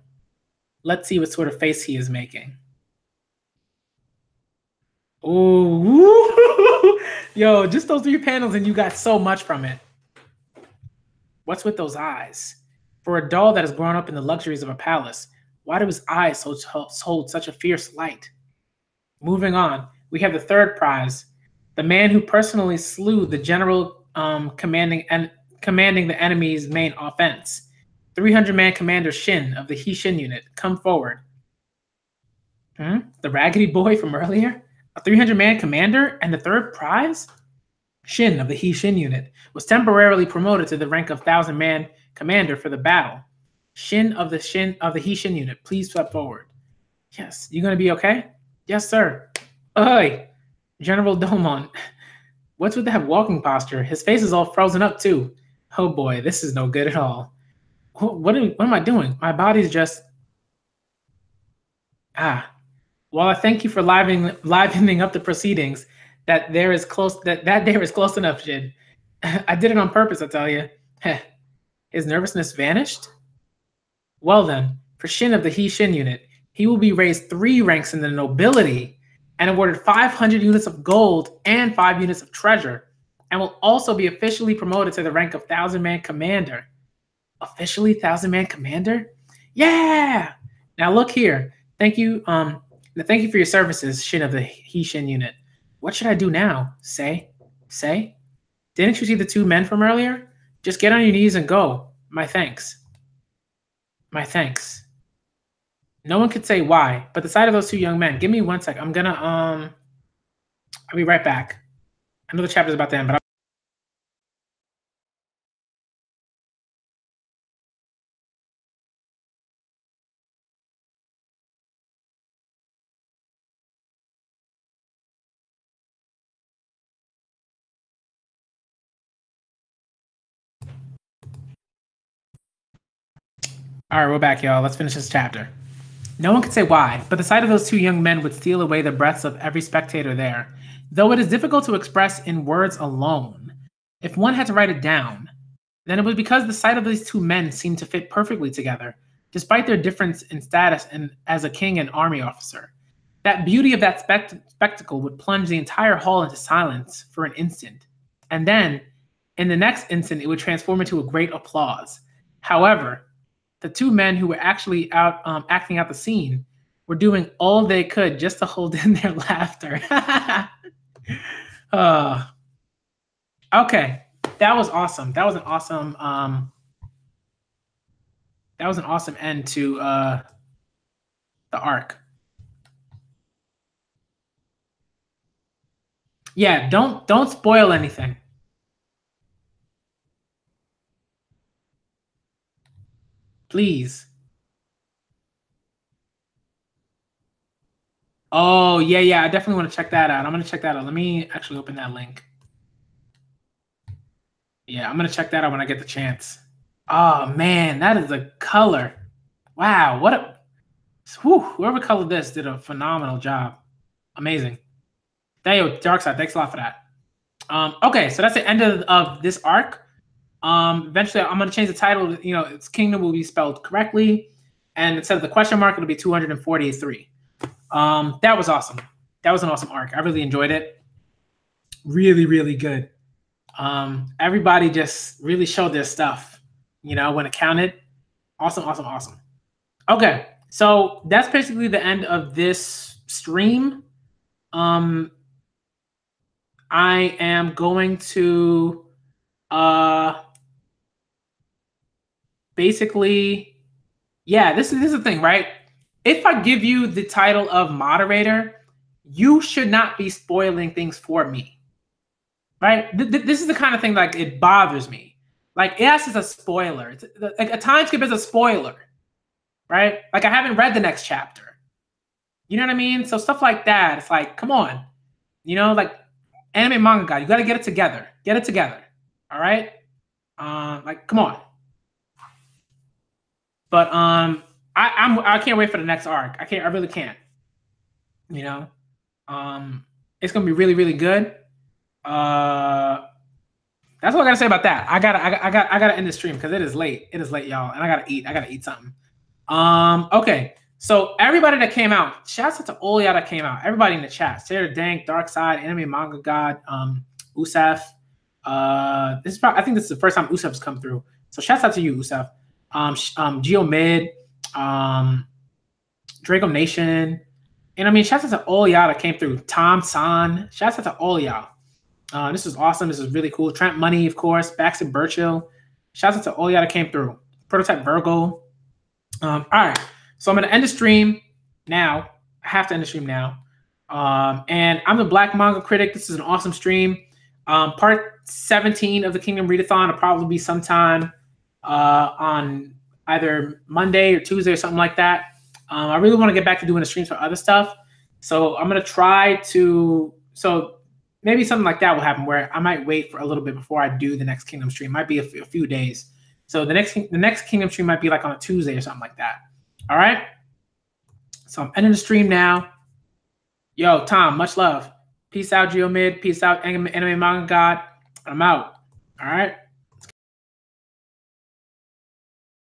Let's see what sort of face he is making. Ooh, yo, just those 3 panels and you got so much from it. What's with those eyes? For a doll that has grown up in the luxuries of a palace, why do his eyes hold such a fierce light? Moving on, we have the third prize, the man who personally slew the general commanding the enemy's main offense. 300-man Commander Shin of the He-Shin unit, come forward. The raggedy boy from earlier? A 300-man commander and the third prize? Shin of the He-Shin unit was temporarily promoted to the rank of 1,000-man commander for the battle. Shin of the He-Shin unit, please step forward. Yes, you gonna be okay? Yes, sir. Oi, General Domon. What's with that walking posture? His face is all frozen up too. Oh boy, this is no good at all. What am I doing? My body's just... While I thank you for livening up the proceedings, that day is close enough, Shin. I did it on purpose, I tell you. His nervousness vanished? Well then, for Shin of the He-Shin unit, he will be raised 3 ranks in the nobility and awarded 500 units of gold and 5 units of treasure, and will also be officially promoted to the rank of 1,000-man commander. Officially 1,000-man commander? Yeah! Now look here. Thank you for your services, Shin of the He-Shin unit. What should I do now? Say? Didn't you see the 2 men from earlier? Just get on your knees and go. My thanks. My thanks. No one could say why, but the sight of those 2 young men. Give me 1 sec. I'm gonna I'll be right back. I know the chapter's about to end, but all right, we're back, y'all. Let's finish this chapter. No one could say why, but the sight of those 2 young men would steal away the breaths of every spectator there, though it is difficult to express in words alone. If one had to write it down, then it was because the sight of these 2 men seemed to fit perfectly together, despite their difference in status and as a king and army officer. That beauty of that spectacle would plunge the entire hall into silence for an instant, and then In the next instant, it would transform into a great applause. However, the two men who were actually out acting out the scene were doing all they could just to hold in their laughter. Okay, that was awesome. That was an awesome. That was an awesome end to the arc. Yeah, don't spoil anything. Please. Oh, yeah. I definitely want to check that out. I'm going to check that out. Let me actually open that link. Yeah, I'm going to check that out when I get the chance. Oh, man, that is a color. Wow, what a... Whew, whoever colored this did a phenomenal job. Amazing. Thank you, Darkside. Thanks a lot for that. Okay, so that's the end of this arc. Eventually, I'm going to change the title. You know, its kingdom will be spelled correctly. And instead of the question mark, it'll be 243. That was awesome. That was an awesome arc. I really enjoyed it. Really, really good. Everybody just really showed their stuff, you know, when it counted. Awesome. Okay, so that's basically the end of this stream. I am going to basically, yeah, this is the thing, right? If I give you the title of moderator, you should not be spoiling things for me, right? This is the kind of thing, like, it bothers me. Like, yes, it's a spoiler. It's like a time skip is a spoiler, right? Like, I haven't read the next chapter. You know what I mean? So stuff like that, it's like, come on. You know, like, anime manga guy, you got to get it together. Get it together. All right? Like, come on. But I can't wait for the next arc. I really can't. You know? It's gonna be really, really good. That's all I gotta say about that. I gotta end the stream because it is late. It is late, y'all, and I gotta eat. I gotta eat something. Okay. So everybody that came out, shouts out to all y'all that came out. Everybody in the chat: Sarah Dank, Darkside, Anime Manga God, Usaf. I think this is the first time Usaf's come through. So shouts out to you, Usaf. Geomid, Draco Nation, and I mean, shouts out to all y'all that came through. Tom San, shouts out to all y'all. This is awesome. This is really cool. Trent Money, of course. Baxter Burchill. Shouts out to all y'all that came through. Prototype Virgo. All right. So I'm going to end the stream now. I have to end the stream now. And I'm the Black Manga Critic. This is an awesome stream. Part 17 of the Kingdom Read-A-Thon will probably be sometime on either Monday or Tuesday or something like that. I really want to get back to doing the streams for other stuff. So I'm going to try to... So maybe something like that will happen where I might wait for a little bit before I do the next Kingdom stream. Might be a few days. So the next Kingdom stream might be like on a Tuesday or something like that. All right. So I'm ending the stream now. Yo, Tom, much love. Peace out, Geomid. Peace out, Anime Manga God. I'm out. All right.